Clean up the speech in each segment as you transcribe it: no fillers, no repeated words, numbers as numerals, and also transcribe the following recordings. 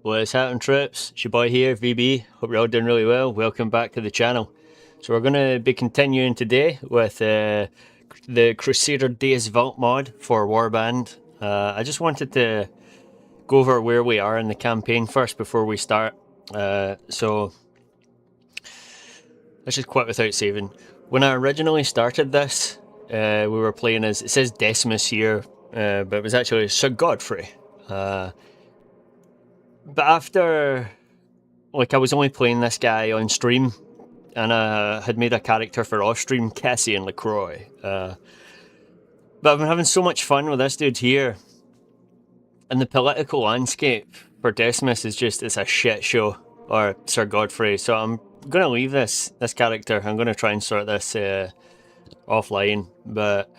What's happening, trips? It's your boy here, VB. Hope you're all doing really well. Welcome back to the channel. So we're going to be continuing today with the Crusader Deus Vult mod for Warband. I just wanted to go over where we are in the campaign first before we start. So let's just quit without saving. When I originally started this, we were playing as, it says Decimus here, but it was actually Sir Godfrey. But after, like, I was only playing this guy on stream, and I had made a character for off stream, Cassian La Croix. But I've been having so much fun with this dude here, and the political landscape for Decimus is just, it's a shit show, or Sir Godfrey. So I'm gonna leave this character. I'm gonna try and sort this offline. But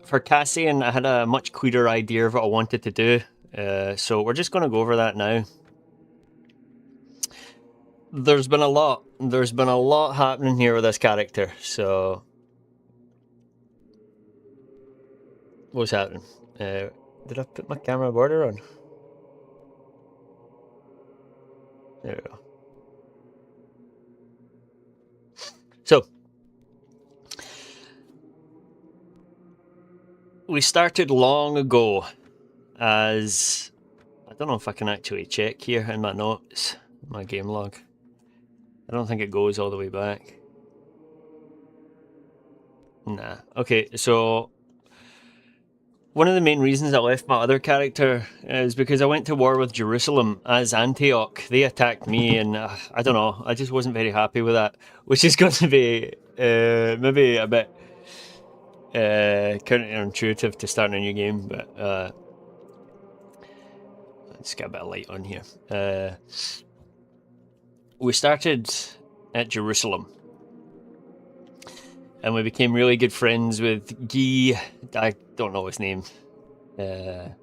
for Cassian, I had a much clearer idea of what I wanted to do. So we're just gonna go over that now. There's been a lot happening here with this character, so what's happening? Did I put my camera border on? There we go. So we started long ago as, I don't know if I can actually check here in my notes, my game log. I don't think it goes all the way back. Nah. Okay, so one of the main reasons I left my other character is because I went to war with Jerusalem as Antioch. They attacked me, and I don't know, I just wasn't very happy with that, which is going to be maybe a bit counterintuitive to start a new game, but let's get a bit of light on here. We started at Jerusalem, and we became really good friends with Guy. I don't know his name. I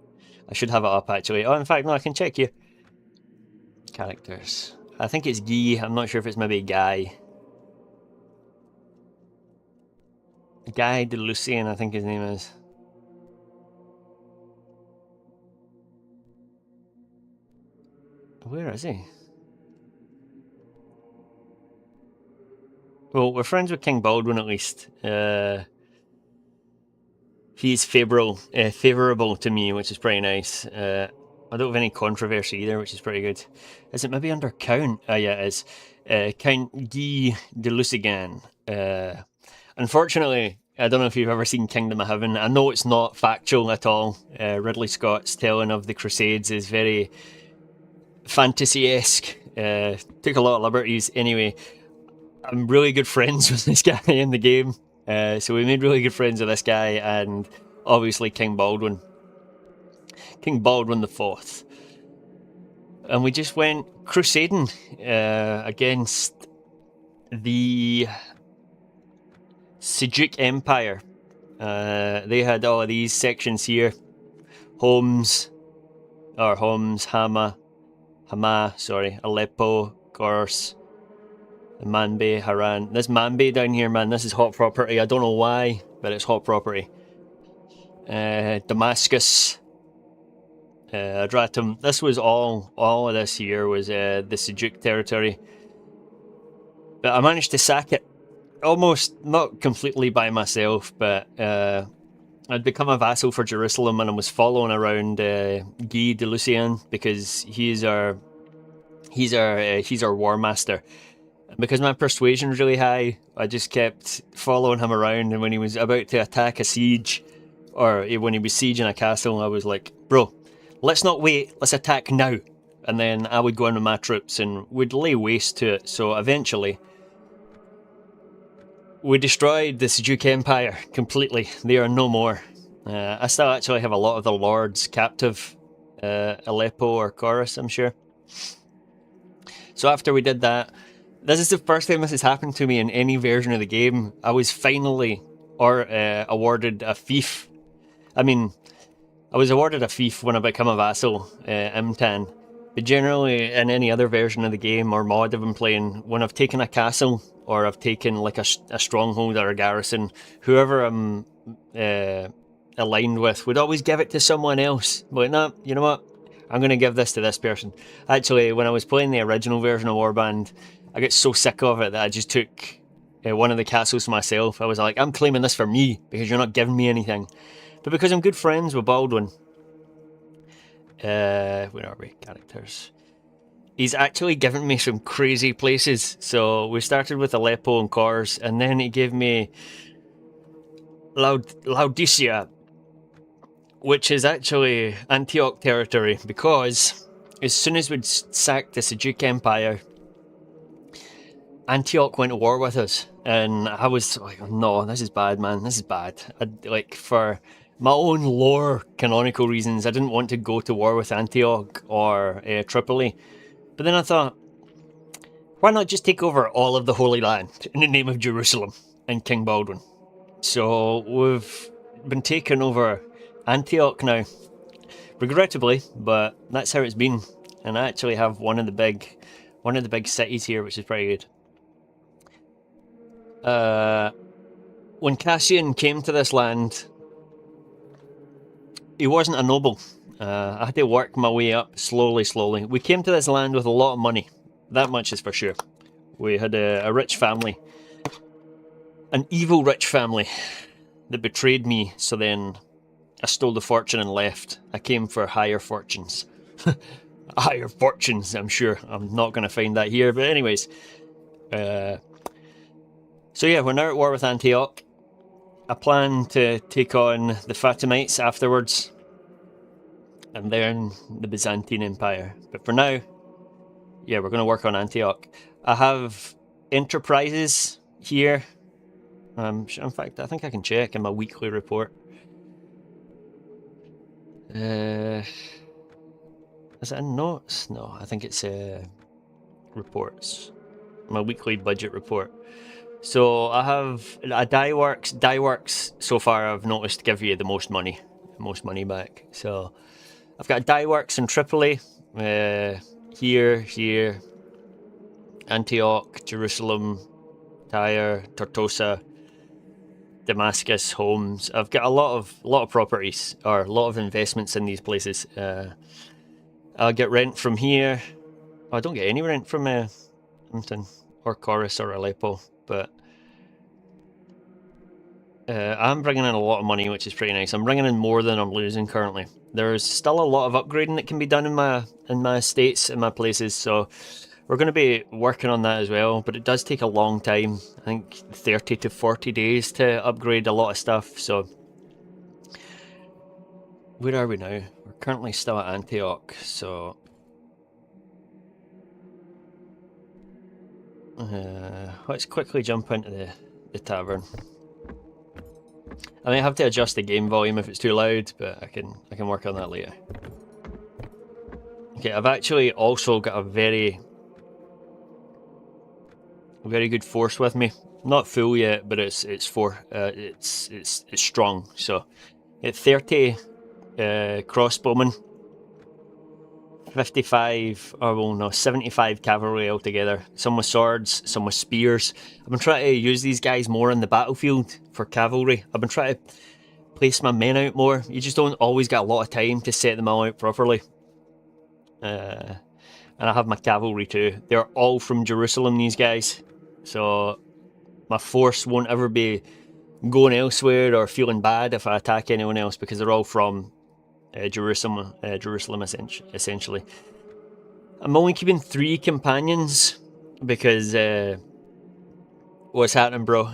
should have it up actually. Oh, in fact, no, I can check here. Characters. I think it's Guy. I'm not sure if it's maybe Guy. Guy de Lusignan, I think his name is. Where is he? Well, we're friends with King Baldwin at least. He's favourable to me, which is pretty nice. I don't have any controversy either, which is pretty good. Is it maybe under Count? Oh yeah, it is. Count Guy de Lusignan. Unfortunately, I don't know if you've ever seen Kingdom of Heaven. I know it's not factual at all. Ridley Scott's telling of the Crusades is very fantasy-esque. Took a lot of liberties. Anyway, I'm really good friends with this guy in the game. So we made really good friends with this guy, and obviously King Baldwin IV. And we just went crusading against the Seljuk Empire. They had all of these sections here. Homs, Hama, Aleppo, Gors, Mambi, Haran. This Mambi down here, man, this is hot property. I don't know why, but it's hot property. Damascus, Adratum. This was all of this here was the Seljuk territory. But I managed to sack it, almost, not completely by myself, but I'd become a vassal for Jerusalem, and I was following around Guy de Lusignan because he's our war master. Because my persuasion was really high, I just kept following him around, and when he was about to attack a siege, or when he was sieging a castle, I was like, bro, let's not wait, let's attack now. And then I would go in with my troops and would lay waste to it. So eventually, we destroyed the Seljuk Empire completely. They are no more. I still actually have a lot of the lords captive, Aleppo or Chorus, I'm sure. So after we did that, this is the first time this has happened to me in any version of the game. I was finally awarded a fief. I mean, I was awarded a fief when I become a vassal, Imtan. But generally, in any other version of the game or mod I've been playing, when I've taken a castle or I've taken like a stronghold or a garrison, whoever I'm aligned with would always give it to someone else. But no, you know what? I'm going to give this to this person. Actually, when I was playing the original version of Warband, I got so sick of it that I just took one of the castles for myself. I was like, I'm claiming this for me because you're not giving me anything. But because I'm good friends with Baldwin, where are we? Characters. He's actually given me some crazy places. So we started with Aleppo and Kars, and then he gave me Laodicea, which is actually Antioch territory, because as soon as we'd sacked the Seljuk Empire, Antioch went to war with us, and I was like, oh, no, this is bad, man, this is bad. Like, for my own lore canonical reasons, I didn't want to go to war with Antioch or Tripoli, but then I thought, why not just take over all of the Holy Land in the name of Jerusalem and King Baldwin? So we've been taking over Antioch now, regrettably, but that's how it's been. And I actually have one of the big cities here, which is pretty good. When Cassian came to this land, he wasn't a noble. I had to work my way up slowly. We came to this land with a lot of money. That much is for sure. We had a rich family. An evil rich family that betrayed me, so then I stole the fortune and left. I came for higher fortunes. Higher fortunes, I'm sure. I'm not going to find that here, but anyways. So yeah, we're now at war with Antioch. I plan to take on the Fatimites afterwards, and then the Byzantine Empire. But for now, yeah, we're going to work on Antioch. I have enterprises here. In fact, I think I can check in my weekly report. Is it in notes? No, I think it's reports. My weekly budget report. So I have a die works. Die works so far I've noticed give you the most money back. So I've got die works in Tripoli, here, Antioch, Jerusalem, Tyre, Tortosa, Damascus, Homs. I've got a lot of properties, or a lot of investments in these places. I'll get rent from here. I don't get any rent from Hampton or Chorus or Aleppo, but I'm bringing in a lot of money, which is pretty nice. I'm bringing in more than I'm losing currently. There's still a lot of upgrading that can be done in my estates, in my places, so we're going to be working on that as well, but it does take a long time. I think 30 to 40 days to upgrade a lot of stuff, so where are we now? We're currently still at Antioch, so let's quickly jump into the tavern. I might have to adjust the game volume if it's too loud, but I can work on that later. Okay, I've actually also got a very good force with me. Not full yet, but it's strong. So, at 30 crossbowmen, 55, or well, no, 75 cavalry altogether. Some with swords, some with spears. I've been trying to use these guys more on the battlefield for cavalry. I've been trying to place my men out more. You just don't always get a lot of time to set them all out properly. And I have my cavalry too. They're all from Jerusalem, these guys. So my force won't ever be going elsewhere or feeling bad if I attack anyone else, because they're all from Jerusalem essentially. I'm only keeping 3 companions because what's happening, bro?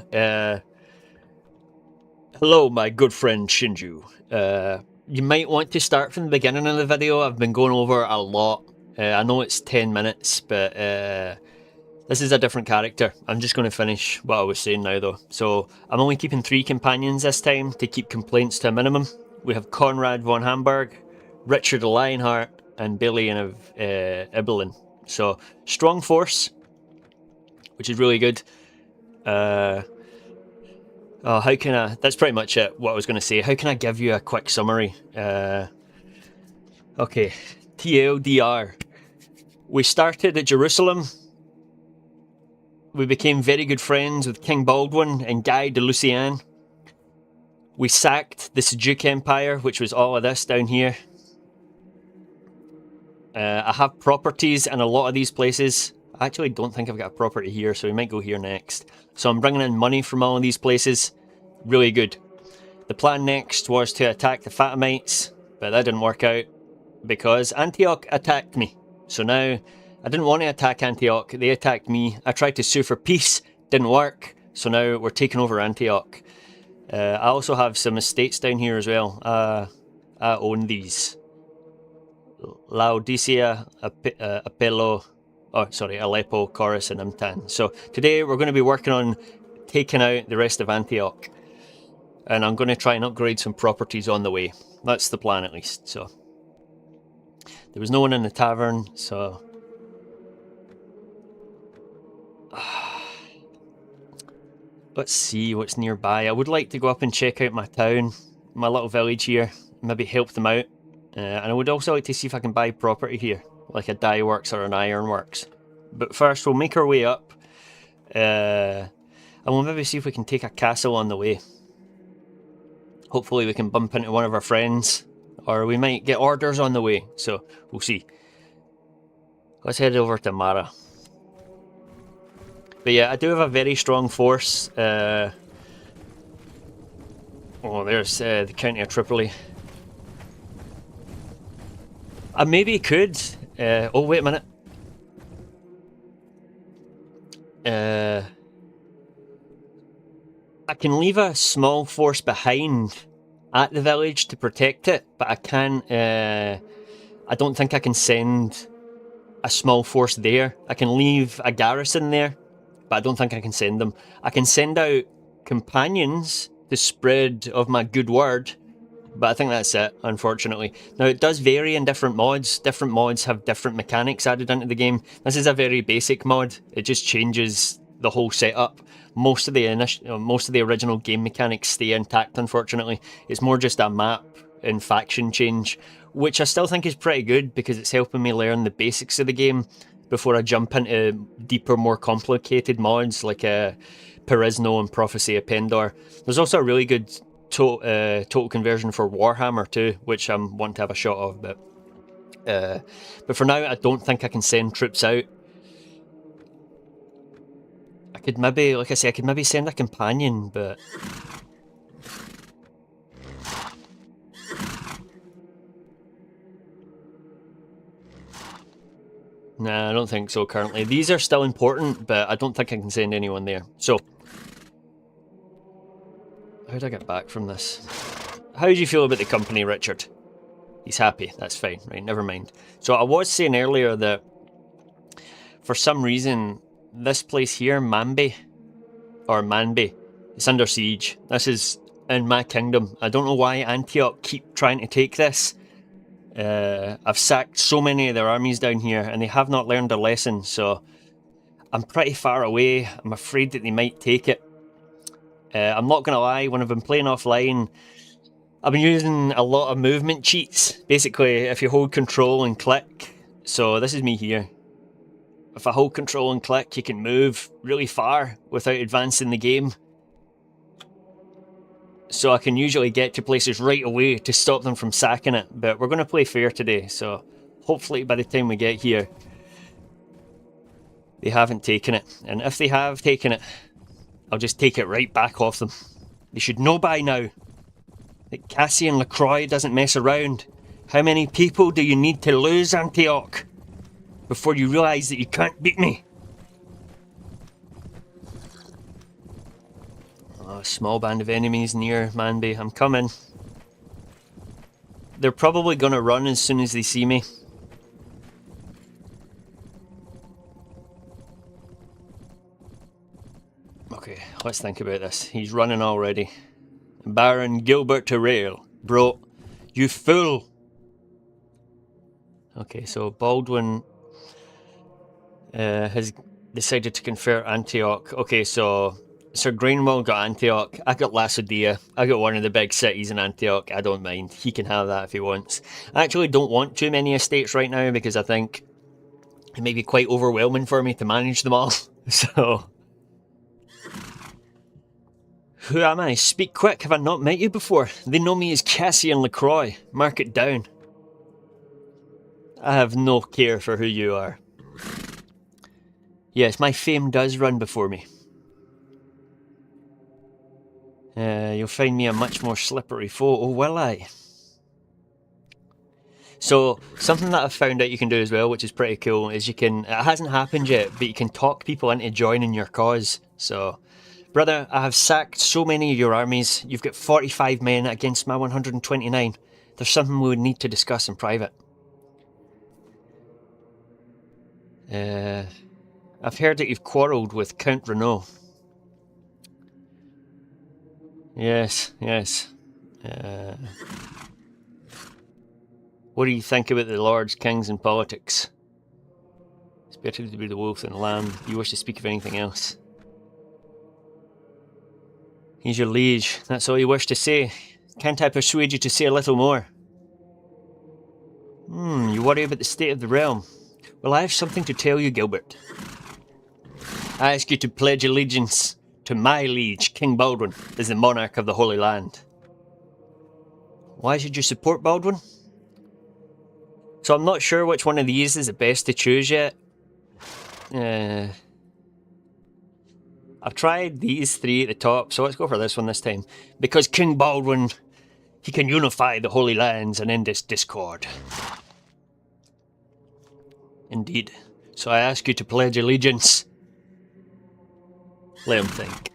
Hello, my good friend Shinju. You might want to start from the beginning of the video. I've been going over a lot. I know it's 10 minutes, but this is a different character. I'm just going to finish what I was saying now, though. So I'm only keeping 3 companions this time to keep complaints to a minimum. We have Conrad von Hamburg, Richard the Lionheart, and Balian of Ibelin. So strong force, which is really good. How can I? That's pretty much it. What I was going to say. How can I give you a quick summary? Okay, TLDR. We started at Jerusalem. We became very good friends with King Baldwin and Guy de Lusignan. We sacked the Seljuk Empire, which was all of this down here. I have properties in a lot of these places. I actually don't think I've got a property here, so we might go here next. So I'm bringing in money from all of these places. Really good. The plan next was to attack the Fatimites, but that didn't work out because Antioch attacked me. So now I didn't want to attack Antioch, they attacked me. I tried to sue for peace, didn't work, so now we're taking over Antioch. I also have some estates down here as well. I own these. Laodicea, Apello, Aleppo, Chorus, and Imtan. So today we're going to be working on taking out the rest of Antioch. And I'm going to try and upgrade some properties on the way. That's the plan at least. So there was no one in the tavern, so let's see what's nearby. I would like to go up and check out my town, my little village here, maybe help them out. And I would also like to see if I can buy property here, like a dye works or an iron works. But first we'll make our way up, and we'll maybe see if we can take a castle on the way. Hopefully we can bump into one of our friends, or we might get orders on the way, so we'll see. Let's head over to Mara. But yeah, I do have a very strong force. Oh, there's the county of Tripoli. I maybe could. Oh, wait a minute. I can leave a small force behind at the village to protect it, but I can't. I don't think I can send a small force there. I can leave a garrison there, but I don't think I can send them. I can send out companions to spread of my good word, but I think that's it, unfortunately. Now, it does vary in different mods. Different mods have different mechanics added into the game. This is a very basic mod. It just changes the whole setup. Most of the original game mechanics stay intact, unfortunately. It's more just a map and faction change, which I still think is pretty good because it's helping me learn the basics of the game before I jump into deeper, more complicated mods like Perisno and Prophecy of Pendor. There's also a really good total conversion for Warhammer too, which I'm wanting to have a shot of, but for now I don't think I can send troops out. I could maybe, like I say, I could maybe send a companion, but nah, I don't think so currently. These are still important, but I don't think I can send anyone there. So how did I get back from this? How do you feel about the company, Richard? He's happy, that's fine, right, never mind. So I was saying earlier that for some reason this place here, Mambi, it's under siege. This is in my kingdom. I don't know why Antioch keep trying to take this. I've sacked so many of their armies down here and they have not learned a lesson, so I'm pretty far away. I'm afraid that they might take it. I'm not going to lie, when I've been playing offline, I've been using a lot of movement cheats. Basically, if you hold control and click, so this is me here. If I hold control and click, you can move really far without advancing the game. So I can usually get to places right away to stop them from sacking it. But we're going to play fair today, so hopefully by the time we get here, they haven't taken it. And if they have taken it, I'll just take it right back off them. They should know by now that Cassian La Croix doesn't mess around. How many people do you need to lose, Antioch, before you realise that you can't beat me? Oh, a small band of enemies near Mambi. I'm coming. They're probably going to run as soon as they see me. Okay, let's think about this. He's running already. Baron Gilbert Terrell. Bro, you fool! Okay, so Baldwin has decided to confer Antioch. Okay, so Sir Greenwell got Antioch. I got Laodicea. I got one of the big cities in Antioch. I don't mind. He can have that if he wants. I actually don't want too many estates right now because I think it may be quite overwhelming for me to manage them all. So, who am I? Speak quick. Have I not met you before? They know me as Cassian La Croix. Mark it down. I have no care for who you are. Yes, my fame does run before me. You'll find me a much more slippery foe. Oh, will I? So, something that I've found out you can do as well, which is pretty cool, is you can, it hasn't happened yet, but you can talk people into joining your cause. So, brother, I have sacked so many of your armies. You've got 45 men against my 129. There's something we would need to discuss in private. I've heard that you've quarrelled with Count Renault. Yes, yes. What do you think about the lords, kings, and politics? It's better to be the wolf than the lamb. Do you wish to speak of anything else? He's your liege. That's all you wish to say. Can't I persuade you to say a little more? You worry about the state of the realm. Well, I have something to tell you, Gilbert. I ask you to pledge allegiance to my liege, King Baldwin, as the monarch of the Holy Land. Why should you support Baldwin? So I'm not sure which one of these is the best to choose yet. I've tried these three at the top, so let's go for this one this time. Because King Baldwin, he can unify the Holy Lands and end this discord. Indeed. So I ask you to pledge allegiance. Let him think.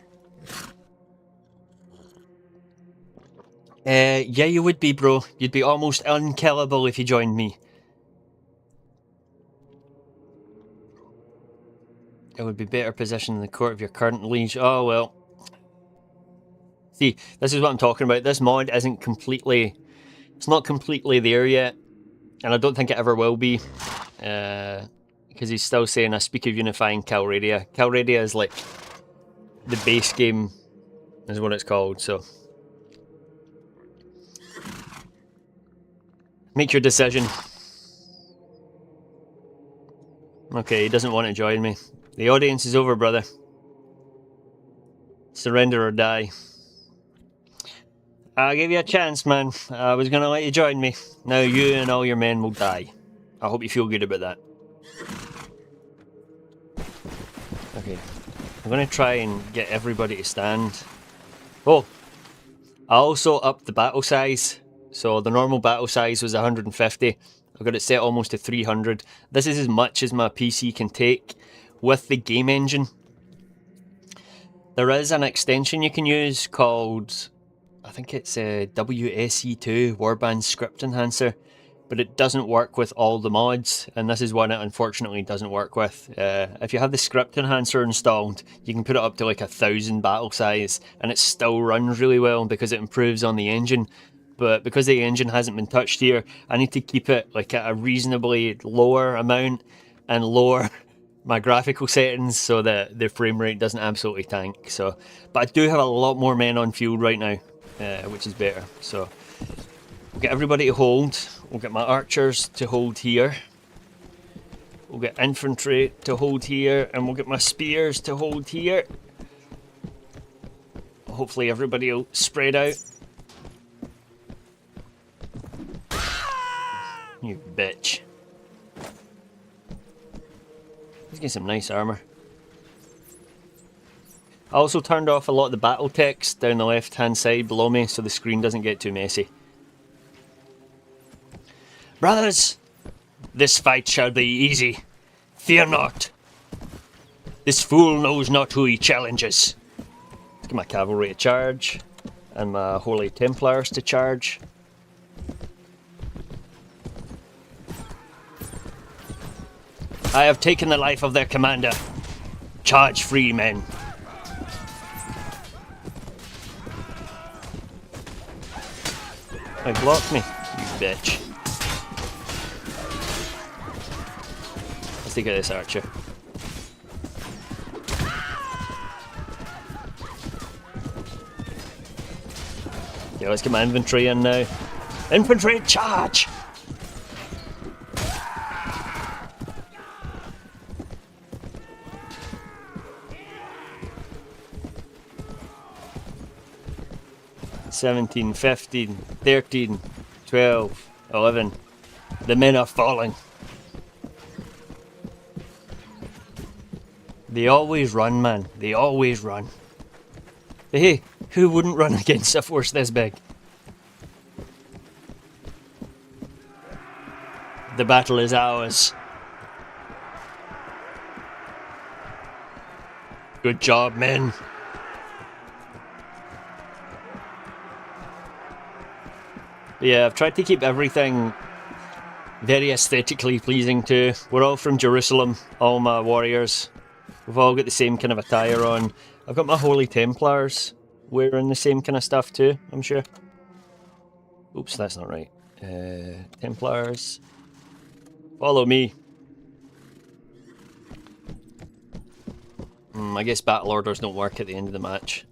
Yeah, you would be, bro. You'd be almost unkillable if you joined me. It would be better positioned in the court of your current liege. Oh, well. See, this is what I'm talking about. This mod isn't completely... It's not completely there yet. And I don't think it ever will be. Because he's still saying, I speak of unifying Calradia. Calradia is like... the base game is what it's called, so... Make your decision. Okay, he doesn't want to join me. The audience is over, brother. Surrender or die. I'll give you a chance, man. I was going to let you join me. Now you and all your men will die. I hope you feel good about that. Okay. I'm going to try and get everybody to stand. Oh! I also upped the battle size. So the normal battle size was 150. I've got it set almost to 300. This is as much as my PC can take with the game engine. There is an extension you can use called, I think it's WSE2, Warband Script Enhancer, but it doesn't work with all the mods, and this is one it unfortunately doesn't work with. If you have the Script Enhancer installed, you can put it up to like 1,000 battle size, and it still runs really well because it improves on the engine. But because the engine hasn't been touched here, I need to keep it like at a reasonably lower amount and lower my graphical settings so that the frame rate doesn't absolutely tank. So, but I do have a lot more men on field right now, which is better. So we'll get everybody to hold. We'll get my archers to hold here. We'll get infantry to hold here, and we'll get my spears to hold here. Hopefully everybody will spread out. You bitch. He's getting some nice armour. I also turned off a lot of the battle text down the left hand side below me so the screen doesn't get too messy. Brothers, this fight shall be easy. Fear not. This fool knows not who he challenges. Let's get my cavalry to charge and my Holy Templars to charge. I have taken the life of their commander. Charge free, men. He blocked me, you bitch. Let's take out this archer. Yeah, let's get my infantry in now. Infantry, charge! $17, $15, $13, $12, $11. The men are falling. They always run, man. They always run. But hey, who wouldn't run against a force this big? The battle is ours. Good job, men. Yeah, I've tried to keep everything very aesthetically pleasing too. We're all from Jerusalem, all my warriors. We've all got the same kind of attire on. I've got my Holy Templars wearing the same kind of stuff too, I'm sure. Oops, that's not right. Templars. Follow me. I guess battle orders don't work at the end of the match.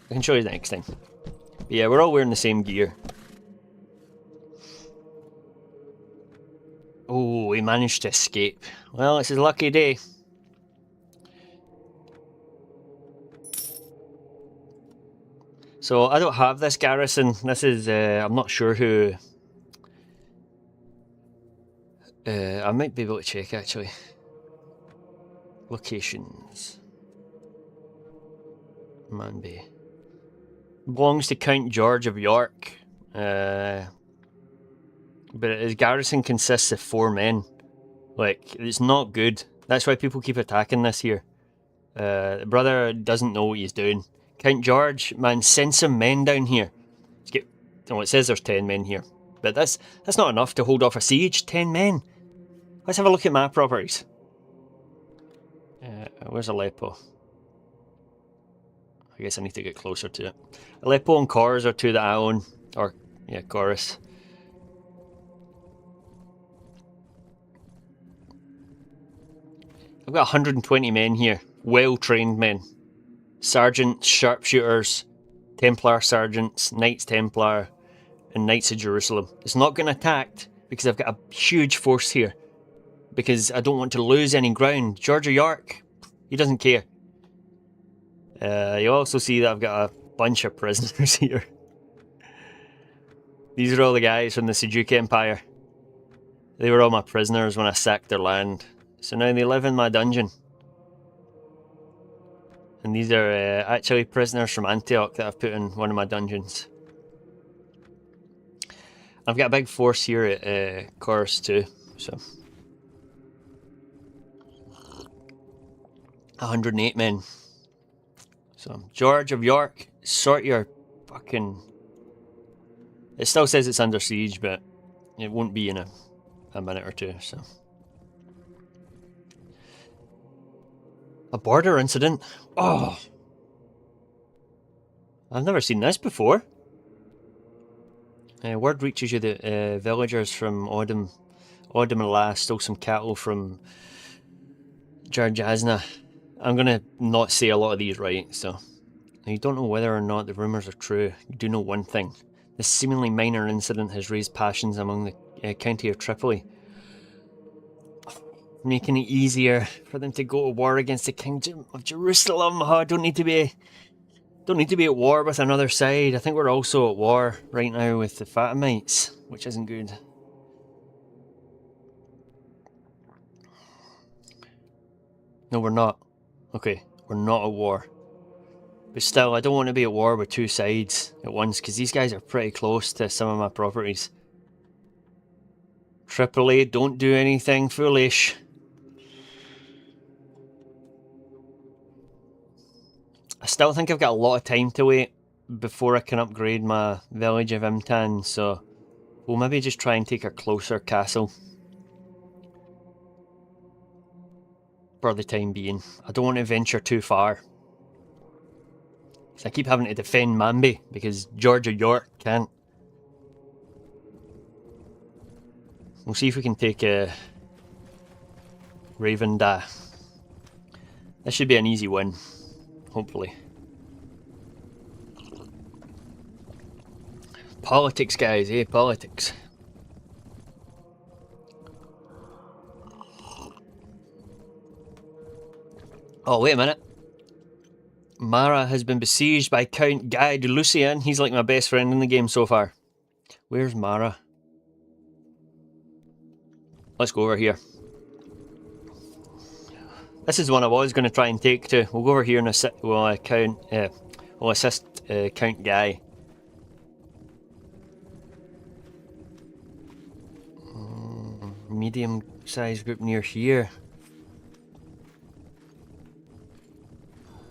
I can show you the next time. But yeah, we're all wearing the same gear. Oh, he managed to escape. Well, it's his lucky day. So I don't have this garrison. This is, I'm not sure who... I might be able to check actually. Locations. Mambi. Belongs to Count George of York. But his garrison consists of 4 men. Like, it's not good. That's why people keep attacking this here. The brother doesn't know what he's doing. Count George, man, send some men down here. Let's get, it says there's 10 men here. But that's not enough to hold off a siege. 10 men. Let's have a look at my properties. Where's Aleppo? I guess I need to get closer to it. Aleppo and Kors are 2 that I own. Or, yeah, Chorus. I've got 120 men here. Well-trained men. Sergeants, sharpshooters, Templar sergeants, Knights Templar, and Knights of Jerusalem. It's not getting attacked because I've got a huge force here. Because I don't want to lose any ground. George of York, he doesn't care. You also see that I've got a bunch of prisoners here. These are all the guys from the Seljuk Empire. They were all my prisoners when I sacked their land. So now they live in my dungeon. And these are actually prisoners from Antioch that I've put in one of my dungeons. I've got a big force here at Chorus too, so... 108 men. So, George of York, sort your fucking... It still says it's under siege, but it won't be in a minute or two, so... A border incident? Oh! I've never seen this before. Word reaches you that villagers from Odom and La stole some cattle from Jarjazna. I'm gonna not say a lot of these right, so... Now, you don't know whether or not the rumours are true. You do know one thing. This seemingly minor incident has raised passions among the county of Tripoli, making it easier for them to go to war against the Kingdom of Jerusalem. Oh, I don't need to be at war with another side. I think we're also at war right now with the Fatimites, which isn't good. No, we're not. Okay, we're not at war. But still, I don't want to be at war with 2 sides at once, because these guys are pretty close to some of my properties. Tripoli, don't do anything foolish. I still think I've got a lot of time to wait before I can upgrade my village of Imtan, so we'll maybe just try and take a closer castle for the time being. I don't want to venture too far. So I keep having to defend Mambi because George of York can't. We'll see if we can take Ravenda. This should be an easy win, hopefully. Politics, guys, eh? Politics. Oh, wait a minute. Mara has been besieged by Count Guy de Lusignan. He's like my best friend in the game so far. Where's Mara? Let's go over here. This is one I was going to try and take to. We'll go over here and we'll assist Count Guy. Medium-sized group near here.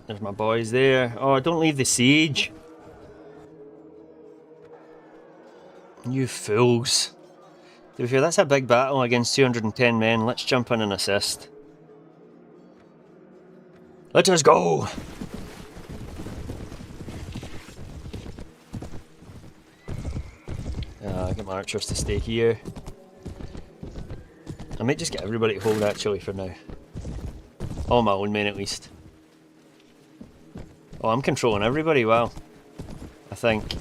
There's my boys there. Oh, don't leave the siege. You fools. To be fair, that's a big battle against 210 men. Let's jump in and assist. Let us go! Get my archers to stay here. I might just get everybody to hold actually for now. All my own men at least. Oh, I'm controlling everybody, wow. I think.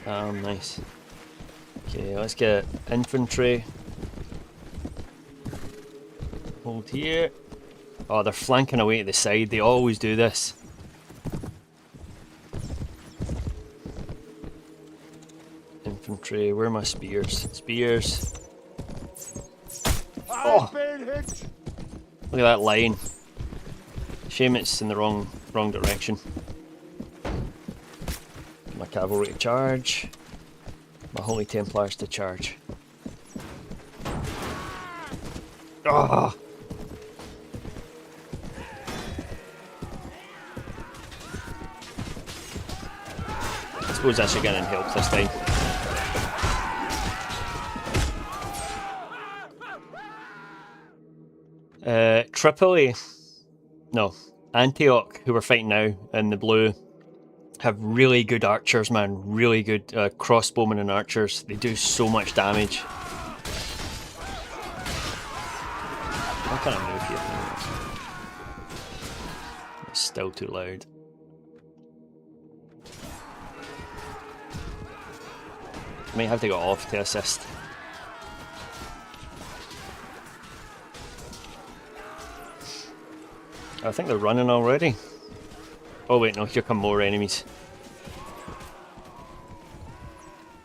Nice. Okay, let's get infantry. Hold here. Oh, they're flanking away to the side, they always do this. Infantry, where are my spears? Spears. Oh! Look at that line. Shame it's in the wrong direction. My cavalry to charge. My Holy Templars to charge. Ah! I suppose I should get in help this time. Tripoli, no, Antioch, who we're fighting now in the blue, have really good archers, man. Really good crossbowmen and archers. They do so much damage. How can I move here? It's still too loud. I might have to go off to assist. I think they're running already. Oh wait, no, here come more enemies.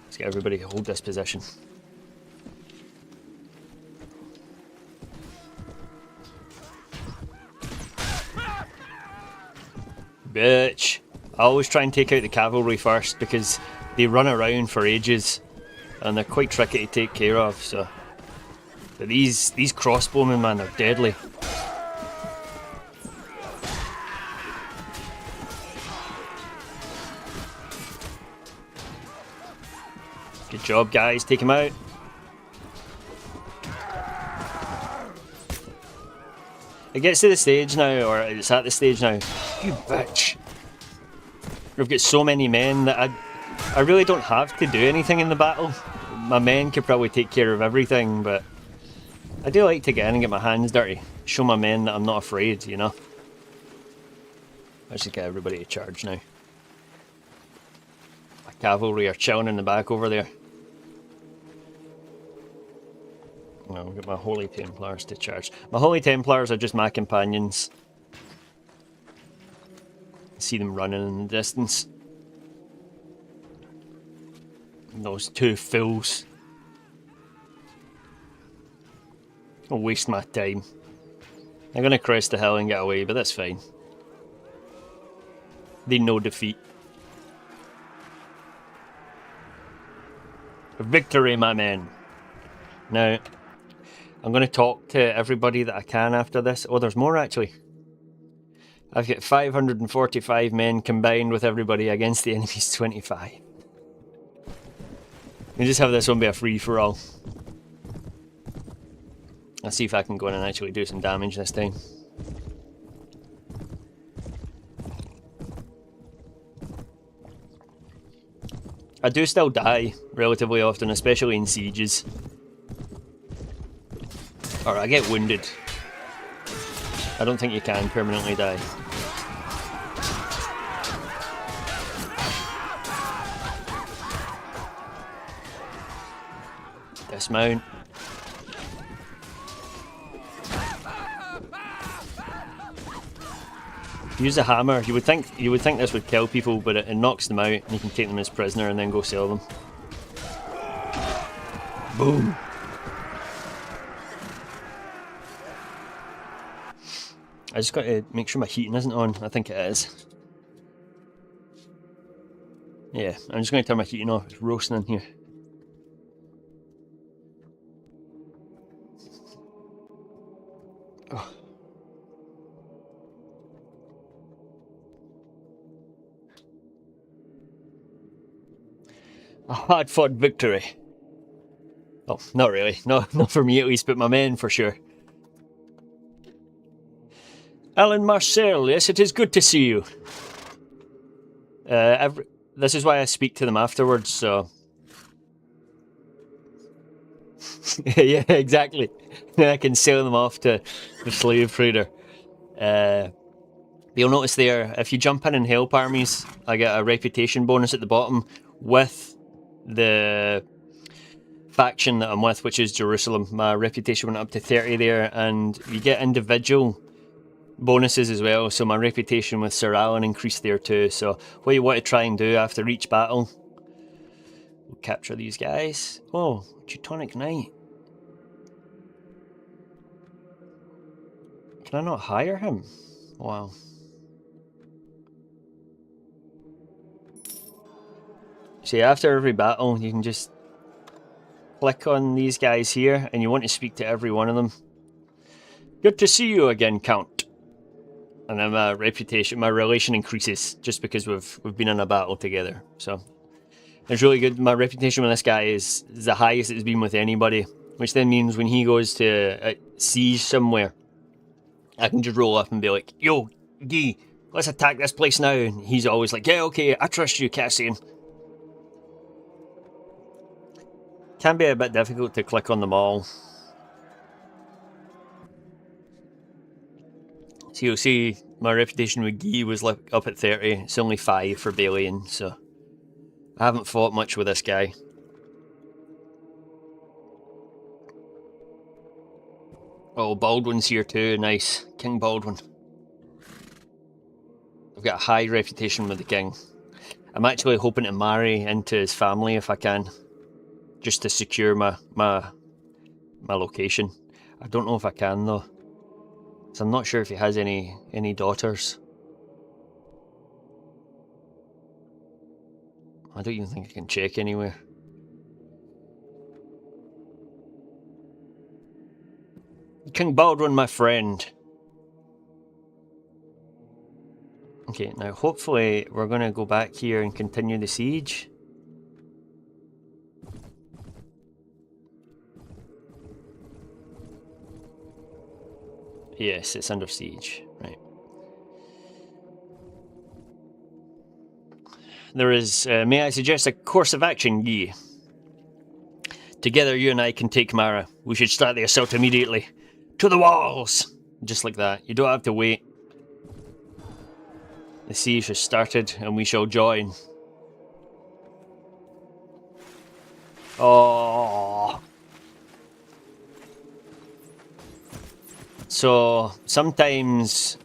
Let's get everybody to hold this position. Bitch! I always try and take out the cavalry first because they run around for ages and they're quite tricky to take care of, so. But these crossbowmen, man, they're deadly. Good job, guys. Take him out. It gets to the stage now, or it's at the stage now. You bitch. We've got so many men that I really don't have to do anything in the battle. My men could probably take care of everything, but I do like to get in and get my hands dirty. Show my men that I'm not afraid, you know. Let's just get everybody to charge now. My cavalry are chilling in the back over there. I'll get my Holy Templars to charge. My Holy Templars are just my companions. See them running in the distance. And those two fools. I'll waste my time. I'm gonna crest the hill and get away, but that's fine. They know defeat. Victory, my men. Now, I'm going to talk to everybody that I can after this. Oh, there's more actually. I've got 545 men combined with everybody against the enemy's 25. We just have this one be a free-for-all. I'll see if I can go in and actually do some damage this time. I do still die relatively often, especially in sieges. Or I get wounded. I don't think you can permanently die. Dismount. Use a hammer. You would think this would kill people, but it knocks them out and you can take them as prisoner and then go sell them. Boom. I just got to make sure my heating isn't on. I think it is. Yeah, I'm just going to turn my heating off. It's roasting in here. Oh. A hard-fought victory. Oh, not really. No, not for me at least, but my men for sure. Alan Marcel, yes, it is good to see you. This is why I speak to them afterwards, so... yeah, exactly. I can sell them off to the slave trader. You'll notice there, if you jump in and help armies, I get a reputation bonus at the bottom with the faction that I'm with, which is Jerusalem. My reputation went up to 30 there, and you get individual bonuses as well, so my reputation with Sir Alan increased there too. So what you want to try and do after each battle, we'll capture these guys. Oh, Teutonic Knight. Can I not hire him? Wow. See, after every battle, you can just click on these guys here, and you want to speak to every one of them. Good to see you again, Count. And then my reputation, my relation increases just because we've been in a battle together. So it's really good. My reputation with this guy is the highest it's been with anybody, which then means when he goes to siege somewhere, I can just roll up and be like, "Yo, Guy, let's attack this place now." And he's always like, "Yeah, okay, I trust you, Cassian." Can be a bit difficult to click on them all. So you'll see my reputation with Guy was up at 30. It's only 5 for Balian, so I haven't fought much with this guy. Oh, Baldwin's here too. Nice. King Baldwin. I've got a high reputation with the king. I'm actually hoping to marry into his family if I can, just to secure my location. I don't know if I can though, so I'm not sure if he has any daughters. I don't even think I can check anywhere. King Baldwin, my friend. Okay, now hopefully we're going to go back here and continue the siege. Yes, it's under siege, right. There is, may I suggest a course of action, Guy? Together you and I can take Mara. We should start the assault immediately. To the walls! Just like that. You don't have to wait. The siege has started and we shall join. Oh. So sometimes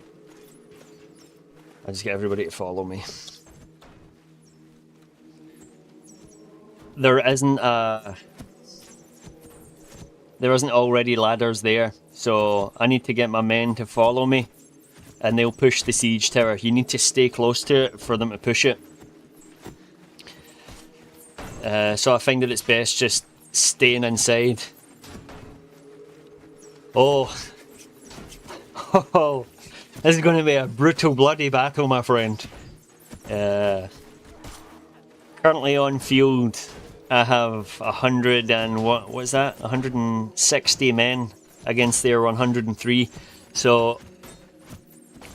I just get everybody to follow me. There isn't already ladders there, so I need to get my men to follow me and they'll push the siege tower. You need to stay close to it for them to push it. So I find that it's best just staying inside. Oh. Oh, this is going to be a brutal, bloody battle, my friend. Currently on field, I have 100 and what was that? 160 men against their 103. So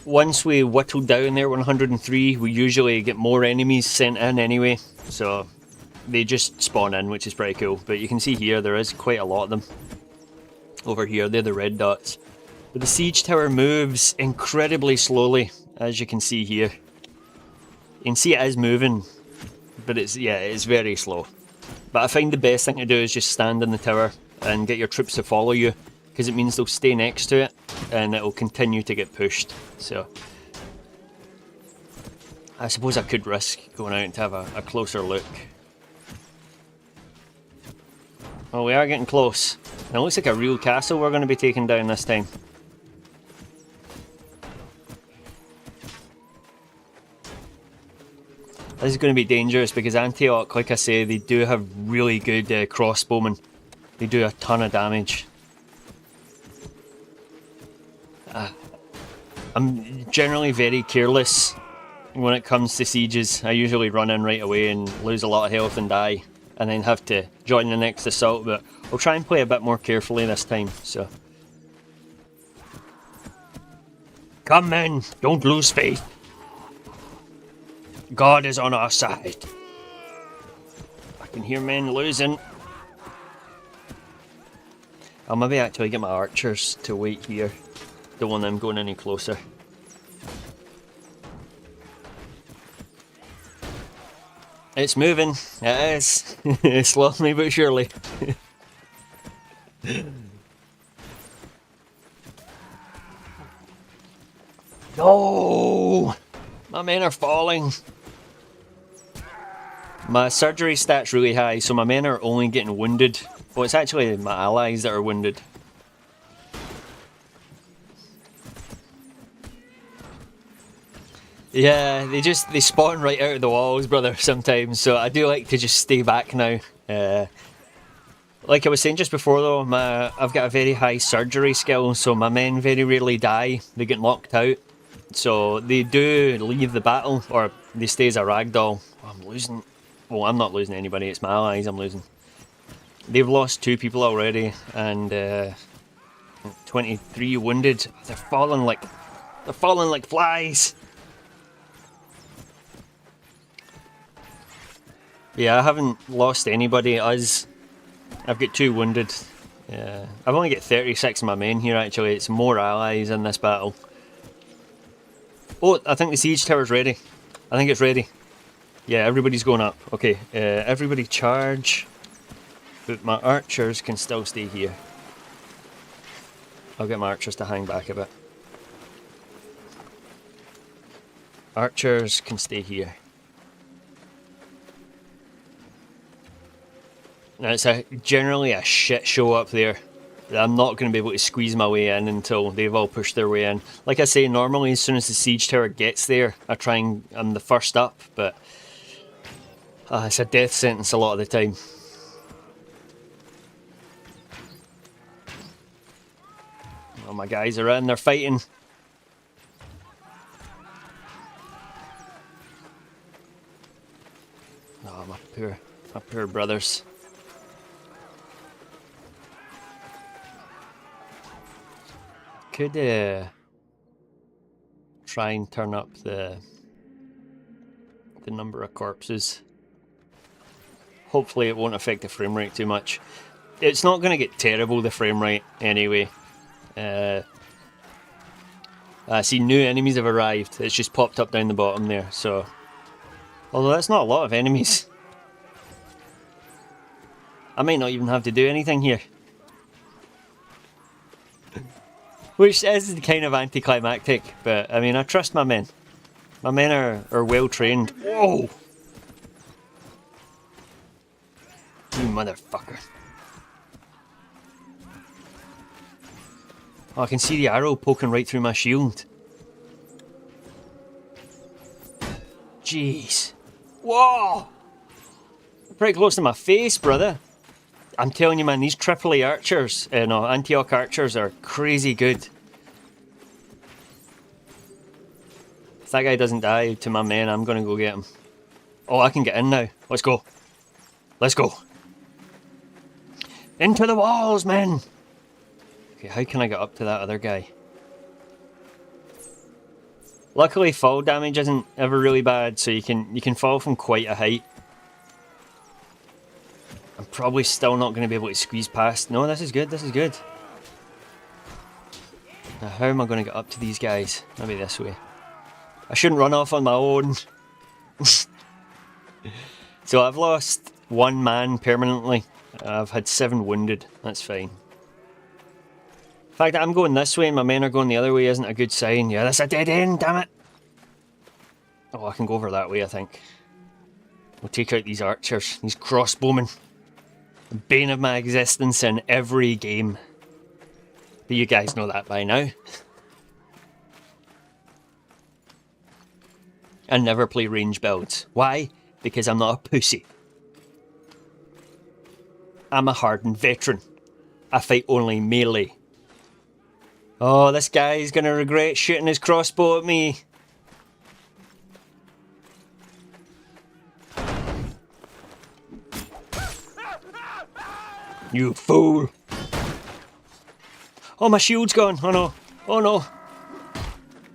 once we whittle down their 103, we usually get more enemies sent in anyway. So they just spawn in, which is pretty cool. But you can see here, there is quite a lot of them. Over here, they're the red dots. But the siege tower moves incredibly slowly, as you can see here. You can see it is moving, but it's very slow. But I find the best thing to do is just stand in the tower and get your troops to follow you, because it means they'll stay next to it and it'll continue to get pushed. So I suppose I could risk going out to have a closer look. Oh, we are getting close. It looks like a real castle we're going to be taking down this time. This is going to be dangerous because Antioch, like I say, they do have really good crossbowmen. They do a ton of damage. I'm generally very careless when it comes to sieges. I usually run in right away and lose a lot of health and die, and then have to join the next assault, but I'll try and play a bit more carefully this time, so. Come men, don't lose faith. God is on our side. I can hear men losing. I'll maybe actually get my archers to wait here. Don't want them going any closer. It's moving. It is. Slowly but surely. No! My men are falling. My surgery stat's really high, so my men are only getting wounded. Well, it's actually my allies that are wounded. Yeah, they spawn right out of the walls, brother, sometimes, so I do like to just stay back now. Like I was saying just before though, I've got a very high surgery skill, so my men very rarely die. They get knocked out. So they do leave the battle, or they stay as a ragdoll. Oh, I'm losing. Well, I'm not losing anybody, it's my allies I'm losing. They've lost 2 people already, and 23 wounded. They're falling like flies. Yeah, I haven't lost anybody. I've got 2 wounded. I've only got 36 of my men here actually. It's more allies in this battle. Oh, I think the siege tower's ready. I think it's ready. Yeah, everybody's going up. Okay, everybody charge. But my archers can still stay here. I'll get my archers to hang back a bit. Archers can stay here. Now it's generally a shit show up there. I'm not going to be able to squeeze my way in until they've all pushed their way in. Like I say, normally as soon as the siege tower gets there, I'm the first up, but it's a death sentence a lot of the time. Oh, my guys are in, they're fighting. Oh, my poor brothers. Could try and turn up the number of corpses. Hopefully it won't affect the frame rate too much. It's not going to get terrible, the frame rate, anyway. I see new enemies have arrived. It's just popped up down the bottom there, so. Although that's not a lot of enemies. I might not even have to do anything here. Which is kind of anticlimactic, but I mean, I trust my men. My men are well trained. Whoa! You motherfucker. Oh, I can see the arrow poking right through my shield. Jeez. Whoa! Pretty close to my face, brother. I'm telling you, man, these Tripoli archers, Antioch archers are crazy good. If that guy doesn't die to my men, I'm gonna go get him. Oh, I can get in now. Let's go. Let's go. Into the walls, men! Okay, how can I get up to that other guy? Luckily, fall damage isn't ever really bad, so you can fall from quite a height. I'm probably still not going to be able to squeeze past. No, this is good, this is good. Now, how am I going to get up to these guys? Maybe this way. I shouldn't run off on my own. So I've lost 1 man permanently. I've had 7 wounded. That's fine. The fact that I'm going this way and my men are going the other way isn't a good sign. Yeah, that's a dead end, damn it! Oh, I can go over that way, I think. We'll take out these archers, these crossbowmen. The bane of my existence in every game. But you guys know that by now. I never play range builds. Why? Because I'm not a pussy. I'm a hardened veteran. I fight only melee. Oh, this guy's gonna regret shooting his crossbow at me. You fool. Oh, my shield's gone. Oh no. Oh no.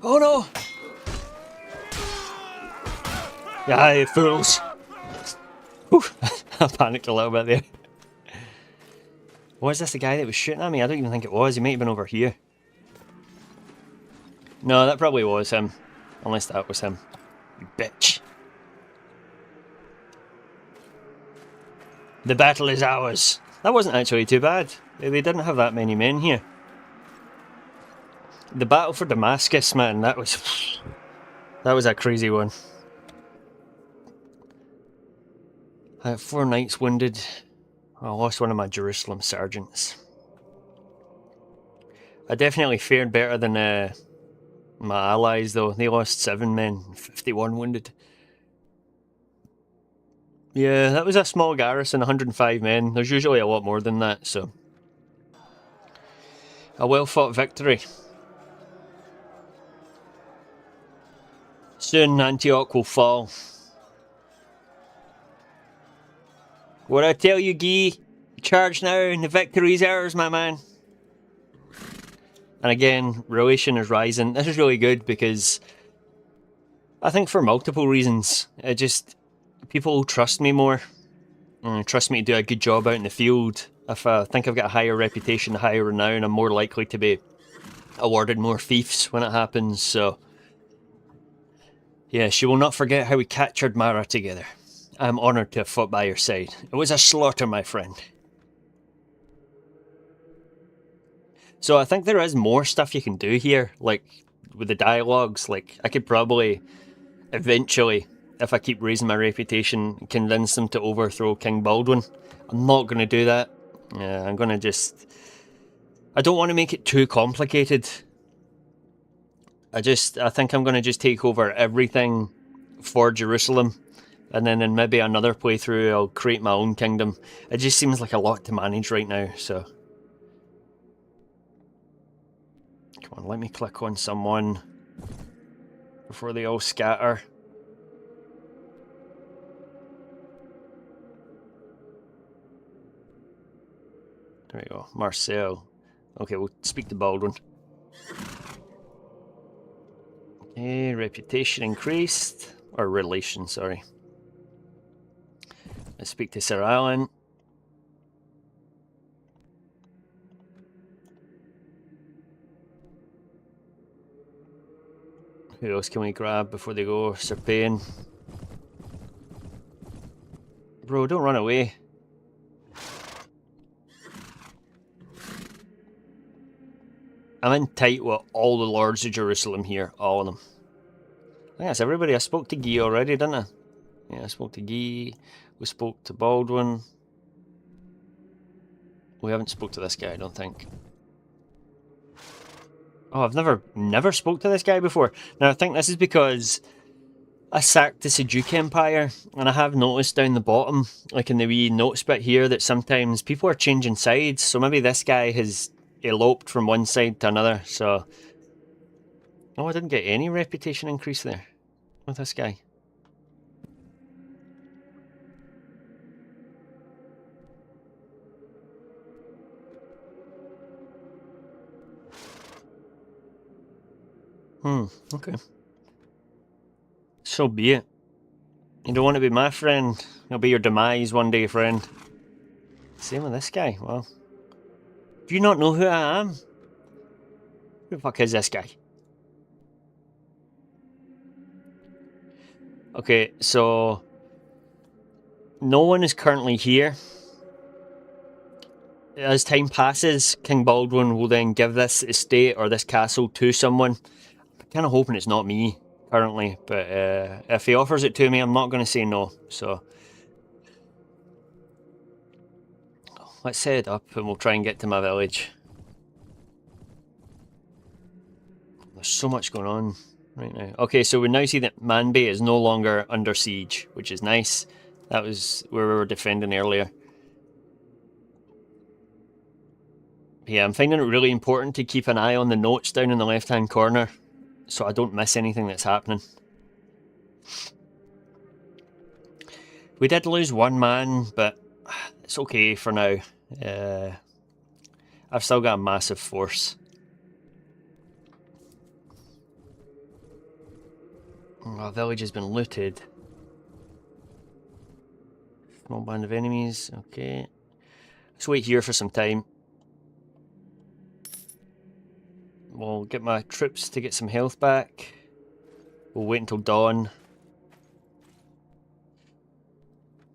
Oh no. Yeah, you fools. Whew. I panicked a little bit there. Was this the guy that was shooting at me? I don't even think it was. He might have been over here. No, that probably was him. Unless that was him. You bitch. The battle is ours. That wasn't actually too bad. They didn't have that many men here. The battle for Damascus, man, that was a crazy one. I had 4 knights wounded. I lost one of my Jerusalem sergeants. I definitely fared better than my allies though. They lost 7 men, 51 wounded. Yeah, that was a small garrison, 105 men. There's usually a lot more than that, so... A well-fought victory. Soon Antioch will fall. What I tell you, Guy? Charge now and the victory's ours, my man. And again, relation is rising. This is really good because I think for multiple reasons. It just... People will trust me more. Trust me to do a good job out in the field. If I think I've got a higher reputation, a higher renown, I'm more likely to be awarded more fiefs when it happens, so... Yes, you will not forget how we captured Mara together. I am honoured to have fought by your side. It was a slaughter, my friend. So I think there is more stuff you can do here, like with the dialogues. Like I could probably eventually, if I keep raising my reputation, convince them to overthrow King Baldwin. I'm not going to do that. I'm going to just... I don't want to make it too complicated. I think I'm going to just take over everything for Jerusalem. And then in maybe another playthrough, I'll create my own kingdom. It just seems like a lot to manage right now, so... Come on, let me click on someone before they all scatter. There we go, Marcel. Okay, we'll speak to Baldwin. Okay, reputation increased. Or relation, sorry. Let's speak to Sir Alan. Who else can we grab before they go? Sir Payne. Bro, don't run away. I'm in tight with all the Lords of Jerusalem here, all of them. I think that's everybody. I spoke to Guy already, didn't I? Yeah, I spoke to Guy. We spoke to Baldwin. We haven't spoke to this guy, I don't think. Oh, I've never spoke to this guy before. Now, I think this is because I sacked the Seljuk Empire, and I have noticed down the bottom, like in the wee notes bit here, that sometimes people are changing sides, so maybe this guy has eloped from one side to another, so... Oh, I didn't get any reputation increase there with this guy. Okay. So be it. You don't want to be my friend. It'll be your demise one day, friend. Same with this guy. Well, do you not know who I am? Who the fuck is this guy? Okay, so... No one is currently here. As time passes, King Baldwin will then give this estate or this castle to someone. I'm kind of hoping it's not me currently, but if he offers it to me, I'm not going to say no. So let's head up and we'll try and get to my village. There's so much going on. right now. Okay, so we now see that Mambi is no longer under siege, which is nice. That was where we were defending earlier. Yeah, I'm finding it really important to keep an eye on the notes down in the left-hand corner so I don't miss anything that's happening. We did lose one man, but it's okay for now. I've still got a massive force. Our village has been looted. Small band of enemies, okay. Let's wait here for some time. We'll get my troops to get some health back. We'll wait until dawn.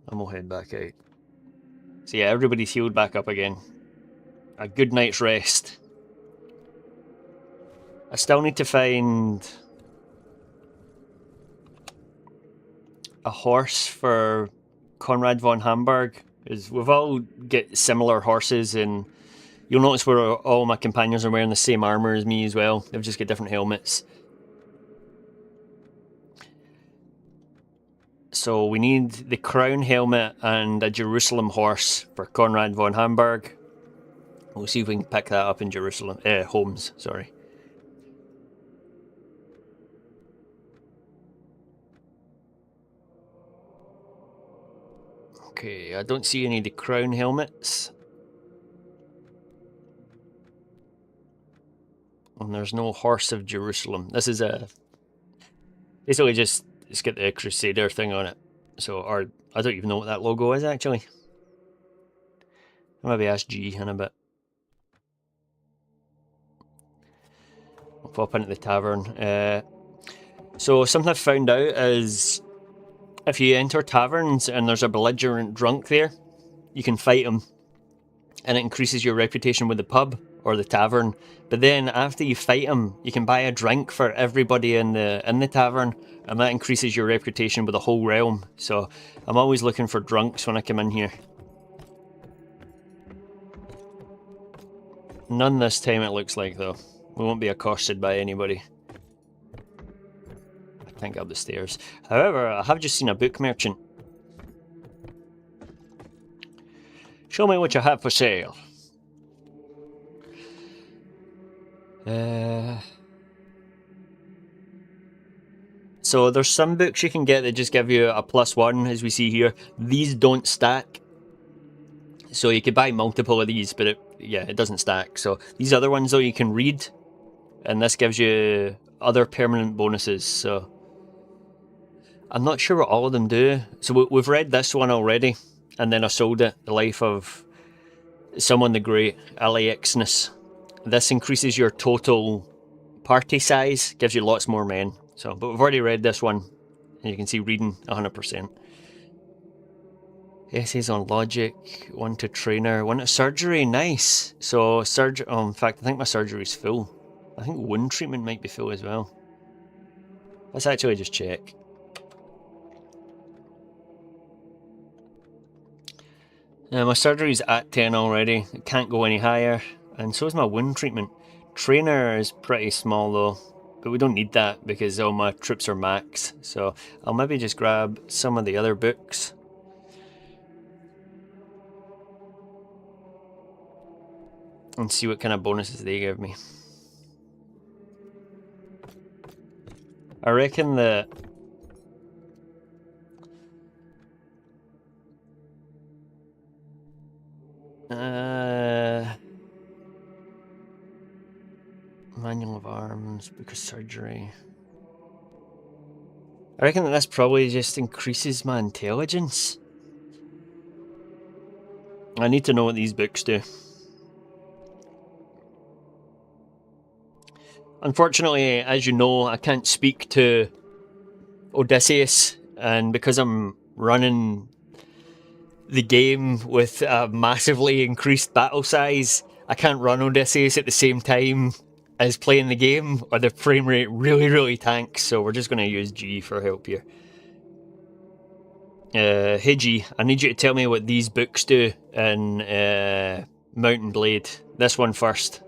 And we'll head back out. So yeah, everybody's healed back up again. A good night's rest. I still need to find a horse for Conrad von Hamburg. We've all get similar horses, and you'll notice where all my companions are wearing the same armour as me as well. They've just got different helmets. So we need the crown helmet and a Jerusalem horse for Conrad von Hamburg. We'll see if we can pick that up in Jerusalem. Homes, sorry. Okay, I don't see any of the crown helmets. And there's no horse of Jerusalem. This is a... basically just, it's got the Crusader thing on it. So, or, I don't even know what that logo is actually. I'll maybe ask G in a bit. I'll pop into the tavern. So something I've found out is if you enter taverns and there's a belligerent drunk there, you can fight him and it increases your reputation with the pub or the tavern. But then after you fight him, you can buy a drink for everybody in the tavern, and that increases your reputation with the whole realm. So I'm always looking for drunks when I come in here. None this time it looks like though. We won't be accosted by anybody. I can't get up the stairs. However, I have just seen a book merchant. Show me what you have for sale. So there's some books you can get that just give you a +1, as we see here. These don't stack. So you could buy multiple of these, but it doesn't stack. So these other ones though you can read, and this gives you other permanent bonuses. So I'm not sure what all of them do. So we've read this one already, and then I sold it, The Life of Someone the Great, Alexness. This increases your total party size, gives you lots more men. So, but we've already read this one, and you can see reading 100%. Essays on logic, one to trainer, one to surgery, nice. So surgery, in fact I think my surgery's full. I think wound treatment might be full as well. Let's actually just check. My surgery's at 10 already, it can't go any higher, and so is my wound treatment. Trainer is pretty small though, but we don't need that because all my troops are max, so I'll maybe just grab some of the other books. And see what kind of bonuses they give me. I reckon that manual of arms, book of surgery. I reckon that this probably just increases my intelligence. I need to know what these books do. Unfortunately, as you know, I can't speak to Odysseus, and because I'm running the game with a massively increased battle size, I can't run Odysseus at the same time as playing the game, or the frame rate really tanks, so we're just going to use G for help here. Hey G, I need you to tell me what these books do in Mount and Blade. This one first.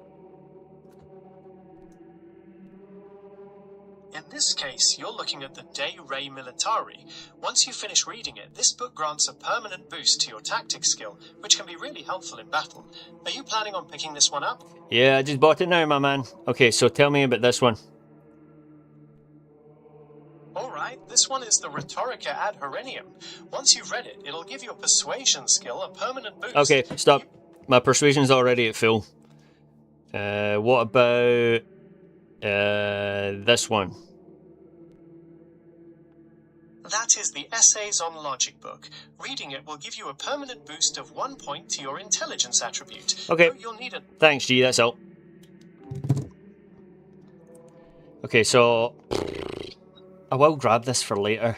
In this case, you're looking at the De Re Militari. Once you finish reading it, this book grants a permanent boost to your tactics skill, which can be really helpful in battle. Are you planning on picking this one up? Yeah, I just bought it now, my man. Okay, so tell me about this one. Alright, this one is the Rhetorica ad Herenium. Once you've read it, it'll give your persuasion skill a permanent boost. Okay, stop. My persuasion's already at full. What about this one? That is the Essays on Logic book. Reading it will give you a permanent boost of 1 point to your intelligence attribute. Okay. You'll need it. Thanks, G, that's all. Okay, so I will grab this for later.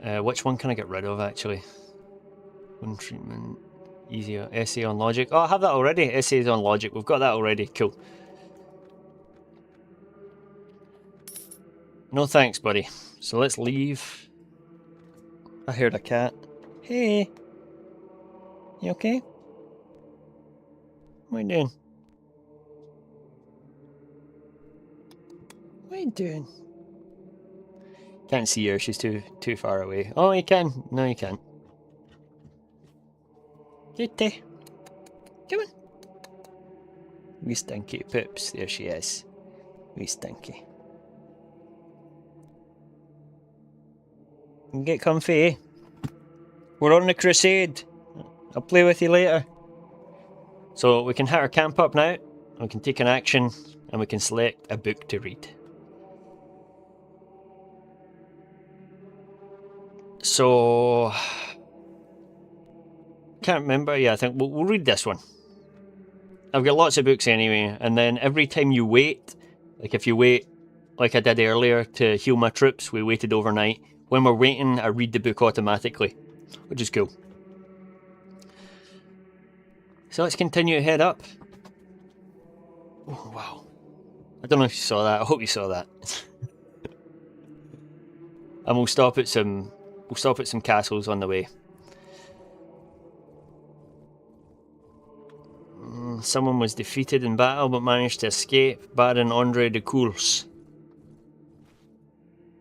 Which one can I get rid of, actually? One treatment, easier. Essay on logic. Oh, I have that already. Essays on logic. We've got that already. Cool. No thanks, buddy. So let's leave. I heard a cat. Hey. You okay? What are you doing? What are you doing? Can't see her, she's too far away. Oh, you can. No, you can't. Kitty. Come on. Wee stinky poops. There she is. Wee stinky. Get comfy, eh? We're on the crusade. I'll play with you later. So we can hit our camp up now. We can take an action and we can select a book to read. So, can't remember. Yeah, I think we'll read this one. I've got lots of books anyway, and then every time you wait, like if you wait, like I did earlier to heal my troops, we waited overnight. When we're waiting, I read the book automatically, which is cool. So let's continue to head up. Oh, wow. I don't know if you saw that. I hope you saw that. And we'll stop at some castles on the way. Someone was defeated in battle but managed to escape. Baron Andre de Cours.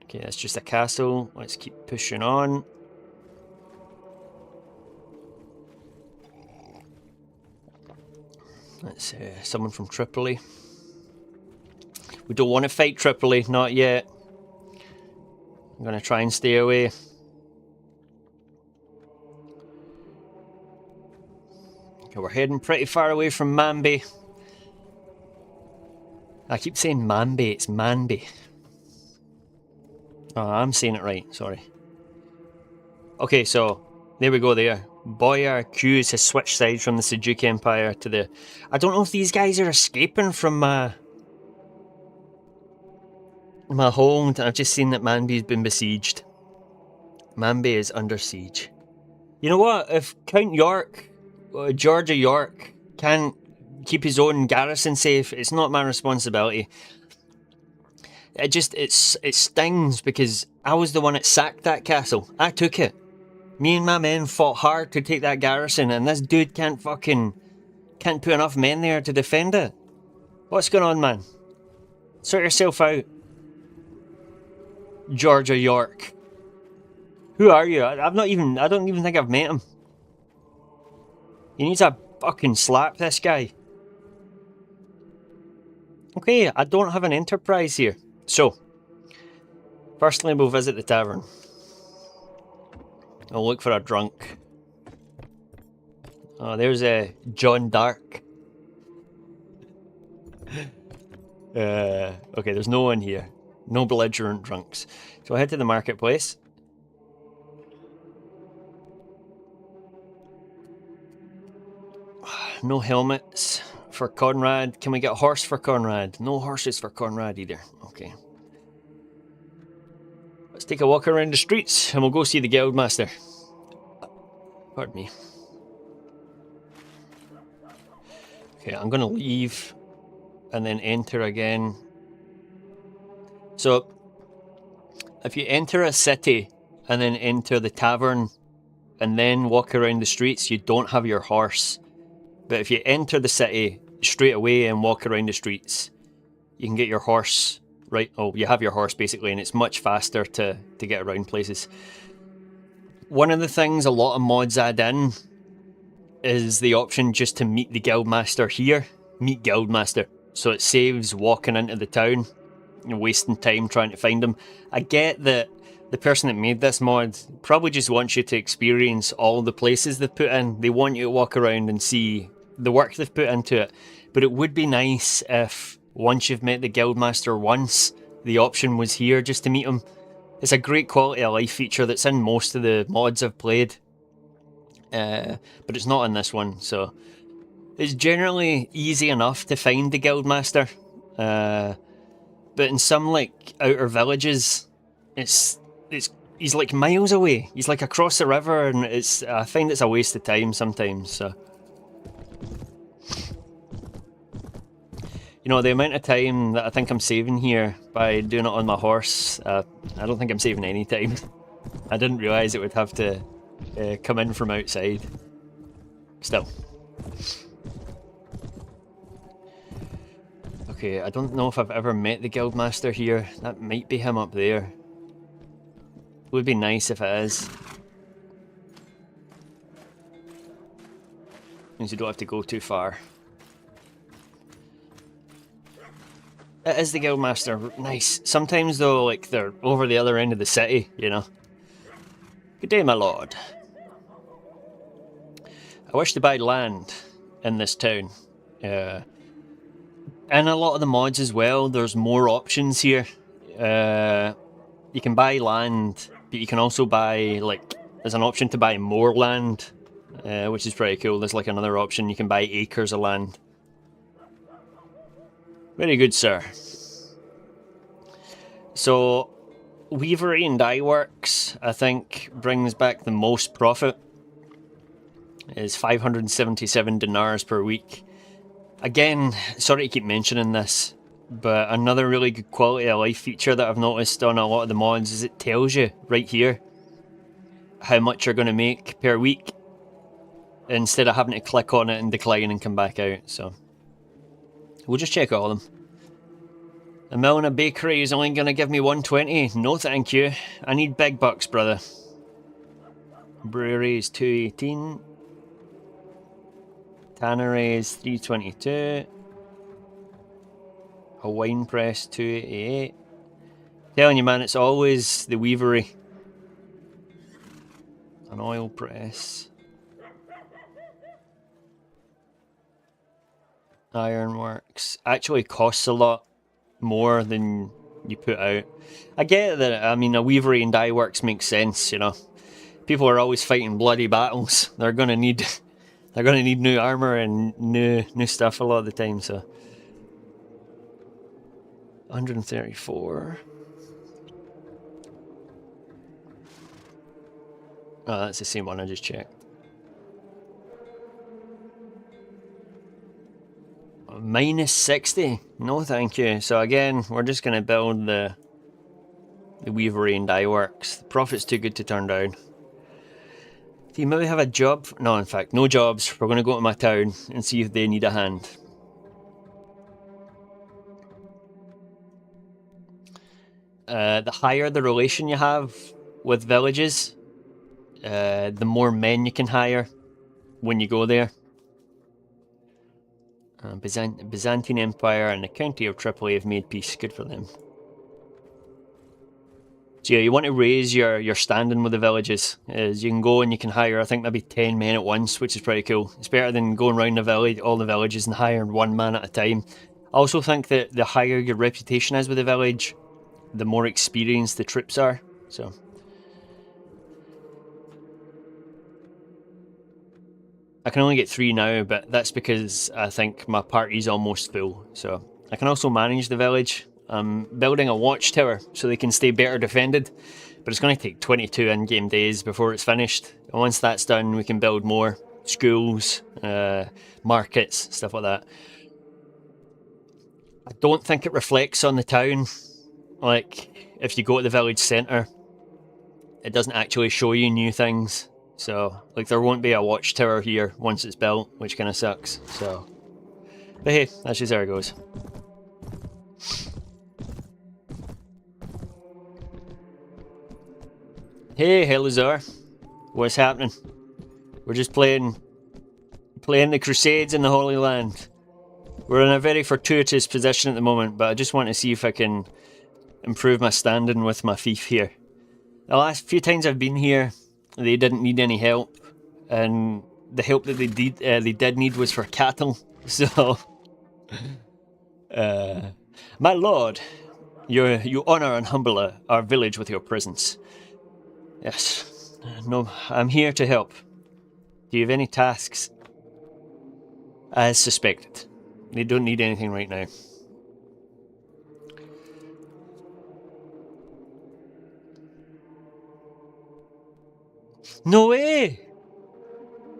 Okay, that's just a castle. Let's keep pushing on. That's someone from Tripoli. We don't want to fight Tripoli, not yet. I'm going to try and stay away. Okay, we're heading pretty far away from Mambi. I keep saying Mambi, it's Mambi. Oh, I'm saying it right, sorry. Okay, so there we go there. Boyar Q's has switched sides from the Seljuk Empire to the... I don't know if these guys are escaping from my home. I've just seen that Mambi's been besieged. Mambi is under siege. You know what? If Count York, Georgia York, can't keep his own garrison safe, it's not my responsibility. It stings because I was the one that sacked that castle. I took it. Me and my men fought hard to take that garrison, and this dude can't put enough men there to defend it. What's going on, man? Sort yourself out. Georgia York. Who are you? I don't even think I've met him. He needs to fucking slap this guy. Okay, I don't have an enterprise here. So, firstly we'll visit the tavern. I'll look for a drunk. Oh, there's John Dark. Okay, there's no one here. No belligerent drunks. So I head to the marketplace. No helmets for Conrad. Can we get a horse for Conrad? No horses for Conrad either. Okay. Let's take a walk around the streets and we'll go see the Guildmaster. Pardon me. Okay, I'm going to leave and then enter again. So, if you enter a city and then enter the tavern and then walk around the streets, you don't have your horse. But if you enter the city straight away and walk around the streets, you can get your horse right? Oh, you have your horse basically, and it's much faster to get around places. One of the things a lot of mods add in is the option just to meet the guildmaster here. Meet guildmaster. So it saves walking into the town and wasting time trying to find him. I get that the person that made this mod probably just wants you to experience all the places they've put in. They want you to walk around and see the work they've put into it. But it would be nice if, once you've met the guildmaster once, the option was here just to meet him. It's a great quality of life feature that's in most of the mods I've played. But it's not in this one, so... It's generally easy enough to find the guildmaster. But in some, like, outer villages, he's like miles away. He's like across the river, and I find it's a waste of time sometimes, so... You know, the amount of time that I think I'm saving here by doing it on my horse, I don't think I'm saving any time. I didn't realise it would have to come in from outside. Still. Okay, I don't know if I've ever met the guildmaster here. That might be him up there. It would be nice if it is. Means you don't have to go too far. It is the guildmaster. Nice. Sometimes though, like, they're over the other end of the city, you know. Good day, my lord. I wish to buy land in this town. And a lot of the mods as well, there's more options here. You can buy land, but you can also buy, like, there's an option to buy more land, which is pretty cool. There's like another option, you can buy acres of land. Very good, sir. So, weavery and dye works, I think, brings back the most profit. Is 577 dinars per week. Again, sorry to keep mentioning this, but another really good quality of life feature that I've noticed on a lot of the mods is it tells you right here how much you're going to make per week, instead of having to click on it and decline and come back out. So we'll just check all of them. A mill and a bakery is only going to give me 120. No thank you. I need big bucks, brother. Brewery is 218. Tannery is 322. A wine press 288. Telling you, man, it's always the weavery. An oil press. Ironworks actually costs a lot more than you put out. I get that, I mean, a weavery and dye works makes sense, you know. People are always fighting bloody battles. They're gonna need new armor and new stuff a lot of the time, so 134. Oh, that's the same one I just checked. Minus 60? No thank you. So again, we're just going to build the weavery and dye works. The profit's too good to turn down. Do you maybe have a job? No, in fact, no jobs. We're going to go to my town and see if they need a hand. The higher the relation you have with villages, the more men you can hire when you go there. Byzantine Empire and the County of Tripoli have made peace. Good for them. So yeah, you want to raise your standing with the villages. As you can go and you can hire, I think, maybe 10 men at once, which is pretty cool. It's better than going around the village, all the villages, and hiring one man at a time. I also think that the higher your reputation is with the village, the more experienced the troops are. So I can only get 3 now, but that's because I think my party's almost full. So I can also manage the village. I'm building a watchtower so they can stay better defended, but it's going to take 22 in-game days before it's finished. And once that's done, we can build more schools, markets, stuff like that. I don't think it reflects on the town. Like, if you go to the village centre, it doesn't actually show you new things. So, like, there won't be a watchtower here once it's built, which kind of sucks. So, but hey, that's just how it goes. Hey, Helizar. What's happening? We're just playing the Crusades in the Holy Land. We're in a very fortuitous position at the moment, but I just want to see if I can improve my standing with my fief here. The last few times I've been here, they didn't need any help, and the help that they did need was for cattle. So, my lord, you honour and humble our village with your presence. Yes, no, I'm here to help. Do you have any tasks? As suspected. They don't need anything right now. No way!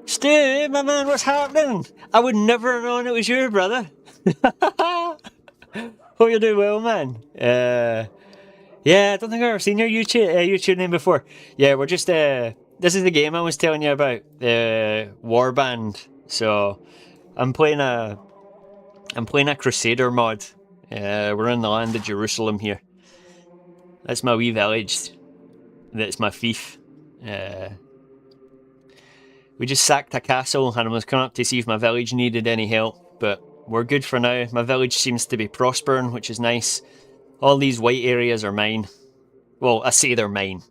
Stu, my man, what's happening? I would never have known it was you, brother. Hope you're doing well, man. Yeah, I don't think I've ever seen your YouTube name before. Yeah, we're just this is the game I was telling you about, Warband. So I'm playing a Crusader mod. We're in the land of Jerusalem here. That's my wee village. That's my fief. We just sacked a castle and I was coming up to see if my village needed any help, but we're good for now. My village seems to be prospering, which is nice. All these white areas are mine. Well, I say they're mine.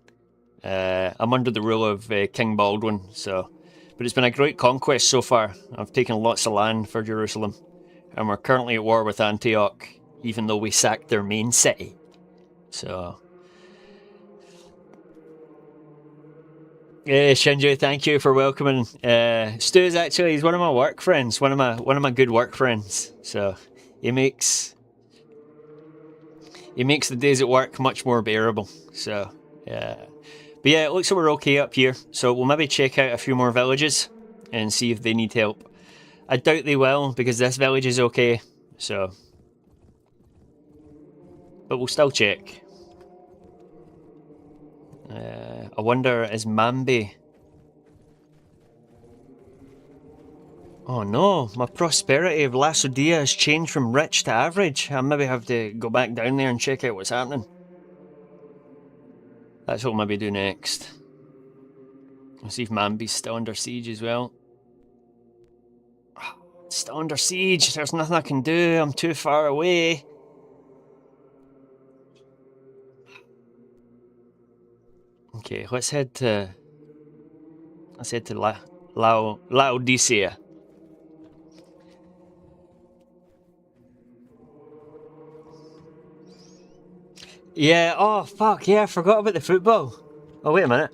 I'm under the rule of King Baldwin, but it's been a great conquest so far. I've taken lots of land for Jerusalem, and we're currently at war with Antioch, even though we sacked their main city. So, yeah, Shinju, thank you for welcoming. Stu is actually he's one of my work friends, one of my good work friends. So he makes the days at work much more bearable. So yeah, but yeah, it looks like we're okay up here. So we'll maybe check out a few more villages and see if they need help. I doubt they will because this village is okay. So, but we'll still check. I wonder, is Mambi? Oh no, my prosperity of Lasodia has changed from rich to average. I maybe have to go back down there and check out what's happening. That's what we'll maybe do next. We'll see if Mambi's still under siege as well. It's still under siege, there's nothing I can do, I'm too far away. Okay, let's head to Laodicea. Yeah, oh fuck, yeah, I forgot about the football. Oh, wait a minute.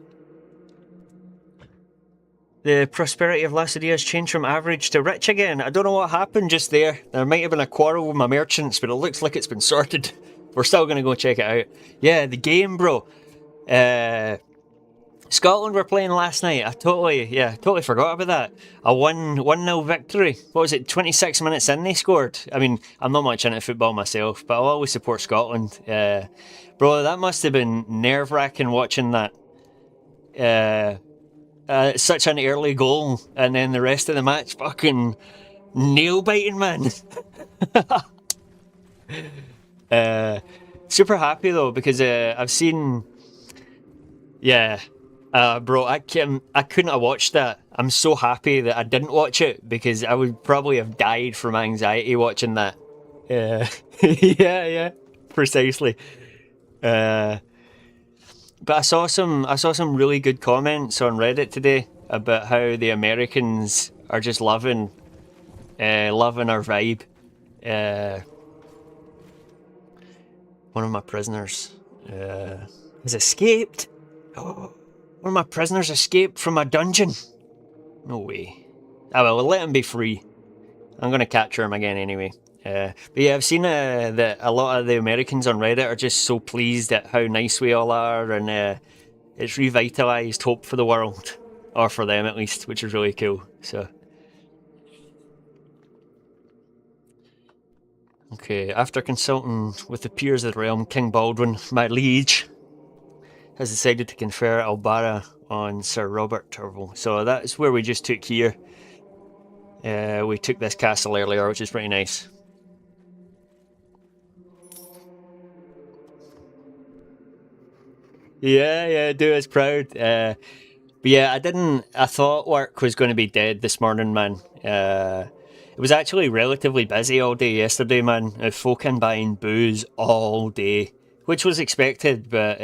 The prosperity of Laodicea has changed from average to rich again. I don't know what happened just there. There might have been a quarrel with my merchants, but it looks like it's been sorted. We're still going to go check it out. Yeah, the game, bro. Scotland were playing last night. I totally forgot about that. A 1-0 victory. What was it, 26 minutes in they scored? I mean, I'm not much into football myself, but I'll always support Scotland. Bro, that must have been nerve-wracking watching that. Such an early goal, and then the rest of the match fucking nail-biting, man. Super happy though, because I've seen... Yeah, bro, I couldn't have watched that. I'm so happy that I didn't watch it because I would probably have died from anxiety watching that. Yeah, yeah, precisely. But I saw some really good comments on Reddit today about how the Americans are just loving our vibe. One of my prisoners has escaped. Oh, one of my prisoners escaped from a dungeon. No way. Oh well, we'll let him be free. I'm gonna capture him again anyway. But yeah, I've seen that a lot of the Americans on Reddit are just so pleased at how nice we all are, and it's revitalised hope for the world, or for them at least, which is really cool. So, okay, after consulting with the peers of the realm, King Baldwin, my liege, has decided to confer Albara on Sir Robert Turville. So that's where we just took here. We took this castle earlier, which is pretty nice. Yeah, yeah, do us proud. But yeah, I thought work was going to be dead this morning, man. It was actually relatively busy all day yesterday, man. Folk in buying booze all day, which was expected, but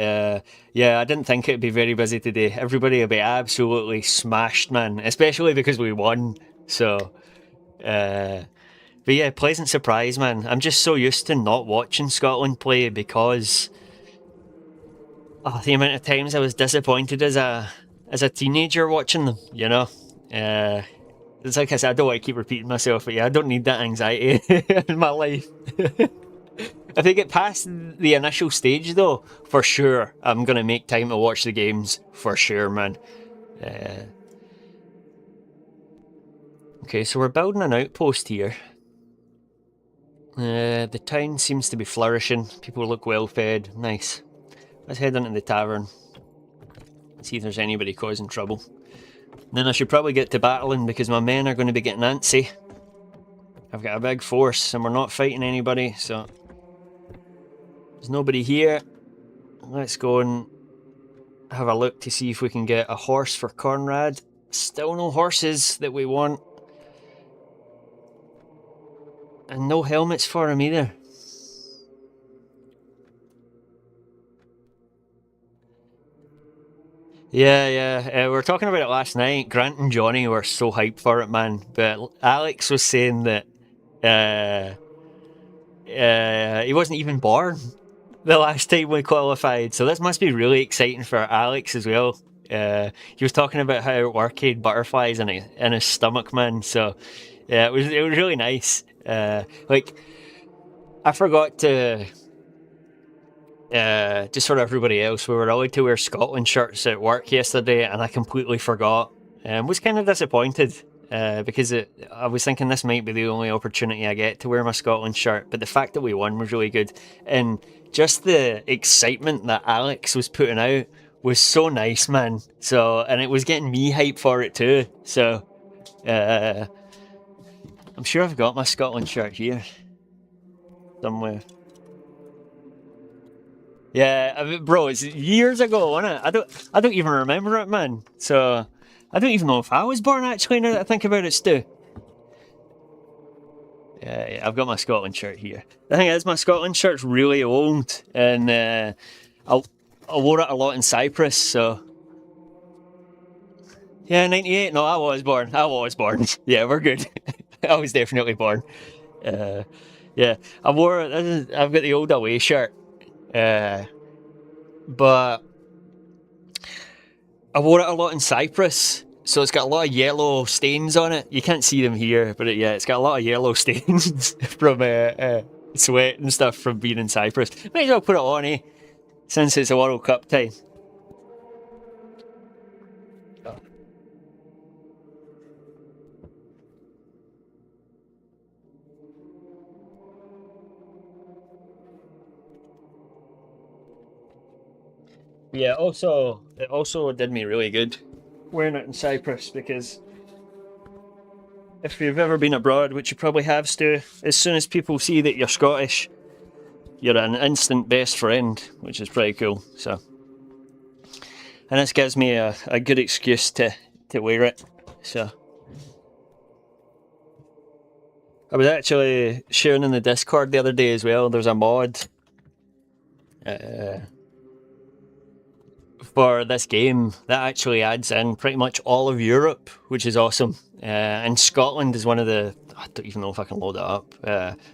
yeah, I didn't think it'd be very busy today. Everybody will be absolutely smashed, man, especially because we won. So, but yeah, pleasant surprise, man. I'm just so used to not watching Scotland play because the amount of times I was disappointed as a teenager watching them, you know. Uh, it's like I said, I don't want to keep repeating myself, but yeah, I don't need that anxiety in my life. If they get past the initial stage, though, for sure, I'm gonna make time to watch the games for sure, man. Okay, so we're building an outpost here. The town seems to be flourishing. People look well fed. Nice. Let's head into the tavern. See if there's anybody causing trouble. Then I should probably get to battling because my men are going to be getting antsy. I've got a big force and we're not fighting anybody, so there's nobody here. Let's go and have a look to see if we can get a horse for Conrad. Still no horses that we want. And no helmets for him either. Yeah, yeah. We were talking about it last night. Grant and Johnny were so hyped for it, man. But Alex was saying that uh, he wasn't even born the last time we qualified. So this must be really exciting for Alex as well. He was talking about how at work he had butterflies in his stomach, man. So yeah, it was really nice. Like I forgot to just for everybody else, we were allowed to wear Scotland shirts at work yesterday, and I completely forgot. Was kind of disappointed because I was thinking this might be the only opportunity I get to wear my Scotland shirt. But the fact that we won was really good, and just the excitement that Alex was putting out was so nice, man. So, and it was getting me hyped for it too. So, I'm sure I've got my Scotland shirt here somewhere. Yeah, I mean, bro, it's years ago, wasn't it? I don't even remember it, man. So I don't even know if I was born actually. Now that I think about it, Stu. Yeah, I've got my Scotland shirt here. The thing is, my Scotland shirt's really old, and I, I wore it a lot in Cyprus. So yeah, '98. No, I was born. I was born. Yeah, we're good. I was definitely born. Uh, yeah, I wore. I've got the old away shirt, uh, but I wore it a lot in Cyprus, so it's got a lot of yellow stains on it. You can't see them here, but yeah, it's got a lot of yellow stains from sweat and stuff from being in Cyprus. Might as well put it on, since it's a World Cup time. Yeah, it also did me really good wearing it in Cyprus because if you've ever been abroad, which you probably have, Stu, as soon as people see that you're Scottish, you're an instant best friend, which is pretty cool. So, and this gives me a good excuse to wear it. So, I was actually sharing in the Discord the other day as well. There's a mod uh, for this game that actually adds in pretty much all of Europe, which is awesome. And Scotland is one of the. I don't even know if I can load it up.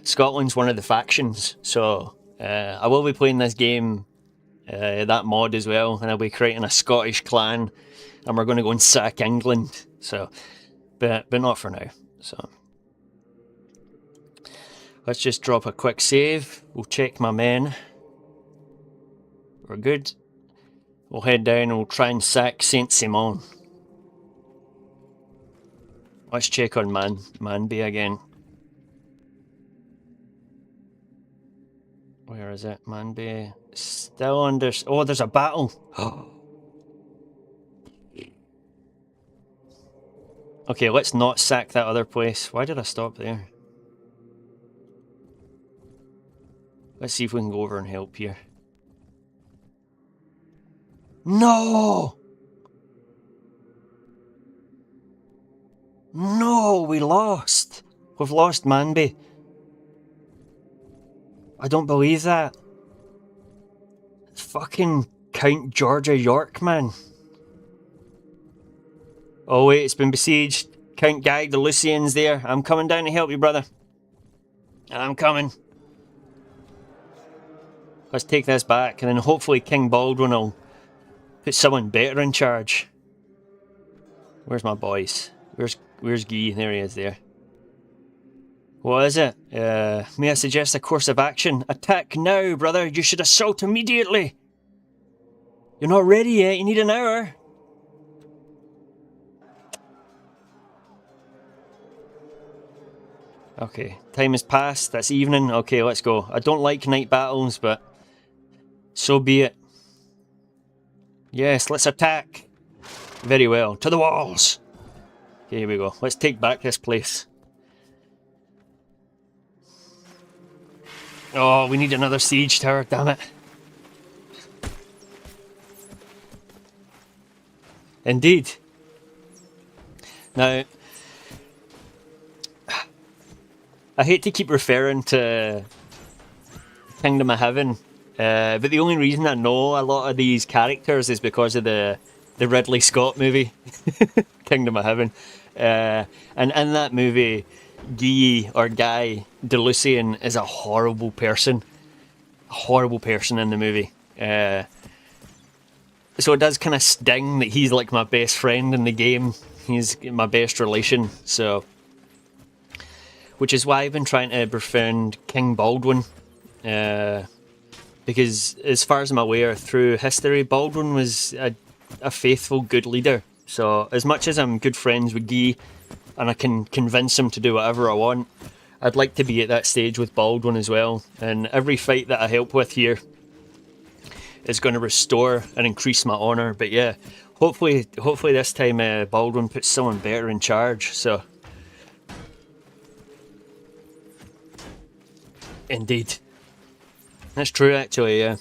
Scotland's one of the factions, so I will be playing this game, that mod as well, and I'll be creating a Scottish clan, and we're going to go and sack England. So, but not for now. So. Let's just drop a quick save. We'll check my men. We're good. We'll head down and we'll try and sack Saint Simon. Let's check on Mambi again. Where is it? Mambi. Still under. Oh, there's a battle. Okay, let's not sack that other place. Why did I stop there? Let's see if we can go over and help here. No! No, we lost. We've lost Mambi. I don't believe that. Fucking Count Georgia York, man. Oh wait, it's been besieged. Count Guy de Lusignan's there. I'm coming down to help you, brother. I'm coming. Let's take this back, and then hopefully King Baldwin will put someone better in charge. Where's my boys? Where's Guy? There he is there. What is it? May I suggest a course of action? Attack now, brother. You should assault immediately. You're not ready yet. You need an hour. Okay, time has passed. That's evening. Okay, let's go. I don't like night battles, but so be it. Yes, let's attack. Very well. To the walls. Okay, here we go. Let's take back this place. Oh, we need another siege tower, damn it. Indeed. Now, I hate to keep referring to Kingdom of Heaven, but the only reason I know a lot of these characters is because of the Ridley Scott movie, Kingdom of Heaven. And in that movie, Guy de Lusignan is a horrible person. A horrible person in the movie. So it does kind of sting that he's like my best friend in the game. He's my best relation, so... Which is why I've been trying to befriend King Baldwin. Because as far as I'm aware, through history, Baldwin was a faithful, good leader. So as much as I'm good friends with Guy, and I can convince him to do whatever I want, I'd like to be at that stage with Baldwin as well. And every fight that I help with here is going to restore and increase my honour. But yeah, hopefully this time Baldwin puts someone better in charge. So indeed, that's true actually. Yeah.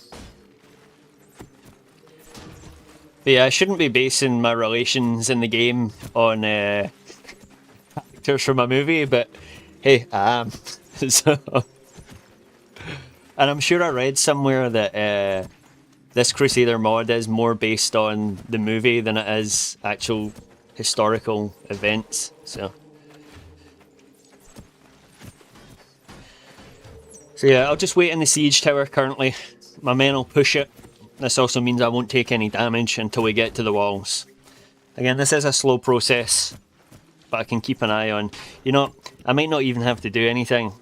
But yeah, I shouldn't be basing my relations in the game on actors from a movie, but hey, I am. So, and I'm sure I read somewhere that this Crusader mod is more based on the movie than it is actual historical events. So yeah, I'll just wait in the siege tower currently. My men will push it. This also means I won't take any damage until we get to the walls. Again, this is a slow process, but I can keep an eye on. You know, I might not even have to do anything.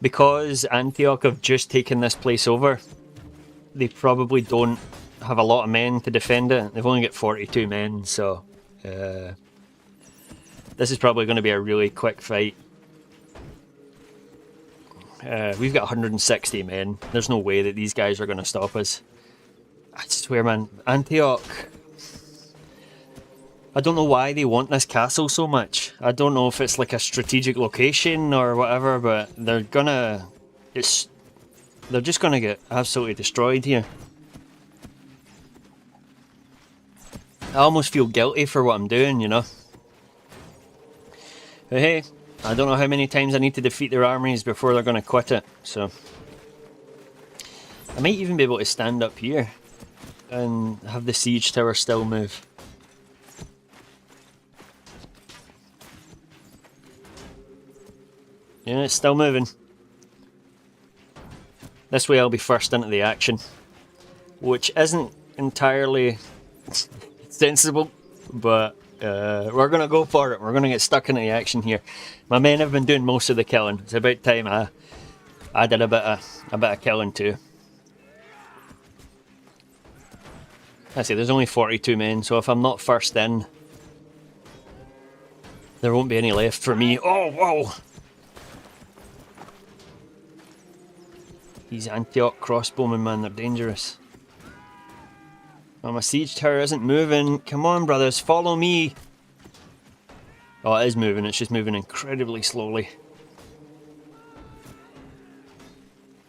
Because Antioch have just taken this place over, they probably don't have a lot of men to defend it. They've only got 42 men, so this is probably going to be a really quick fight. We've got 160 men. There's no way that these guys are going to stop us. I swear, man, Antioch... I don't know why they want this castle so much. I don't know if it's like a strategic location or whatever, but they're gonna... They're just gonna get absolutely destroyed here. I almost feel guilty for what I'm doing, you know. But hey, I don't know how many times I need to defeat their armies before they're gonna quit it, so... I might even be able to stand up here and have the siege tower still move. Yeah, it's still moving. This way I'll be first into the action, which isn't entirely sensible, but we're going to go for it. We're going to get stuck into the action here. My men have been doing most of the killing. It's about time I did a bit of killing too. I say there's only 42 men, so if I'm not first in, there won't be any left for me. Oh, whoa! These Antioch crossbowmen, man, they're dangerous. Oh, my siege tower isn't moving. Come on, brothers, follow me. Oh, it is moving. It's just moving incredibly slowly.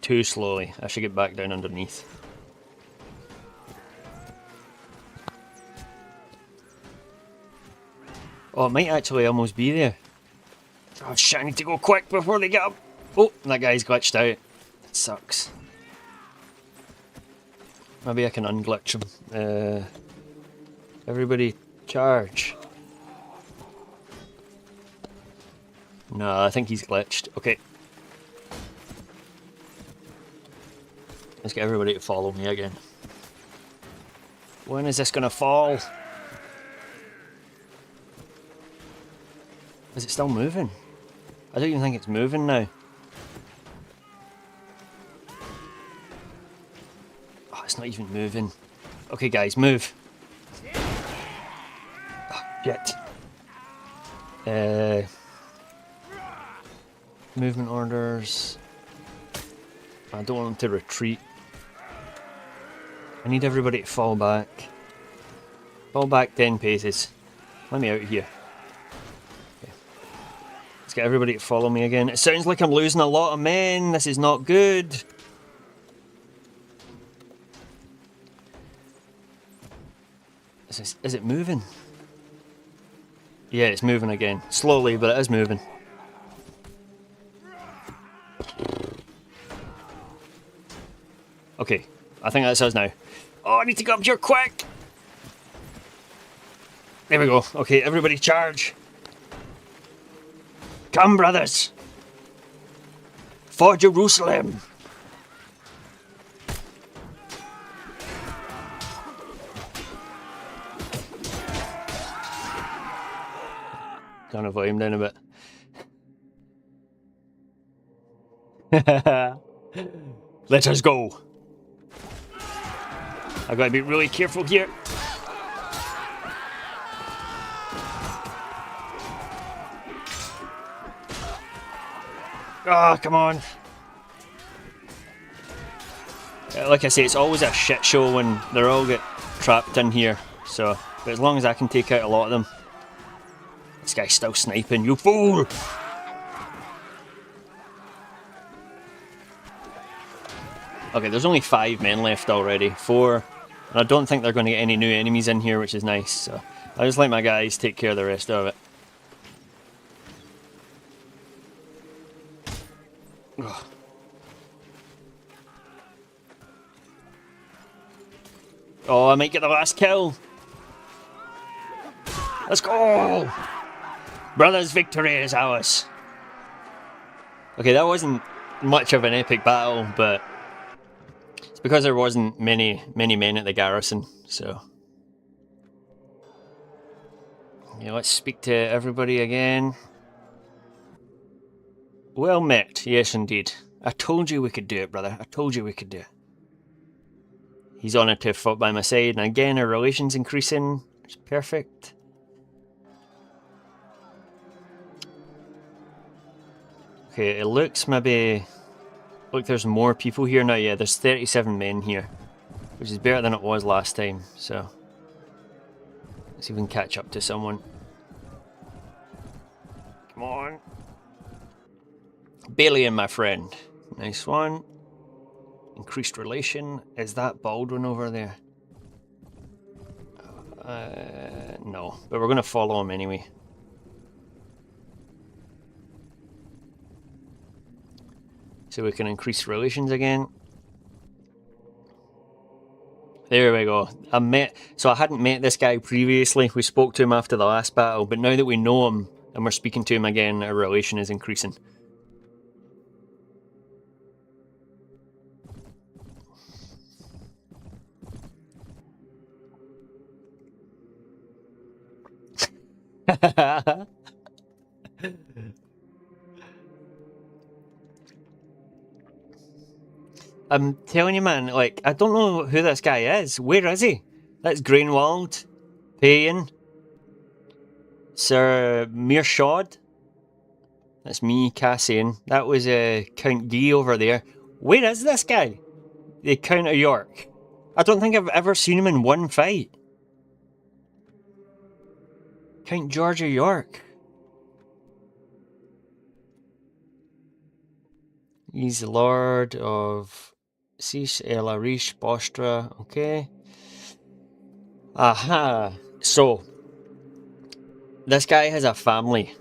Too slowly. I should get back down underneath. Oh, it might actually almost be there. Oh shit, I need to go quick before they get up. Oh, that guy's glitched out. That sucks. Maybe I can unglitch him. Everybody charge. No, I think he's glitched. Okay. Let's get everybody to follow me again. When is this gonna fall? Is it still moving? I don't even think it's moving now. Oh, it's not even moving. Okay guys, move. Oh, shit. Movement orders. I don't want them to retreat. I need everybody to fall back. Fall back 10 paces. Let me out of here. Okay. Let's get everybody to follow me again. It sounds like I'm losing a lot of men. This is not good. Is it moving? Yeah, it's moving again. Slowly, but it is moving. Okay, I think that's us now. Oh, I need to go up here quick! There we go. Okay, everybody charge. Come, brothers. For Jerusalem. Turn the volume down a bit. Let us go. I've got to be really careful here. Ah, come on. Like I say, it's always a shit show when they all get trapped in here. So, but as long as I can take out a lot of them. This guy's still sniping, you fool! Okay, there's only 5 men left already. 4. And I don't think they're going to get any new enemies in here, which is nice. So I just let my guys take care of the rest of it. Ugh. Oh, I might get the last kill. Let's go! Brothers, victory is ours. Okay, that wasn't much of an epic battle, but it's because there wasn't many men at the garrison, so. Yeah, let's speak to everybody again. Well met, yes indeed. I told you we could do it, brother. I told you we could do it. He's honoured to have fought by my side, and again our relations increasing. It's perfect. Okay, it looks maybe... Look, there's more people here now. Yeah, there's 37 men here, which is better than it was last time, so... Let's see if we can catch up to someone. Come on. Balian, my friend. Nice one. Increased relation. Is that Baldwin over there? No, but we're going to follow him anyway. So we can increase relations again. There we go. So I hadn't met this guy previously. We spoke to him after the last battle, but now that we know him and we're speaking to him again, our relation is increasing. I'm telling you, man, like, I don't know who this guy is. Where is he? That's Greenwald, Payan, Sir Mearshod. That's me, Cassian. That was Count Guy over there. Where is this guy? The Count of York. I don't think I've ever seen him in one fight. Count George of York. He's the Lord of Cis El Arish Bostra. Okay. Aha. So, This guy has a family.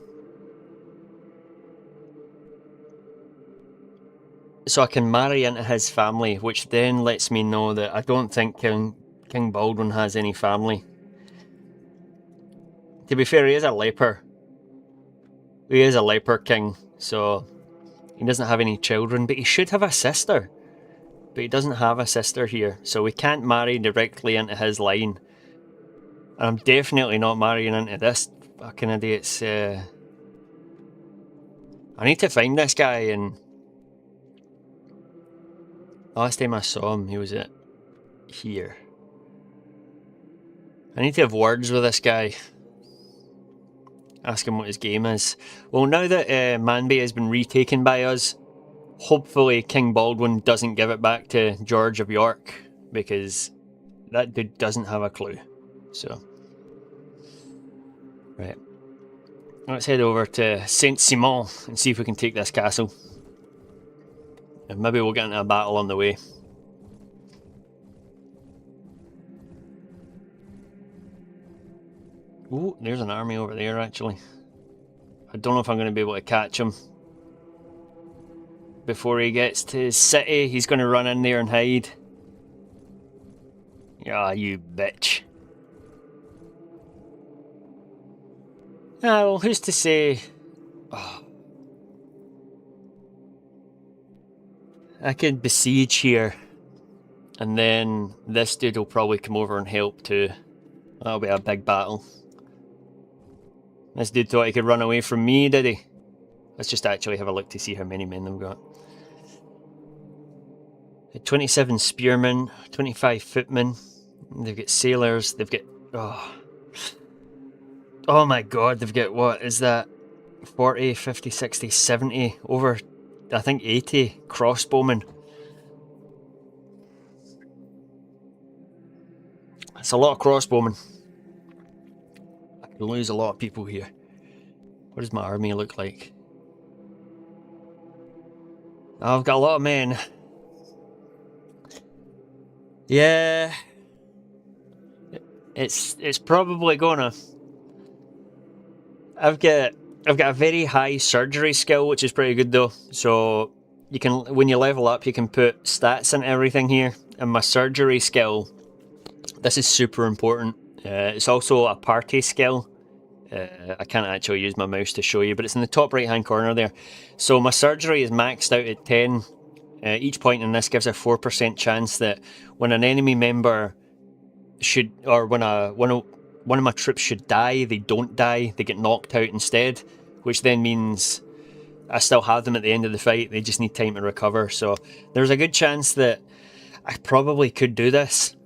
So I can marry into his family, which then lets me know that I don't think King Baldwin has any family. To be fair, he is a leper. He is a leper king, so he doesn't have any children, but he should have a sister. But he doesn't have a sister here, so we can't marry directly into his line. And I'm definitely not marrying into this fucking idiot's... I need to find this guy, and... Last time I saw him, he was at here. I need to have words with this guy. Ask him what his game is. Well, now that Mambi has been retaken by us, hopefully King Baldwin doesn't give it back to George of York, because that dude doesn't have a clue. So, right. Let's head over to Saint-Simon and see if we can take this castle. And maybe we'll get into a battle on the way. Ooh, there's an army over there actually. I don't know if I'm going to be able to catch him. Before he gets to his city, he's going to run in there and hide. Ah, you bitch. Ah, well, who's to say... Oh. I could besiege here. And then this dude will probably come over and help too. That'll be a big battle. This dude thought he could run away from me, did he? Let's just actually have a look to see how many men they've got. 27 spearmen, 25 footmen. They've got sailors, they've got... Oh my god, they've got, what is that? 40, 50, 60, 70, over, I think 80 crossbowmen. That's a lot of crossbowmen. I can lose a lot of people here. What does my army look like? I've got a lot of men. Yeah. It's probably gonna... I've got a very high surgery skill, which is pretty good though. So you can, when you level up, you can put stats into everything here. And my surgery skill, this is super important. It's also a party skill. I can't actually use my mouse to show you, but it's in the top right hand corner there. So my surgery is maxed out at 10. Each point in this gives a 4% chance that when an enemy member should, or when one of my troops should die, they don't die, they get knocked out instead, which then means I still have them at the end of the fight, they just need time to recover. So there's a good chance that I probably could do this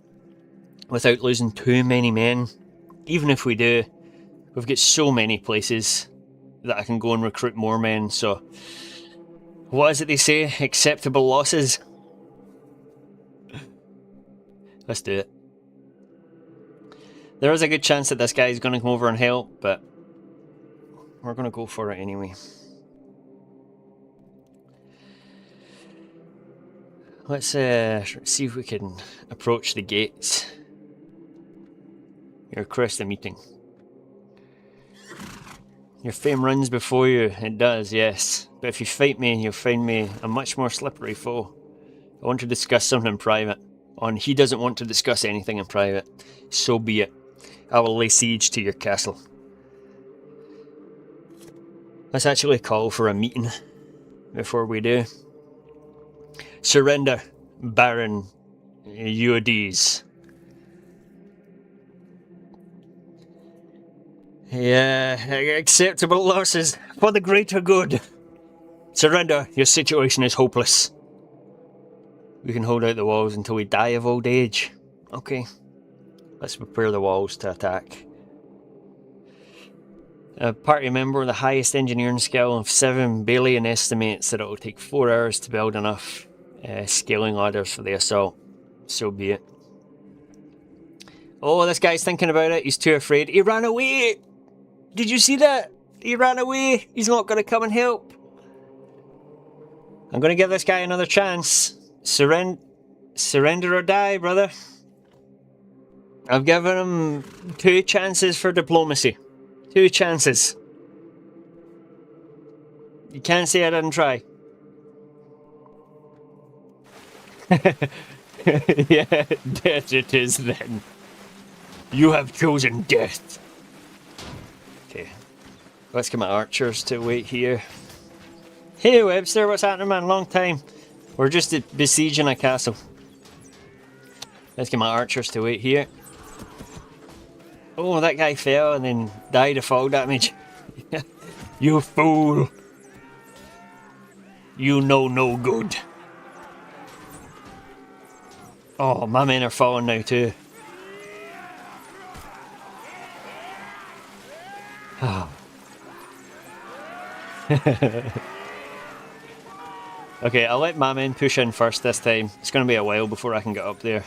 without losing too many men. Even if we do, we've got so many places that I can go and recruit more men, so what is it they say? Acceptable losses? Let's do it. There is a good chance that this guy is going to come over and help, but we're going to go for it anyway. Let's see if we can approach the gates. You request the meeting. Your fame runs before you. It does, yes. But if you fight me, you'll find me a much more slippery foe. I want to discuss something in private. And he doesn't want to discuss anything in private. So be it. I will lay siege to your castle. Let's actually call for a meeting before we do. Surrender, Baron Eudes. Yeah, acceptable losses for the greater good. Surrender, your situation is hopeless. We can hold out the walls until we die of old age. Okay. Let's prepare the walls to attack. A party member with the highest engineering skill of 7 Balian estimates that it will take 4 hours to build enough scaling ladders for the assault. So be it. Oh, this guy's thinking about it. He's too afraid. He ran away! Did you see that? He ran away. He's not going to come and help. I'm going to give this guy another chance. Surrender or die, brother. I've given him 2 chances for diplomacy. 2 chances. You can't say I didn't try. Yeah, death it is then. You have chosen death. Okay. Let's get my archers to wait here. Hey Webster, what's happening, man? Long time. We're just besieging a castle. Let's get my archers to wait here. Oh, that guy fell and then died of fall damage. You fool. You know no good. Oh, my men are falling now too. Oh. Okay, I'll let my men push in first this time. It's going to be a while before I can get up there.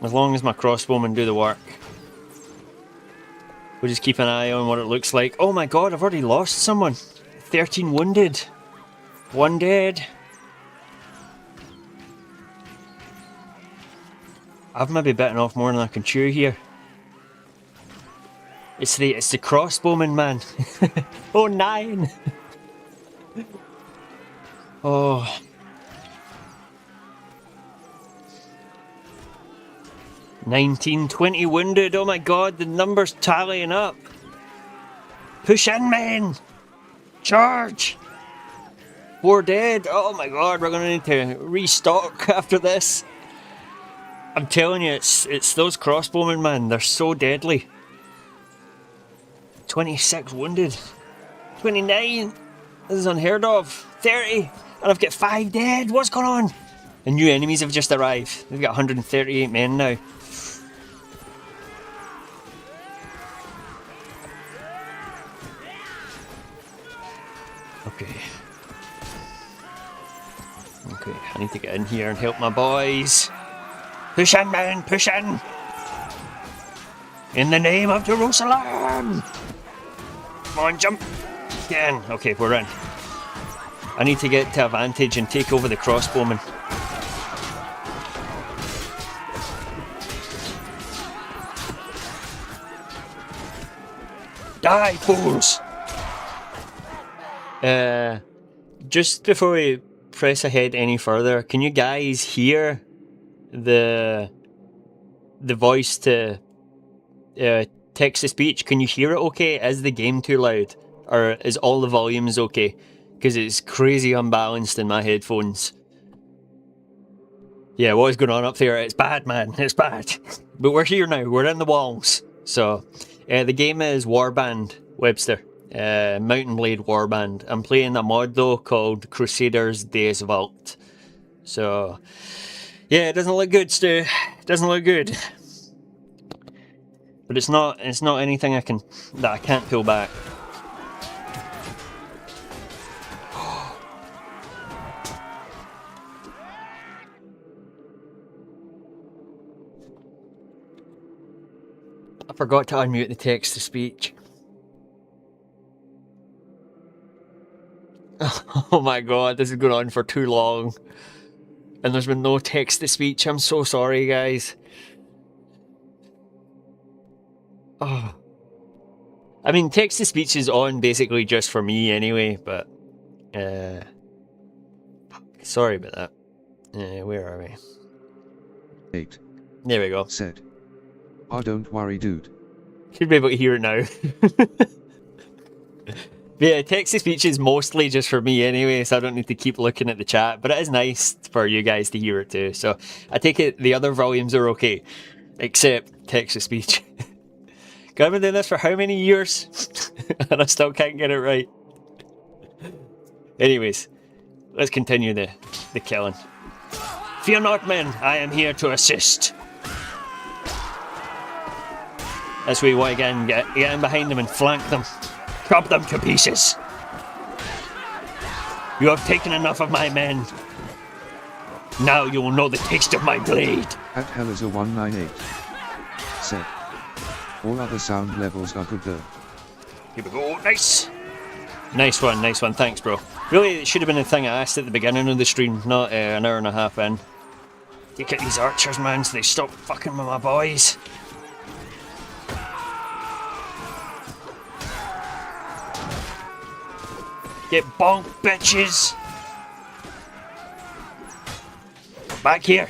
As long as my crossbowmen do the work. We'll just keep an eye on what it looks like. Oh my god, I've already lost someone. 13 wounded. 1 dead. I've maybe bitten off more than I can chew here. It's the crossbowman, man. Oh, 9. Oh. $19, 20 wounded. Oh my god, the numbers tallying up. Push in, men. Charge. 4 dead. Oh my god, we're gonna need to restock after this. I'm telling you, it's those crossbowmen, man. They're so deadly. 26 wounded. 29. This is unheard of. 30. And I've got 5 dead. What's going on? And new enemies have just arrived. They've got 138 men now. Okay. Okay, I need to get in here and help my boys. Push in, man, push in! In the name of Jerusalem! Come on, jump! Get in. Okay, we're in. I need to get to advantage and take over the crossbowmen. Die, fools! Just before we press ahead any further, can you guys hear the voice to text to speech? Can you hear it okay? Is the game too loud? Or is all the volumes okay? Because it's crazy unbalanced in my headphones. Yeah, what is going on up there? It's bad, man. It's bad. But we're here now. We're in the walls. So, the game is Warband, Webster. Mountain Blade Warband. I'm playing a mod though called Crusader Deus Vult. So, yeah, it doesn't look good, Stu. It doesn't look good. But it's not anything that I can't pull back. I forgot to unmute the text to speech. Oh my god, this is going on for too long. And there's been no text to speech. I'm so sorry, guys. Oh. I mean, text to speech is on basically just for me anyway, but sorry about that. Where are we? 8. There we go. Said. Oh, don't worry, dude. Should be able to hear it now. Yeah, text to speech is mostly just for me anyway, so I don't need to keep looking at the chat, but it is nice for you guys to hear it too. So I take it the other volumes are okay, except text to speech. I've been doing this for how many years? And I still can't get it right. Anyways, let's continue the killing. Fear not, men, I am here to assist. That's where you want to get in behind them and flank them. Chop them to pieces. You have taken enough of my men. Now you will know the taste of my blade. At hell is a 198. Said. All other sound levels are good though. Here we go. Nice. Nice one, nice one. Thanks, bro. Really, it should have been the thing I asked at the beginning of the stream, not an hour and a half in. Take out these archers, man, so they stop fucking with my boys. Get bonked, bitches! Back here!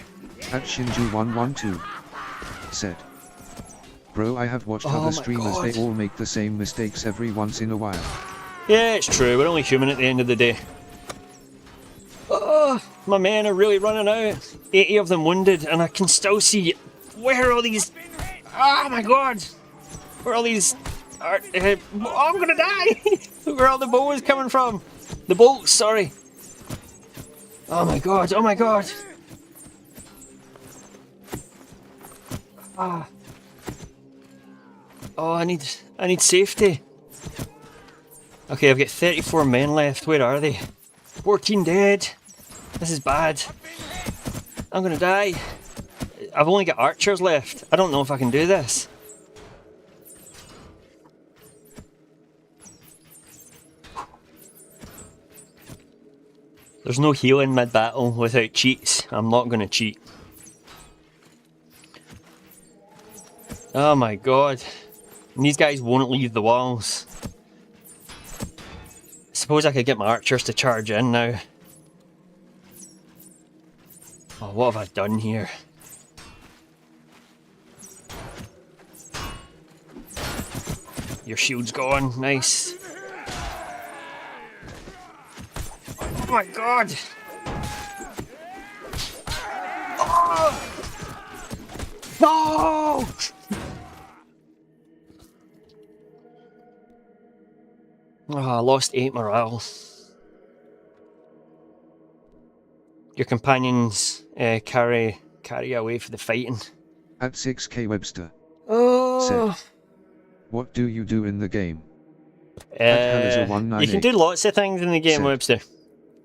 At Shinju112 said, "Bro, I have watched Oh other my streamers, God. they all make the same mistakes every once in a while." Yeah, it's true. We're only human at the end of the day. Oh, my men are really running out. 80 of them wounded, and I can still see... Where are all these... Oh my God! Where are all these... oh, I'm gonna die! Where are all the bows coming from? The bolts, sorry. Oh my God, oh my God. Ah. Oh, I need safety. Okay, I've got 34 men left. Where are they? 14 dead. This is bad. I'm gonna die. I've only got archers left. I don't know if I can do this. There's no healing mid-battle without cheats. I'm not gonna cheat. Oh my God. And these guys won't leave the walls. I suppose I could get my archers to charge in now. Oh, what have I done here? Your shield's gone, nice. Oh my God! Oh! No! Oh, I lost 8 morale. Your companions carry away for the fighting. At 6K Webster Oh! said, "What do you do in the game?" At You can do lots of things in the game, said, Webster.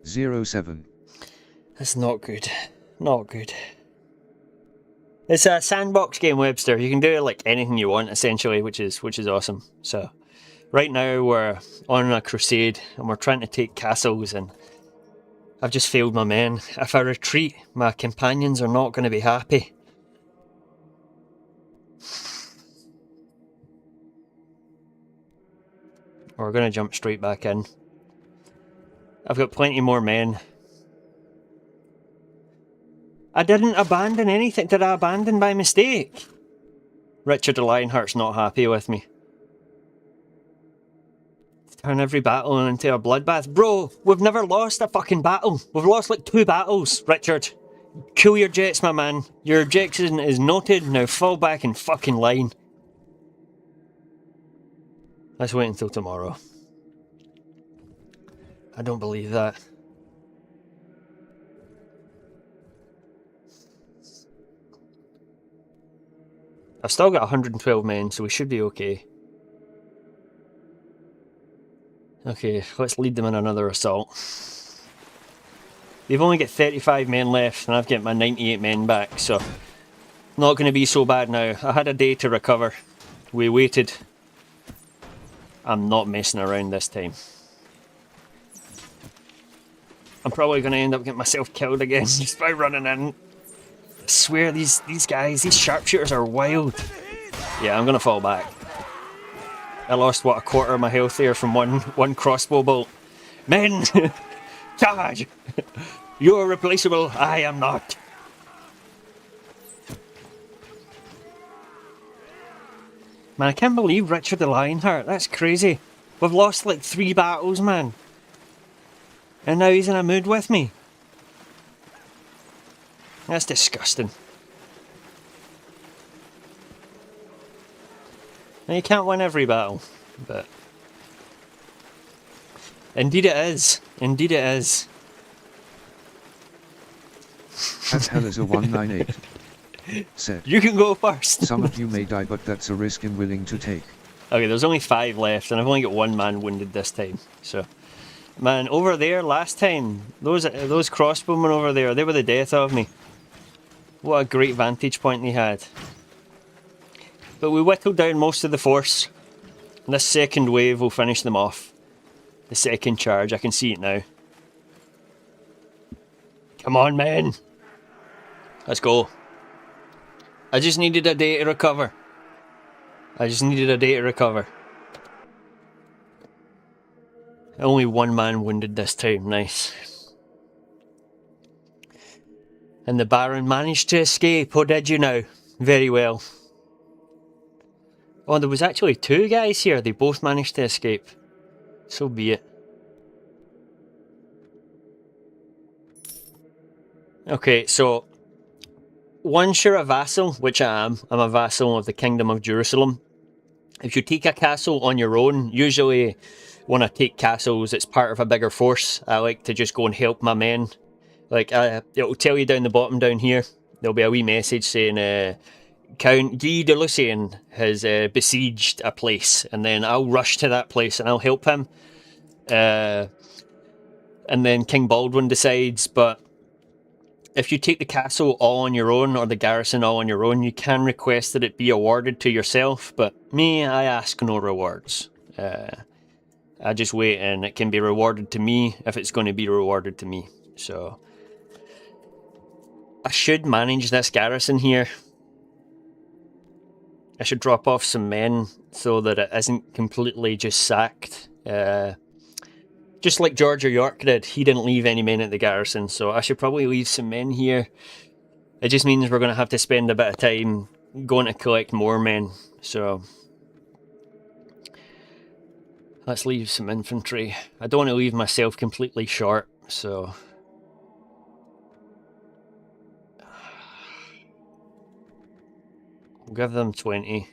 07. That's not good. Not good. It's a sandbox game, Webster. You can do like anything you want, essentially, which is awesome. So, right now we're on a crusade and we're trying to take castles, and I've just failed my men. If I retreat, my companions are not going to be happy. We're going to jump straight back in. I've got plenty more men. I didn't abandon anything. Did I abandon by mistake? Richard the Lionheart's not happy with me. Turn every battle into a bloodbath. Bro, we've never lost a fucking battle. We've lost like 2 battles, Richard. Cool your jets, my man. Your objection is noted. Now fall back in fucking line. Let's wait until tomorrow. I don't believe that. I've still got 112 men, so we should be okay. Okay, let's lead them in another assault. They've only got 35 men left, and I've got my 98 men back, so not going to be so bad now. I had a day to recover. We waited. I'm not messing around this time. I'm probably going to end up getting myself killed again just by running in. I swear these guys, these sharpshooters are wild. Yeah, I'm going to fall back. I lost, what, a quarter of my health there from one crossbow bolt. Men! Charge! You're replaceable, I am not. Man, I can't believe Richard the Lionheart. That's crazy. We've lost like 3 battles, man. And now he's in a mood with me. That's disgusting. Now, you can't win every battle, but... Indeed it is. Indeed it is. At Helizer198 said, You can go first. "Some of you may die, but that's a risk I'm willing to take." Okay, there's only 5 left, and I've only got 1 man wounded this time. So, man, over there last time, those crossbowmen over there, they were the death of me. What a great vantage point they had. But we whittled down most of the force. And this second wave will finish them off. The second charge, I can see it now. Come on, men. Let's go. I just needed a day to recover. Only one man wounded this time, nice. And the Baron managed to escape, oh did you now? Very well. Oh, there was actually two guys here, they both managed to escape. So be it. Okay, so once you're a vassal, which I am, I'm a vassal of the Kingdom of Jerusalem. If you take a castle on your own, usually when I take castles, it's part of a bigger force. I like to just go and help my men. Like, it'll tell you down the bottom down here, there'll be a wee message saying, Count Guy de Lusignan has besieged a place, and then I'll rush to that place and I'll help him. And then King Baldwin decides, but if you take the castle all on your own, or the garrison all on your own, you can request that it be awarded to yourself, but me, I ask no rewards. I just wait and it can be rewarded to me if it's going to be rewarded to me. So I should manage this garrison here. I should drop off some men so that it isn't completely just sacked. Just like George of York did, he didn't leave any men at the garrison, so I should probably leave some men here. It just means we're going to have to spend a bit of time going to collect more men, so let's leave some infantry. I don't want to leave myself completely short, so we'll give them 20.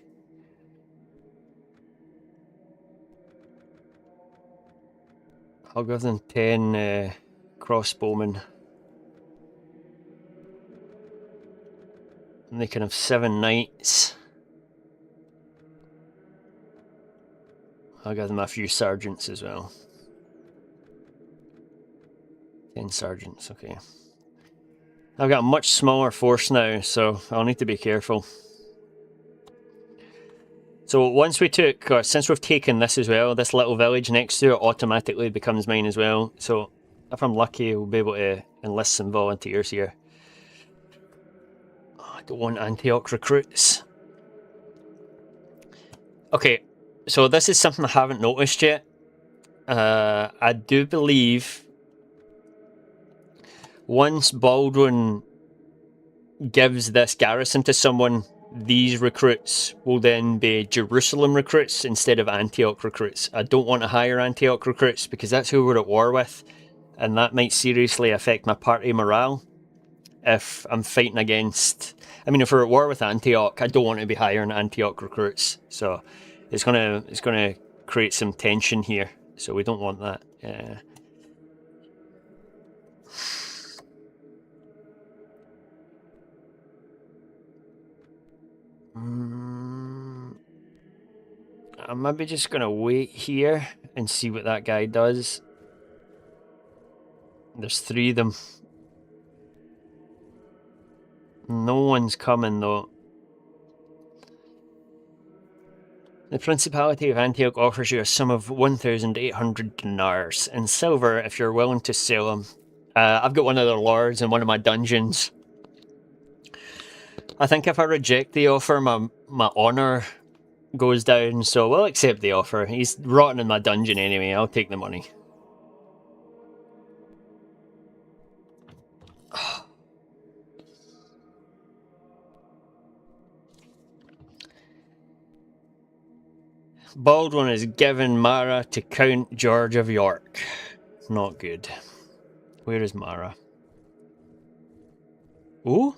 I'll give them 10 crossbowmen. And they can have 7 knights. I'll give them a few sergeants as well. 10 sergeants, okay. I've got a much smaller force now, so I'll need to be careful. So once we took, or since we've taken this as well, this little village next to it automatically becomes mine as well. So if I'm lucky, we'll be able to enlist some volunteers here. Oh, I don't want Antioch recruits. Okay, so this is something I haven't noticed yet. I do believe once Baldwin gives this garrison to someone, these recruits will then be Jerusalem recruits instead of Antioch recruits. I don't want to hire Antioch recruits because that's who we're at war with, and that might seriously affect my party morale if I'm fighting against... I mean, if we're at war with Antioch, I don't want to be hiring Antioch recruits, so it's gonna create some tension here, so we don't want that. I'm maybe just gonna wait here and see what that guy does. There's 3 of them. No one's coming though. The Principality of Antioch offers you a sum of 1,800 dinars in silver if you're willing to sell them. I've got one of their lords in one of my dungeons. I think if I reject the offer, my honour goes down, so we'll accept the offer. He's rotting in my dungeon anyway, I'll take the money. Baldwin has given Mara to Count George of York. Not good. Where is Mara? Ooh?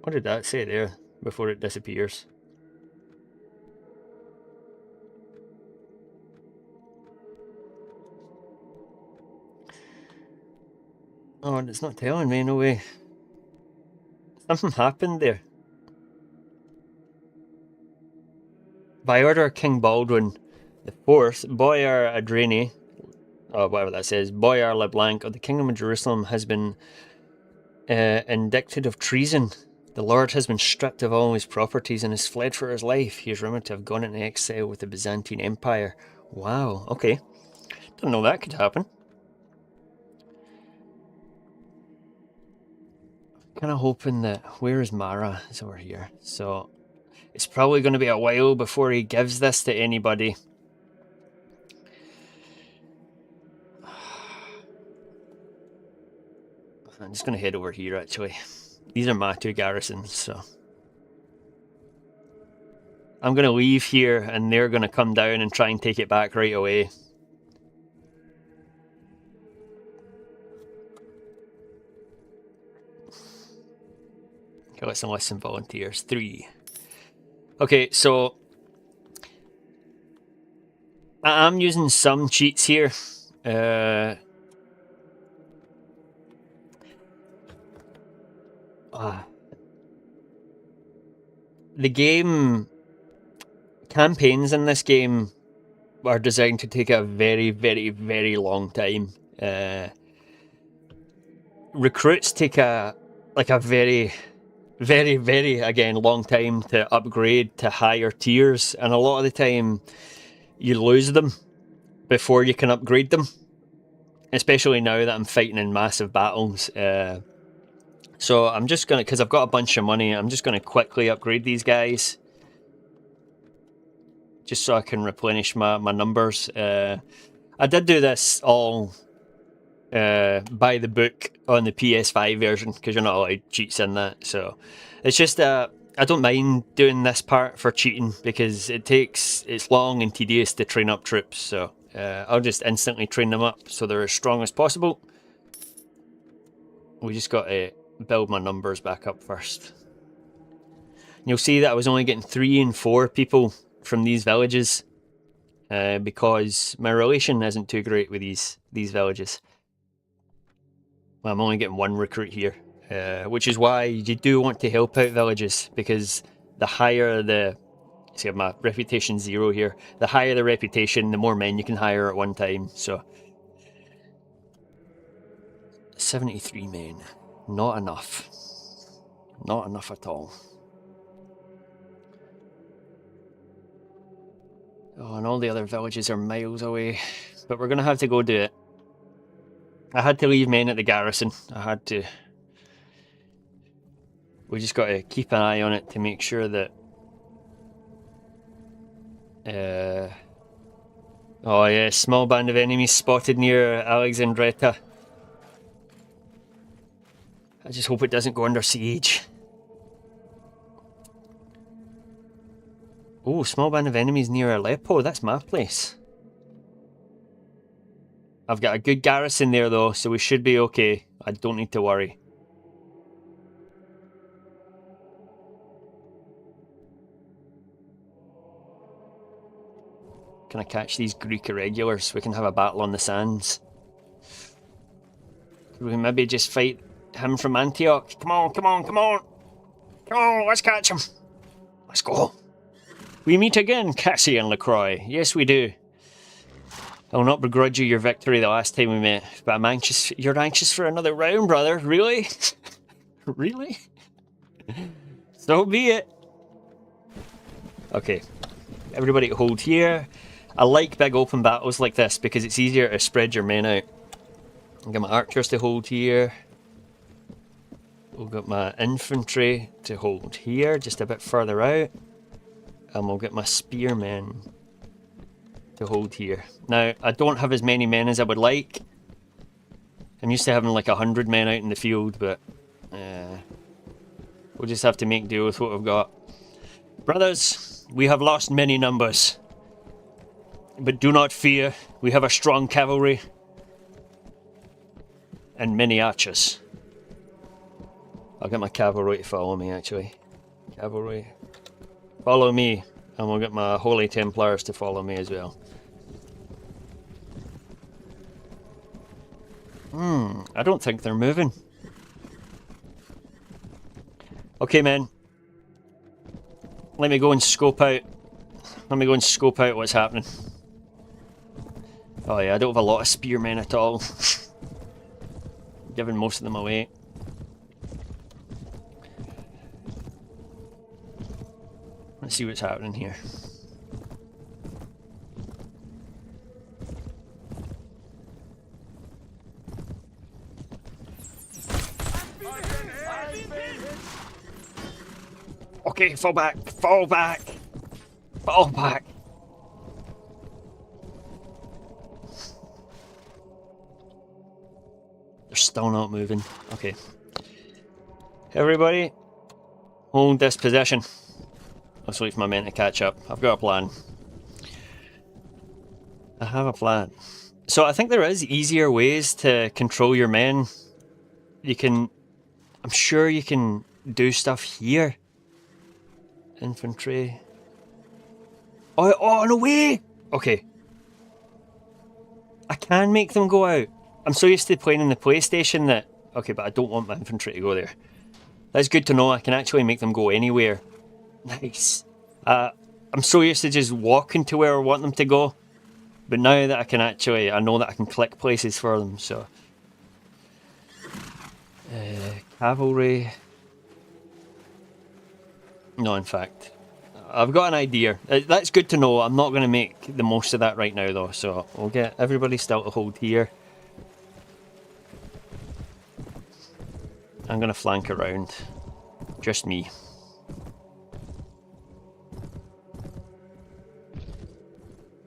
What did that say there before it disappears? Oh, and it's not telling me, no way. Something happened there. By order of King Baldwin IV, Boyar Adrani, or whatever that says, Boyar LeBlanc of the Kingdom of Jerusalem has been indicted of treason. The Lord has been stripped of all his properties and has fled for his life. He is rumoured to have gone into exile with the Byzantine Empire. Wow, okay. Didn't know that could happen. Kind of hoping that... Where is Mara? It's over here. So... It's probably going to be a while before he gives this to anybody. I'm just going to head over here, actually. These are my 2 garrisons, so... I'm going to leave here, and they're going to come down and try and take it back right away. Okay, let's enlist some volunteers. 3. Okay, so... I'm using some cheats here. The game... Campaigns in this game are designed to take a very, very, very long time. Recruits take a very, very, very, again, long time to upgrade to higher tiers, and a lot of the time you lose them before you can upgrade them, especially now that I'm fighting in massive battles. So I'm just gonna, because I've got a bunch of money, I'm just gonna quickly upgrade these guys just so I can replenish my numbers. I did do this all by the book on the PS5 version, because you're not allowed cheats in that. So it's just I don't mind doing this part for cheating, because it's long and tedious to train up troops. So I'll just instantly train them up so they're as strong as possible. We just got to build my numbers back up first. And you'll see that I was only getting 3 and 4 people from these villages, because my relation isn't too great with these villages. Well, I'm only getting 1 recruit here, which is why you do want to help out villages, because the higher the... See, my reputation 0 here. The higher the reputation, the more men you can hire at one time, so... 73 men. Not enough. Not enough at all. Oh, and all the other villages are miles away. But we're going to have to go do it. I had to leave men at the garrison. I had to. We just got to keep an eye on it to make sure that... Oh yeah, small band of enemies spotted near Alexandretta. I just hope it doesn't go under siege. Oh, small band of enemies near Aleppo. That's my place. I've got a good garrison there though, so we should be okay. I don't need to worry. Can I catch these Greek irregulars? We can have a battle on the sands. Could we maybe just fight him from Antioch? Come on, come on, come on! Come on, let's catch him! Let's go! We meet again, Cassian La Croix. Yes, we do. I will not begrudge you your victory the last time we met, but I'm anxious. You're anxious for another round, brother? Really? Really? So be it. Okay. Everybody hold here. I like big open battles like this because it's easier to spread your men out. I'll get my archers to hold here. We'll get my infantry to hold here, just a bit further out. And we'll get my spearmen to hold here. Now, I don't have as many men as I would like. I'm used to having like 100 men out in the field, but we'll just have to make do with what we've got. Brothers, we have lost many numbers. But do not fear, we have a strong cavalry and many archers. I'll get my cavalry to follow me, actually. Cavalry. Follow me, and we'll get my Holy Templars to follow me as well. I don't think they're moving. Okay, men. Let me go and scope out. Let me go and scope out what's happening. Oh yeah, I don't have a lot of spearmen at all. Giving most of them away. Let's see what's happening here. Okay, fall back, fall back, fall back. They're still not moving. Okay. Everybody, hold this position. Let's wait for my men to catch up. I've got a plan. I have a plan. So I think there is easier ways to control your men. You can... I'm sure you can do stuff here. Infantry. Oh, no way! Okay. I can make them go out. I'm so used to playing in the PlayStation that... Okay, but I don't want my infantry to go there. That's good to know. I can actually make them go anywhere. Nice. I'm so used to just walking to where I want them to go. But now that I can actually... I know that I can click places for them, so... Cavalry... No, in fact. I've got an idea. That's good to know. I'm not going to make the most of that right now, though. So we'll get everybody still to hold here. I'm going to flank around. Just me.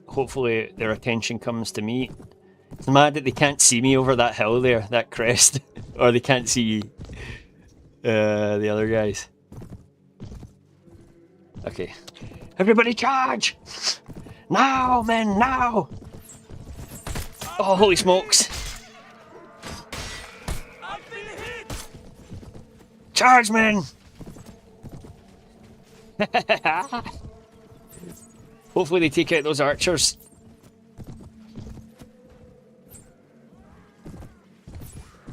Hopefully their attention comes to me. It's mad that they can't see me over that hill there, that crest. Or they can't see the other guys. Okay. Everybody charge! Now, men, now! Oh, holy smokes! Charge, men! Hopefully they take out those archers.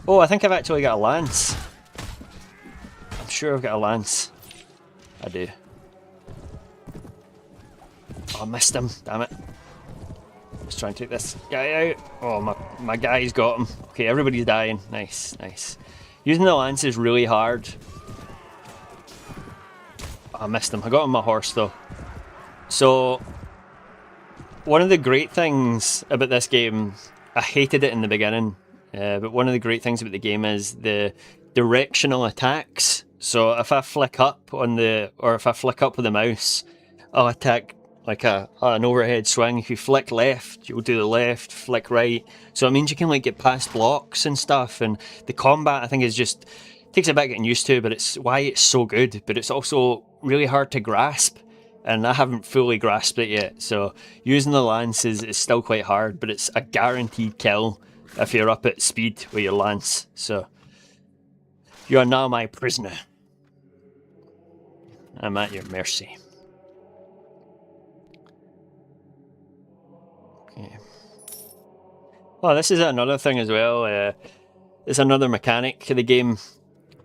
Oh, I think I've actually got a lance. I'm sure I've got a lance. I do. Oh, I missed him. Damn it. Let's try and take this guy out. Oh, my guy's got him. Okay, everybody's dying. Nice, nice. Using the lance is really hard. Oh, I missed him. I got on my horse, though. So, one of the great things about this game, I hated it in the beginning, but one of the great things about the game is the directional attacks. So if I flick up on the, or if I flick up with the mouse, I'll attack like an overhead swing. If you flick left, you'll do the left, flick right. So it means you can like get past blocks and stuff, and the combat I think is just, takes a bit getting used to, but it's why it's so good, but it's also really hard to grasp. And I haven't fully grasped it yet, so using the lance is still quite hard, but it's a guaranteed kill if you're up at speed with your lance. So, you are now my prisoner. I'm at your mercy. Okay. Oh, this is another thing as well. It's another mechanic of the game.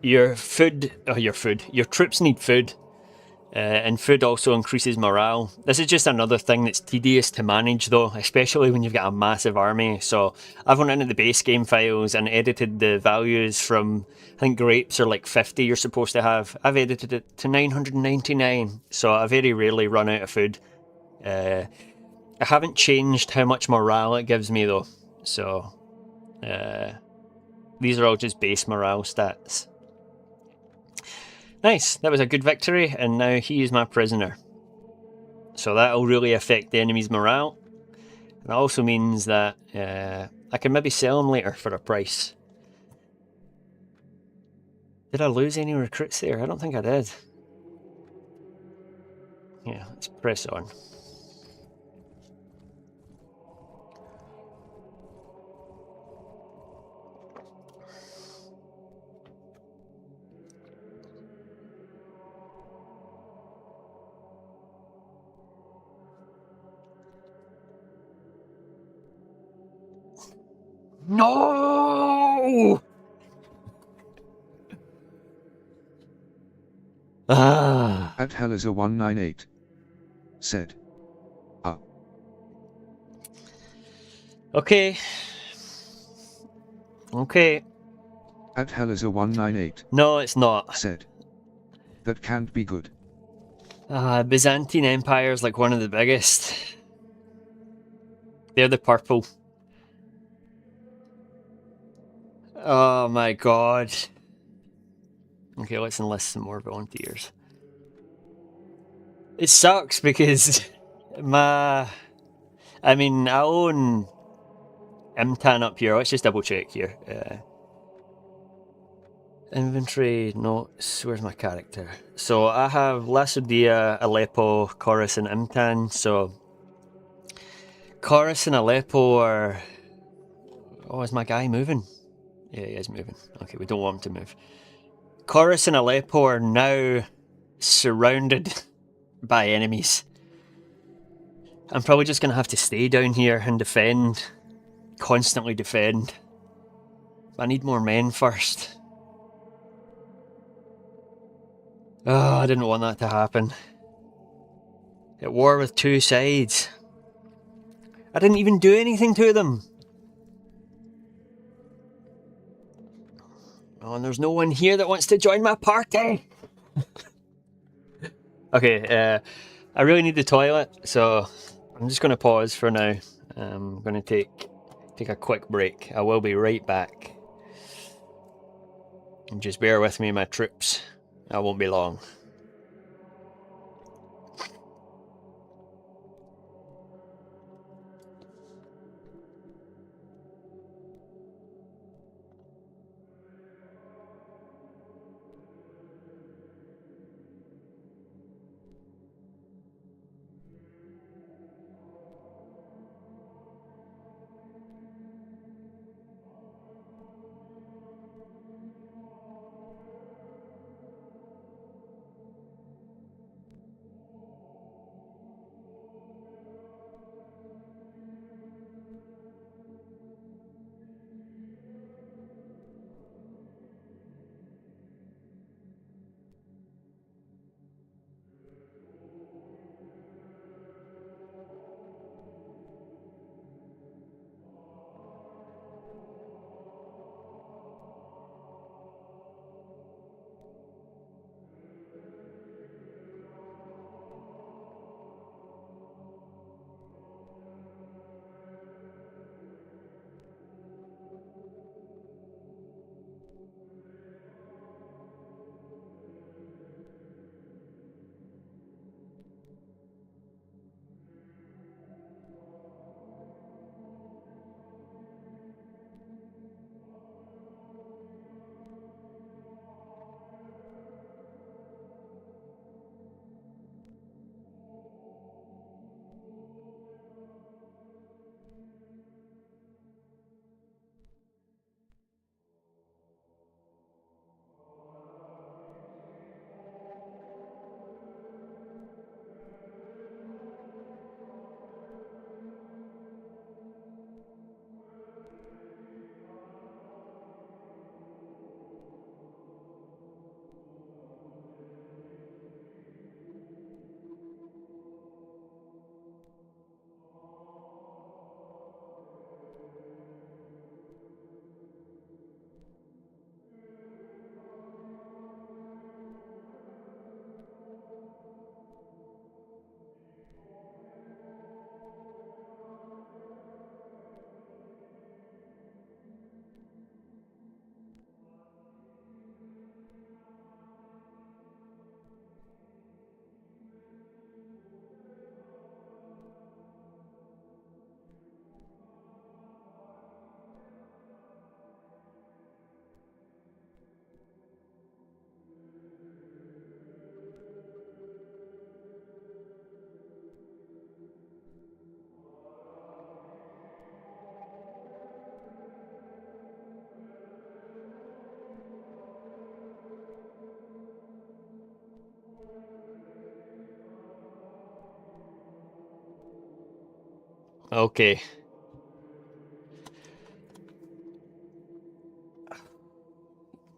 Your troops need food. And food also increases morale. This is just another thing that's tedious to manage though, especially when you've got a massive army. So I've went into the base game files and edited the values from, I think grapes are like 50 you're supposed to have. I've edited it to 999, so I very rarely run out of food. I haven't changed how much morale it gives me though, so these are all just base morale stats. Nice, that was a good victory, and now he is my prisoner. So that'll really affect the enemy's morale. And it also means that I can maybe sell him later for a price. Did I lose any recruits there? I don't think I did. Yeah, let's press on. No! Ah. At hell is a 198. Said. Okay. Okay. At hell is a 198. No, it's not. Said. That can't be good. Byzantine Empire is like one of the biggest. They're the purple. Oh my god. Okay, let's enlist some more volunteers. It sucks because I own Imtan up here. Let's just double check here. Inventory notes. Where's my character? So I have Lacedia, Aleppo, Chorus, and Imtan. So Chorus and Aleppo are. Oh, is my guy moving? Yeah, he is moving. Okay, we don't want him to move. Chorus and Aleppo are now surrounded by enemies. I'm probably just going to have to stay down here and defend. Constantly defend. I need more men first. Oh, I didn't want that to happen. At war with two sides. I didn't even do anything to them. Oh, and there's no one here that wants to join my party. Okay, I really need the toilet, so I'm just going to pause for now. I'm going to take a quick break. I will be right back. And just bear with me, my troops. I won't be long. Okay.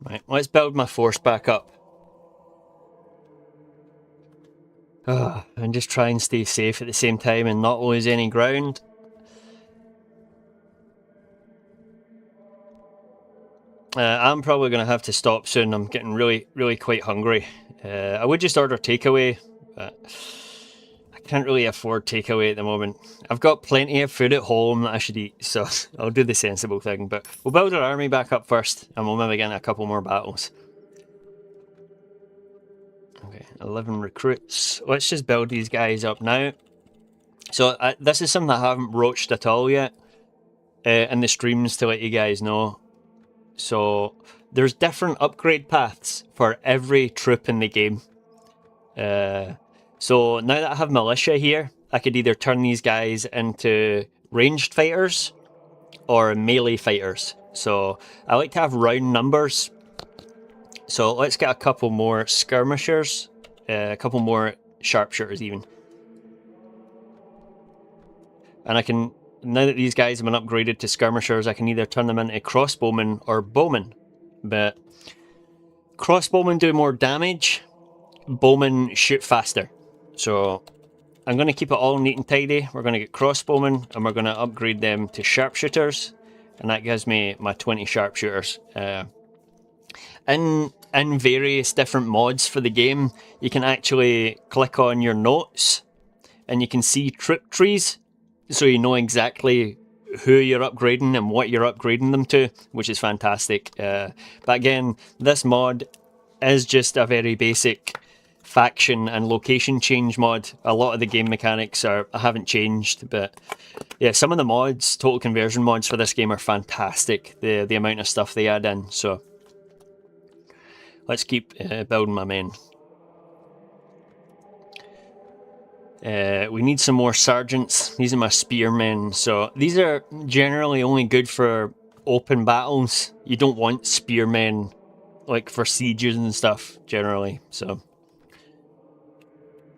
Right, let's build my force back up. And just try and stay safe at the same time and not lose any ground. I'm probably going to have to stop soon. I'm getting really quite hungry. I would just order takeaway, but I can't really afford takeaway at the moment. I've got plenty of food at home that I should eat, so I'll do the sensible thing. But we'll build our army back up first, and we'll maybe get in a couple more battles. Okay, 11 recruits. Let's just build these guys up now. So this is something I haven't broached at all yet in the streams to let you guys know. So there's different upgrade paths for every troop in the game. So now that I have militia here, I could either turn these guys into ranged fighters or melee fighters. So I like to have round numbers. So let's get a couple more skirmishers, a couple more sharpshooters even. And I can, now that these guys have been upgraded to skirmishers, I can either turn them into crossbowmen or bowmen. But crossbowmen do more damage, bowmen shoot faster. So I'm going to keep it all neat and tidy. We're going to get crossbowmen and we're going to upgrade them to sharpshooters. And that gives me my 20 sharpshooters. In various different mods for the game, you can actually click on your notes and you can see troop trees, so you know exactly who you're upgrading and what you're upgrading them to, which is fantastic. But again, this mod is just a very basic faction and location change mod. A lot of the game mechanics haven't changed, but yeah, some of the mods, total conversion mods for this game are fantastic. The amount of stuff they add in. So let's keep building my men. We need some more sergeants. These are my spearmen. So these are generally only good for open battles. You don't want spearmen like for sieges and stuff generally. So,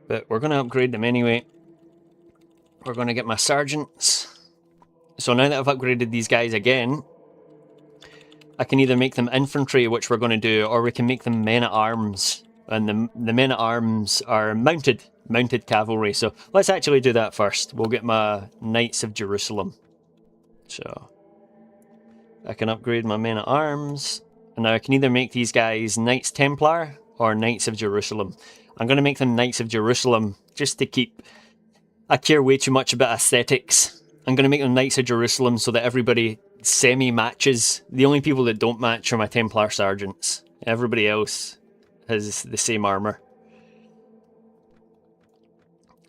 but we're going to upgrade them anyway. We're going to get my sergeants. So now that I've upgraded these guys again, I can either make them infantry, which we're going to do, or we can make them men-at-arms. And the men-at-arms are mounted cavalry. So let's actually do that first. We'll get my Knights of Jerusalem. So I can upgrade my men-at-arms. And now I can either make these guys Knights Templar or Knights of Jerusalem. I'm going to make them Knights of Jerusalem just to keep... I care way too much about aesthetics. I'm going to make them Knights of Jerusalem so that everybody semi-matches. The only people that don't match are my Templar sergeants. Everybody else has the same armour.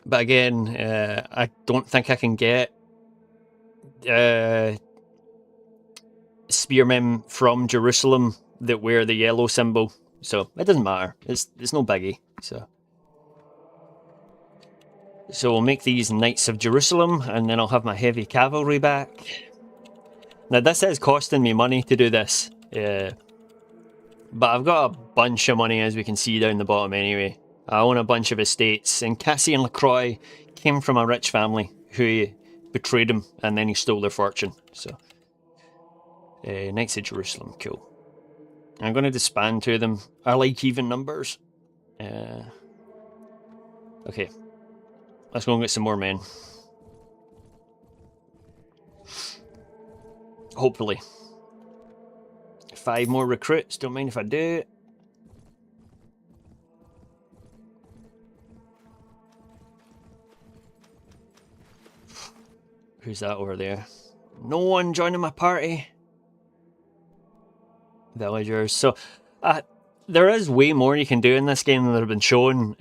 But again, I don't think I can get spearmen from Jerusalem that wear the yellow symbol. So it doesn't matter. It's no biggie. So we'll make these Knights of Jerusalem, and then I'll have my heavy cavalry back. Now this is costing me money to do this, but I've got a bunch of money, as we can see down the bottom anyway. I own a bunch of estates, and Cassian La Croix came from a rich family who betrayed him, and then he stole their fortune. So, Knights of Jerusalem, cool. I'm going to disband to them. I like even numbers. Okay. Let's go and get some more men. Hopefully. 5 more recruits, don't mind if I do. Who's that over there? No one joining my party. Villagers. So, there is way more you can do in this game than have been shown.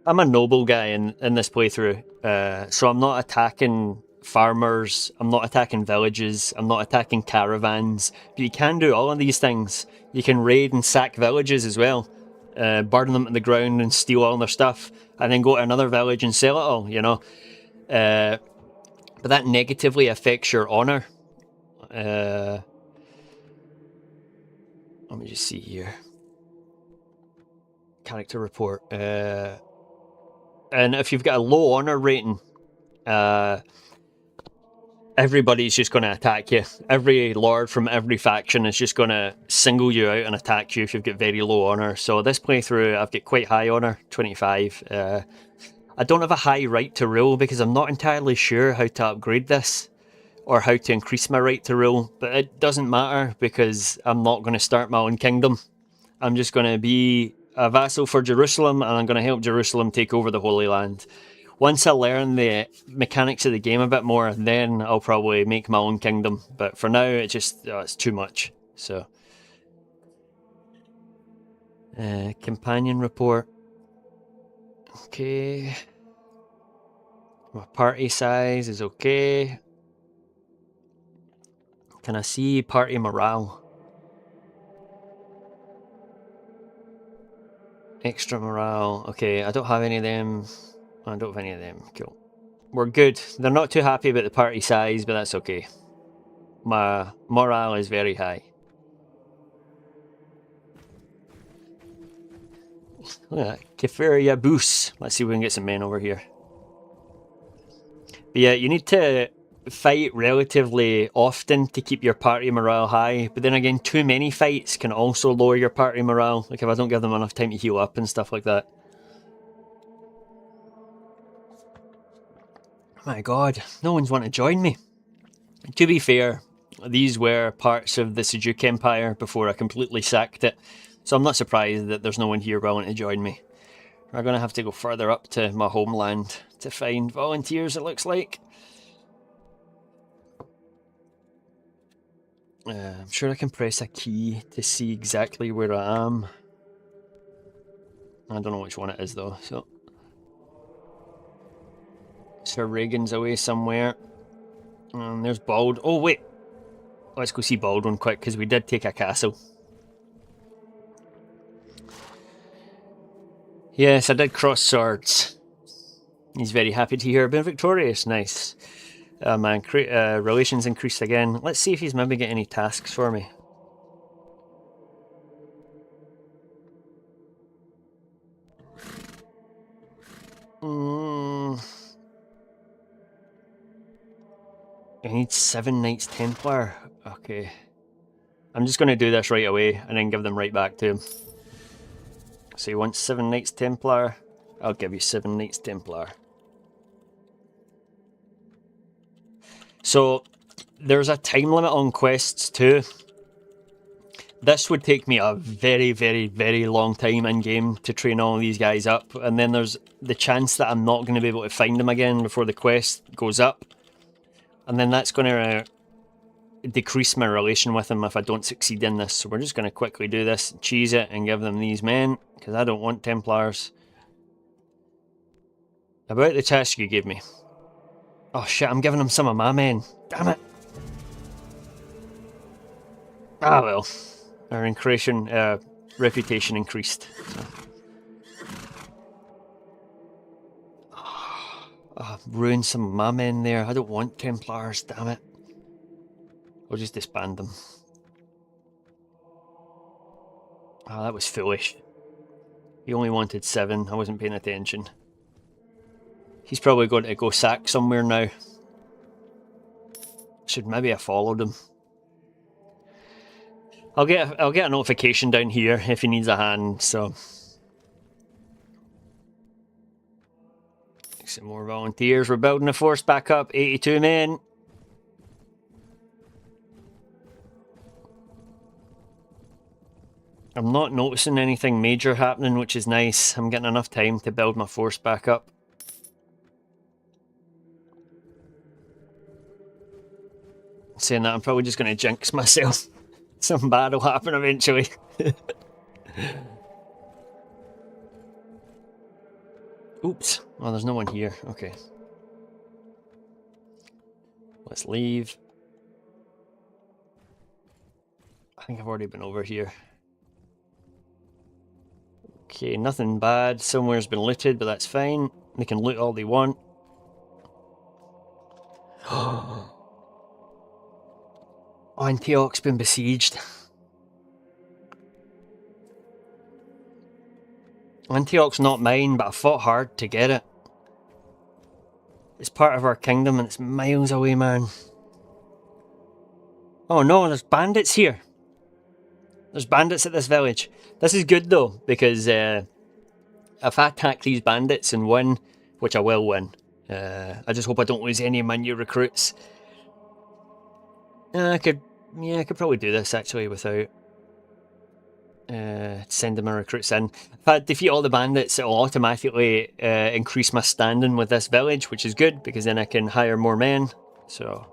I'm a noble guy in this playthrough, so I'm not attacking farmers, I'm not attacking villages, I'm not attacking caravans. But you can do all of these things. You can raid and sack villages as well, burn them to the ground and steal all their stuff, and then go to another village and sell it all, you know. But that negatively affects your honour. Let me just see here. Character report. And if you've got a low honour rating, everybody's just going to attack you. Every lord from every faction is just going to single you out and attack you if you've got very low honour. So this playthrough, I've got quite high honour, 25. I don't have a high right to rule because I'm not entirely sure how to upgrade this or how to increase my right to rule, but it doesn't matter because I'm not going to start my own kingdom. I'm just going to be a vassal for Jerusalem, and I'm going to help Jerusalem take over the Holy Land. Once I learn the mechanics of the game a bit more, then I'll probably make my own kingdom. But for now, it's just it's too much. So Companion report. Okay. My party size is okay. Can I see party morale? Extra morale. Okay, I don't have any of them. I don't have any of them. Cool. We're good. They're not too happy about the party size, but that's okay. My morale is very high. Look at that. Keferia Boos. Let's see if we can get some men over here. But yeah, you need to fight relatively often to keep your party morale high. But then again, too many fights can also lower your party morale. Like if I don't give them enough time to heal up and stuff like that. My god, no one's want to join me. To be fair, these were parts of the Seljuk Empire before I completely sacked it. So I'm not surprised that there's no one here willing to join me. We're going to have to go further up to my homeland to find volunteers, it looks like. I'm sure I can press a key to see exactly where I am. I don't know which one it is though, so... Sir Reagan's away somewhere. And there's Bald. Oh wait! Let's go see Baldwin quick, because we did take a castle. Yes, I did cross swords. He's very happy to hear I've been victorious. Nice. My relations increased again. Let's see if he's maybe got any tasks for me. I need 7 Knights Templar. Okay. I'm just going to do this right away and then give them right back to him. So you want 7 Knights Templar? I'll give you 7 Knights Templar. So there's a time limit on quests too. This would take me a very, very, very long time in game to train all of these guys up, and then there's the chance that I'm not going to be able to find them again before the quest goes up, and then that's going to decrease my relation with them if I don't succeed in this. So we're just going to quickly do this, cheese it, and give them these men, because I don't want Templars. About the task you gave me. Oh shit, I'm giving them some of my men. Damn it. Ah well. Our reputation increased. So. Oh, I've ruined some of my men there. I don't want Templars, damn it. I'll just disband them. Ah, that was foolish. He only wanted 7, I wasn't paying attention. He's probably going to go sack somewhere now. Should maybe have followed him. I'll get a notification down here if he needs a hand, so... Some more volunteers. We're building the force back up. 82 men. I'm not noticing anything major happening, which is nice. I'm getting enough time to build my force back up. Saying that, I'm probably just going to jinx myself. Something bad will happen eventually. Oops. Oh, there's no one here. Okay. Let's leave. I think I've already been over here. Okay, nothing bad. Somewhere's been looted, but that's fine. They can loot all they want. Antioch's been besieged. Antioch's not mine, but I fought hard to get it. It's part of our kingdom and it's miles away, man. Oh no, there's bandits here. There's bandits at this village. This is good though, because if I attack these bandits and win, which I will win, I just hope I don't lose any of my new recruits. I could probably do this actually without sending my recruits in. If I defeat all the bandits, it'll automatically increase my standing with this village, which is good because then I can hire more men. So,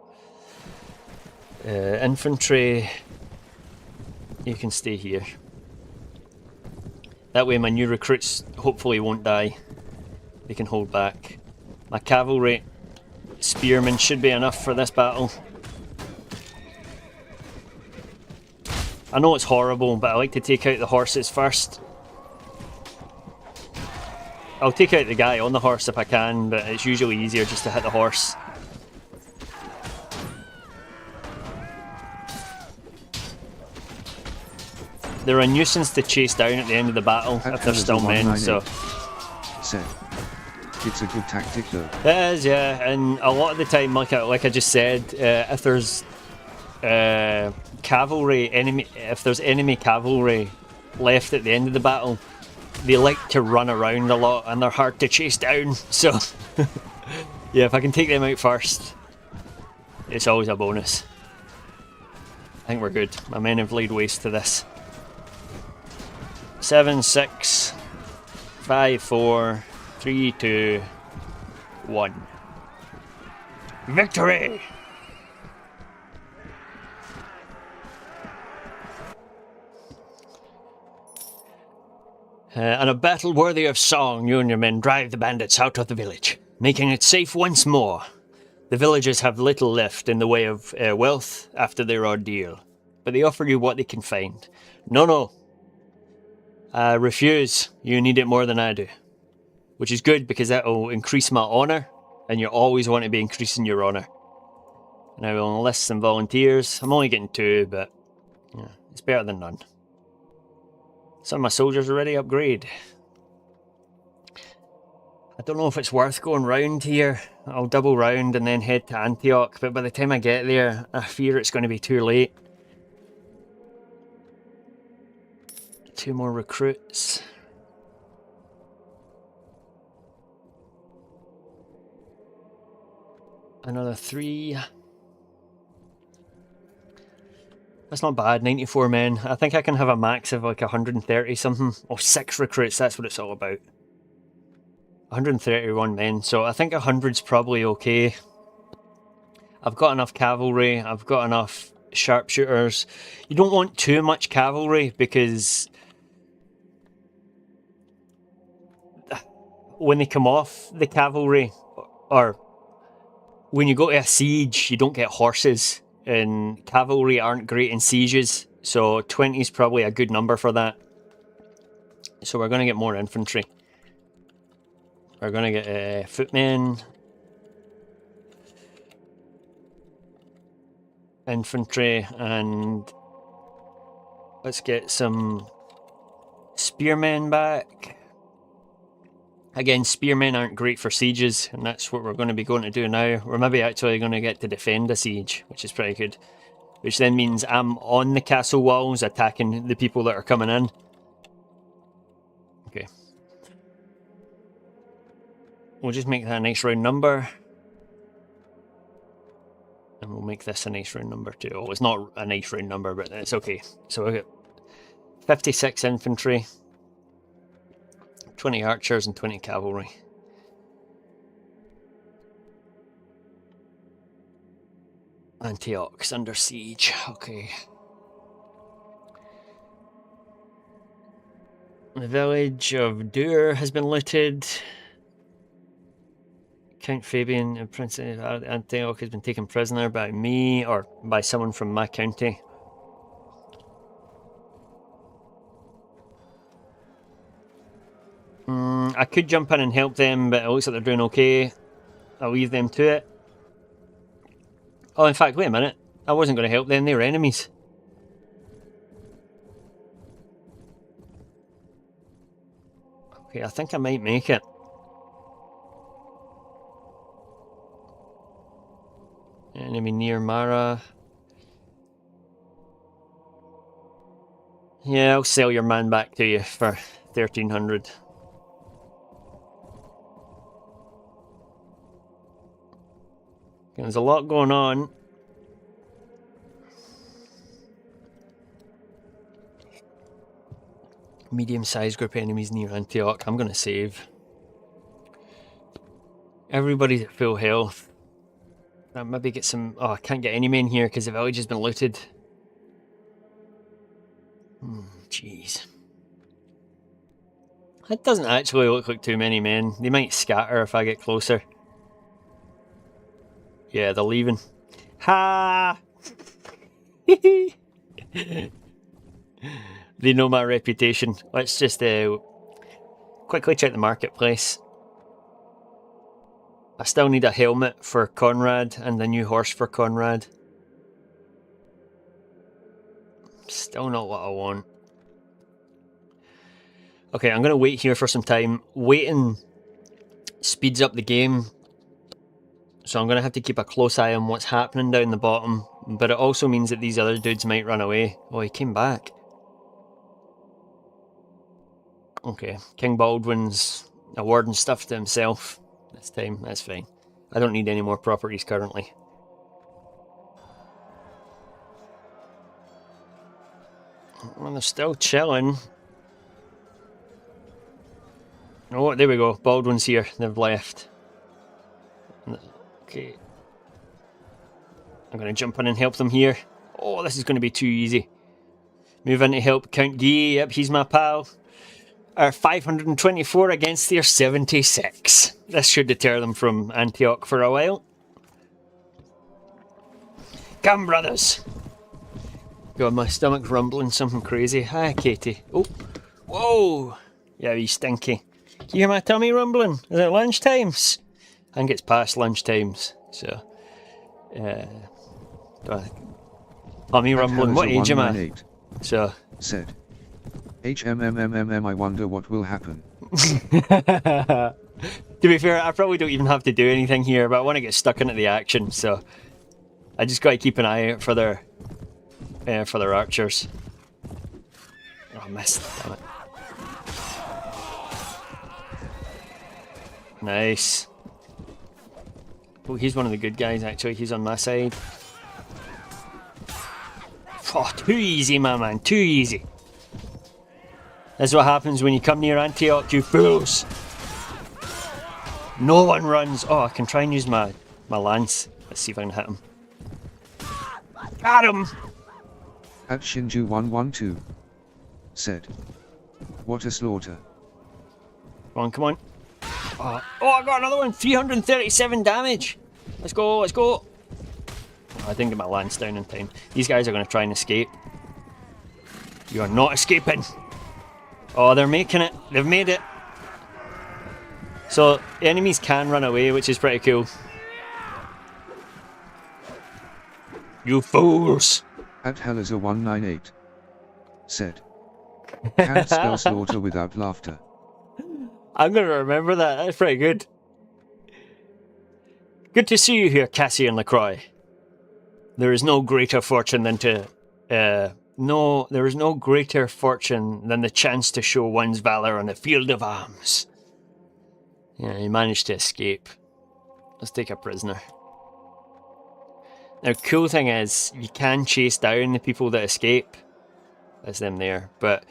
infantry, you can stay here. That way my new recruits hopefully won't die. They can hold back. My cavalry spearmen should be enough for this battle. I know it's horrible, but I like to take out the horses first. I'll take out the guy on the horse if I can, but it's usually easier just to hit the horse. They're a nuisance to chase down at the end of the battle if they're still men, so... Said. It's a good tactic though. It is, yeah, and a lot of the time, like I just said, if there's cavalry, if there's enemy cavalry left at the end of the battle, they like to run around a lot and they're hard to chase down, so yeah, if I can take them out first, it's always a bonus. I think we're good. My men have laid waste to this. 7, 6, 5, 4, 3, 2, 1. Victory! In a battle worthy of song, you and your men drive the bandits out of the village, making it safe once more. The villagers have little left in the way of wealth after their ordeal, but they offer you what they can find. No. I refuse. You need it more than I do. Which is good because that will increase my honour, and you always want to be increasing your honour. And I will enlist some volunteers. I'm only getting 2, but yeah, it's better than none. Some of my soldiers already upgrade. I don't know if it's worth going round here. I'll double round and then head to Antioch, but by the time I get there, I fear it's going to be too late. 2 more recruits. Another 3. That's not bad, 94 men. I think I can have a max of like 130 something. Oh, 6 recruits, that's what it's all about. 131 men, so I think 100's probably okay. I've got enough cavalry, I've got enough sharpshooters. You don't want too much cavalry because when they come off the cavalry, or when you go to a siege, you don't get horses, and cavalry aren't great in sieges, so 20 is probably a good number for that. So we're going to get more infantry. We're going to get footmen, infantry, and let's get some spearmen back. Again, spearmen aren't great for sieges, and that's what we're going to be going to do now. We're maybe actually going to get to defend a siege, which is pretty good. Which then means I'm on the castle walls attacking the people that are coming in. Okay. We'll just make that a nice round number. And we'll make this a nice round number too. Oh, it's not a nice round number, but it's okay. So we've got 56 infantry, 20 archers and 20 cavalry. Antioch's under siege. Okay. The village of Dur has been looted. Count Fabian and Prince Antioch has been taken prisoner by me or by someone from my county. I could jump in and help them, but it looks like they're doing okay. I'll leave them to it. Oh, in fact, wait a minute. I wasn't going to help them, they were enemies. Okay, I think I might make it. Enemy near Mara. Yeah, I'll sell your man back to you for 1,300. There's a lot going on. Medium-sized group enemies near Antioch. I'm going to save. Everybody's at full health. I'll maybe get some... Oh, I can't get any men here because the village has been looted. Jeez. That doesn't actually look like too many men. They might scatter if I get closer. Yeah, they're leaving. Ha! They know my reputation. Let's just quickly check the marketplace. I still need a helmet for Conrad and a new horse for Conrad. Still not what I want. Okay, I'm going to wait here for some time. Waiting speeds up the game. So I'm going to have to keep a close eye on what's happening down the bottom. But it also means that these other dudes might run away. Oh, he came back. Okay, King Baldwin's awarding stuff to himself this time. That's fine. I don't need any more properties currently. Well, they're still chilling. Oh, there we go. Baldwin's here. They've left. Okay. I'm going to jump in and help them here. Oh, this is going to be too easy. Move in to help Count Guy. Yep, he's my pal. Our 524 against their 76. This should deter them from Antioch for a while. Come, brothers. God, my stomach's rumbling something crazy. Hi, Katie. Oh, whoa. Yeah, he's stinky. Can you hear my tummy rumbling? Is it lunch times? I think it's past lunch times. So, tummy rumbling. What age am I? So, said. HMMMMM, I wonder what will happen. To be fair, I probably don't even have to do anything here, but I want to get stuck into the action, so I just got to keep an eye out for their archers. Oh, I missed. Damn it. Nice. Oh, he's one of the good guys, actually. He's on my side. Oh, too easy, my man. Too easy. That's what happens when you come near Antioch, you fools. No one runs. Oh, I can try and use my lance. Let's see if I can hit him. Got him! At Shinju 112 said. What a slaughter. Come on, come on. Oh, I got another one. 337 damage. Let's go, let's go. Oh, I didn't get my lance down in time. These guys are going to try and escape. You are not escaping. Oh, they're making it. They've made it. So, enemies can run away, which is pretty cool. You fools! At Helizer 198 said. Can't spell slaughter without laughter. I'm going to remember that. That's pretty good. Good to see you here, Cassian La Croix. There is no greater fortune than to... there is no greater fortune than the chance to show one's valour on the field of arms. Yeah, he managed to escape. Let's take a prisoner. Now, cool thing is, you can chase down the people that escape. That's them there. But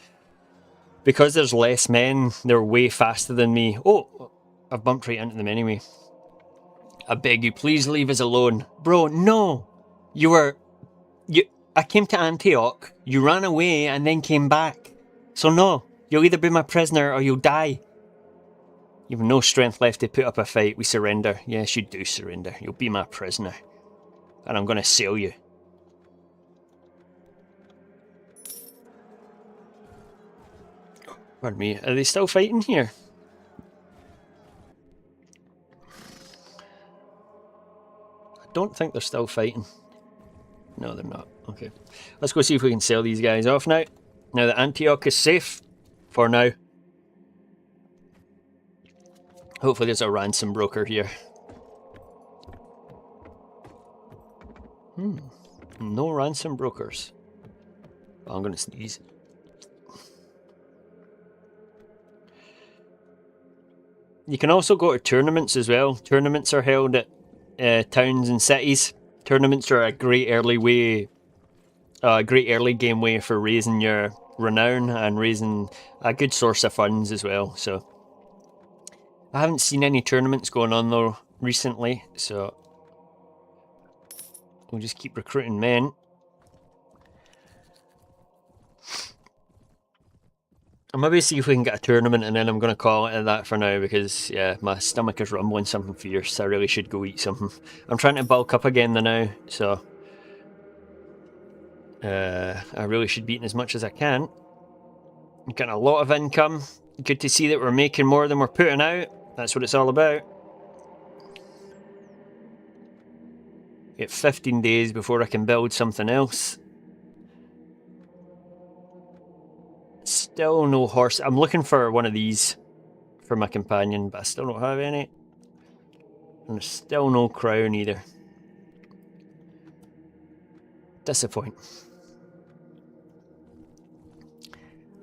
because there's less men, they're way faster than me. Oh, I've bumped right into them anyway. I beg you, please leave us alone. Bro, no! I came to Antioch, you ran away and then came back. So no, you'll either be my prisoner or you'll die. You have no strength left to put up a fight. We surrender. Yes, you do surrender. You'll be my prisoner. And I'm going to sell you. Pardon me, are they still fighting here? I don't think they're still fighting. No, they're not. Okay. Let's go see if we can sell these guys off now. Now that Antioch is safe. For now. Hopefully there's a ransom broker here. No ransom brokers. Oh, I'm going to sneeze. You can also go to tournaments as well. Tournaments are held at towns and cities. Tournaments are a great early game way for raising your renown and raising a good source of funds as well. So I haven't seen any tournaments going on though recently, so we'll just keep recruiting men. I'll maybe see if we can get a tournament, and then I'm going to call it that for now, because yeah, my stomach is rumbling something fierce. I really should go eat something. I'm trying to bulk up again now, so I really should be eating as much as I can. I'm getting a lot of income. Good to see that we're making more than we're putting out. That's what it's all about. Get 15 days before I can build something else. Still no horse. I'm looking for one of these for my companion, but I still don't have any. And there's still no crown either. Disappoint.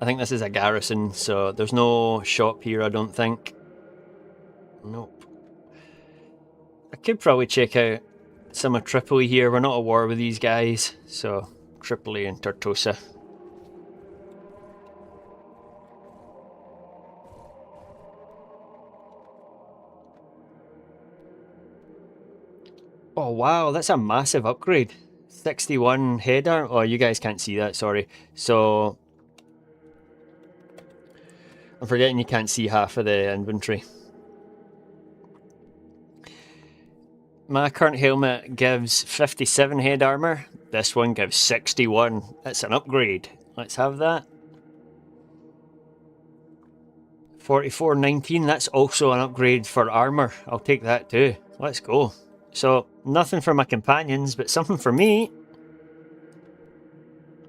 I think this is a garrison, so there's no shop here, I don't think. Nope. I could probably check out some of Tripoli here. We're not at war with these guys, so Tripoli and Tortosa. Oh wow, that's a massive upgrade. 61 head armor. Oh, you guys can't see that, sorry. So I'm forgetting you can't see half of the inventory. My current helmet gives 57 head armor. This one gives 61. That's an upgrade. Let's have that. 4419, that's also an upgrade for armor. I'll take that too. Let's go. So, nothing for my companions, but something for me.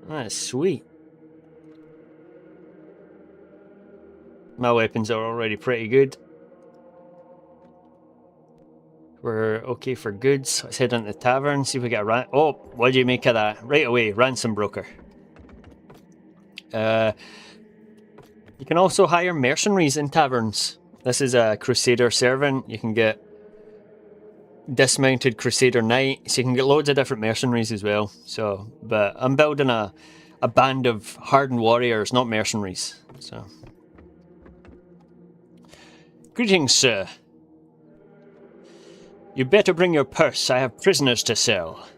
That's sweet. My weapons are already pretty good. We're okay for goods. Let's head into the tavern, see if we get a oh, what do you make of that? Right away, ransom broker. You can also hire mercenaries in taverns. This is a Crusader servant. You can get dismounted Crusader Knight, so you can get loads of different mercenaries as well. So, but I'm building a band of hardened warriors, not mercenaries. So, greetings, sir. You better bring your purse. I have prisoners to sell.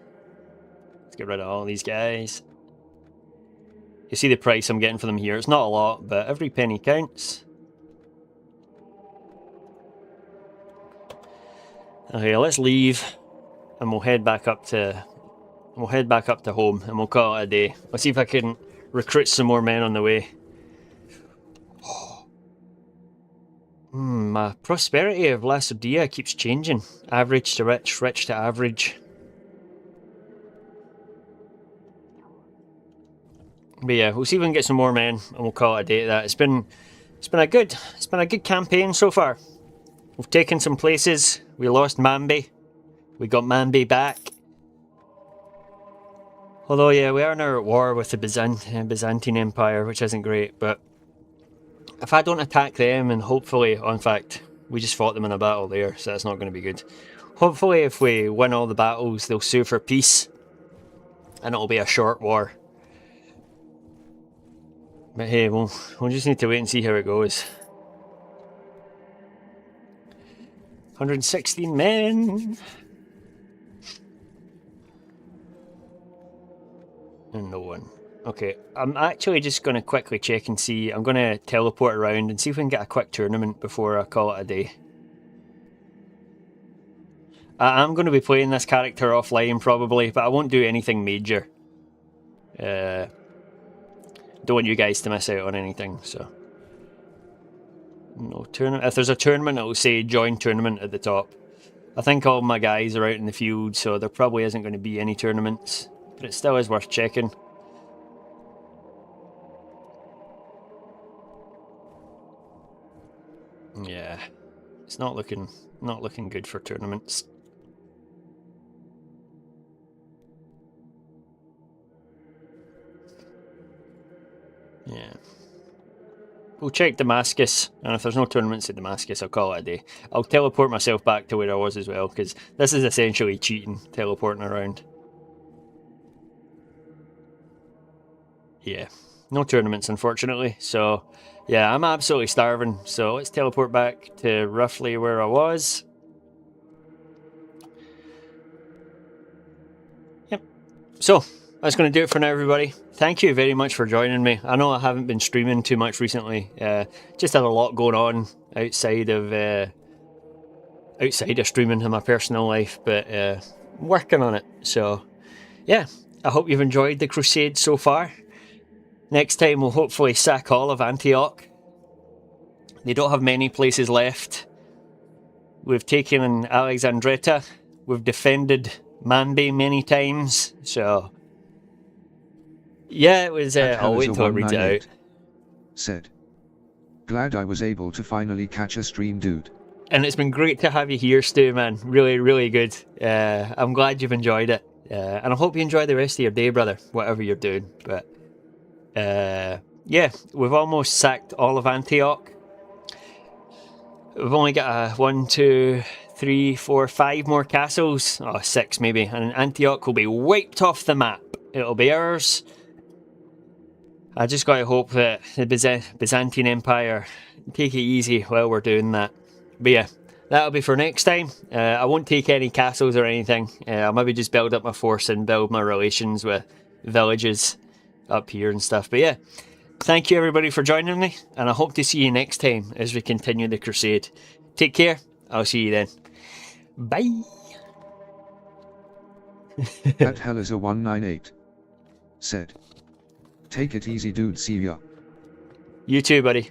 Let's get rid of all these guys. You see the price I'm getting for them here. It's not a lot, but every penny counts. Okay, let's leave, and we'll head back up to home, and we'll call it a day. Let's see if I can recruit some more men on the way. My prosperity of Lacedia keeps changing. Average to rich, rich to average. But yeah, we'll see if we can get some more men, and we'll call it a day at that. It's been a good campaign so far. We've taken some places. We lost Mambi. We got Mambi back. Although yeah, we are now at war with the Byzantine Empire, which isn't great, but if I don't attack them, and hopefully, in fact, we just fought them in a battle there, so that's not going to be good. Hopefully, if we win all the battles, they'll sue for peace, and it'll be a short war. But hey, we'll just need to wait and see how it goes. 116 men! And no one. Okay, I'm actually just going to quickly check and see. I'm going to teleport around and see if we can get a quick tournament before I call it a day. I'm going to be playing this character offline probably, but I won't do anything major. Don't want you guys to miss out on anything, so. No tournament. If there's a tournament, it'll say join tournament at the top. I think all my guys are out in the field, so there probably isn't going to be any tournaments, but it still is worth checking. Yeah, it's not looking good for tournaments. Yeah. We'll check Damascus, and if there's no tournaments at Damascus, I'll call it a day. I'll teleport myself back to where I was as well, because this is essentially cheating, teleporting around. Yeah, no tournaments unfortunately, so yeah, I'm absolutely starving, so let's teleport back to roughly where I was. Yep. So, that's going to do it for now, everybody. Thank you very much for joining me. I know I haven't been streaming too much recently. Just had a lot going on outside of streaming in my personal life, but working on it. So, yeah, I hope you've enjoyed the crusade so far. Next time we'll hopefully sack all of Antioch. They don't have many places left. We've taken Alexandretta. We've defended Mambi many times. So, yeah, it was... I'll wait until I read it out. Said, glad I was able to finally catch a stream, dude. And it's been great to have you here, Stu, man. Really, really good. I'm glad you've enjoyed it. And I hope you enjoy the rest of your day, brother, whatever you're doing. But, yeah, we've almost sacked all of Antioch. We've only got 1, 2, 3, 4, 5 more castles. Oh, 6 maybe. And Antioch will be wiped off the map. It'll be ours. I just got to hope that the Byzantine Empire take it easy while we're doing that. But yeah, that'll be for next time. I won't take any castles or anything. I'll maybe just build up my force and build my relations with villages up here and stuff. But yeah, thank you everybody for joining me, and I hope to see you next time as we continue the crusade. Take care. I'll see you then. Bye. That hell is a 198. Said, take it easy, dude. See ya. You too, buddy.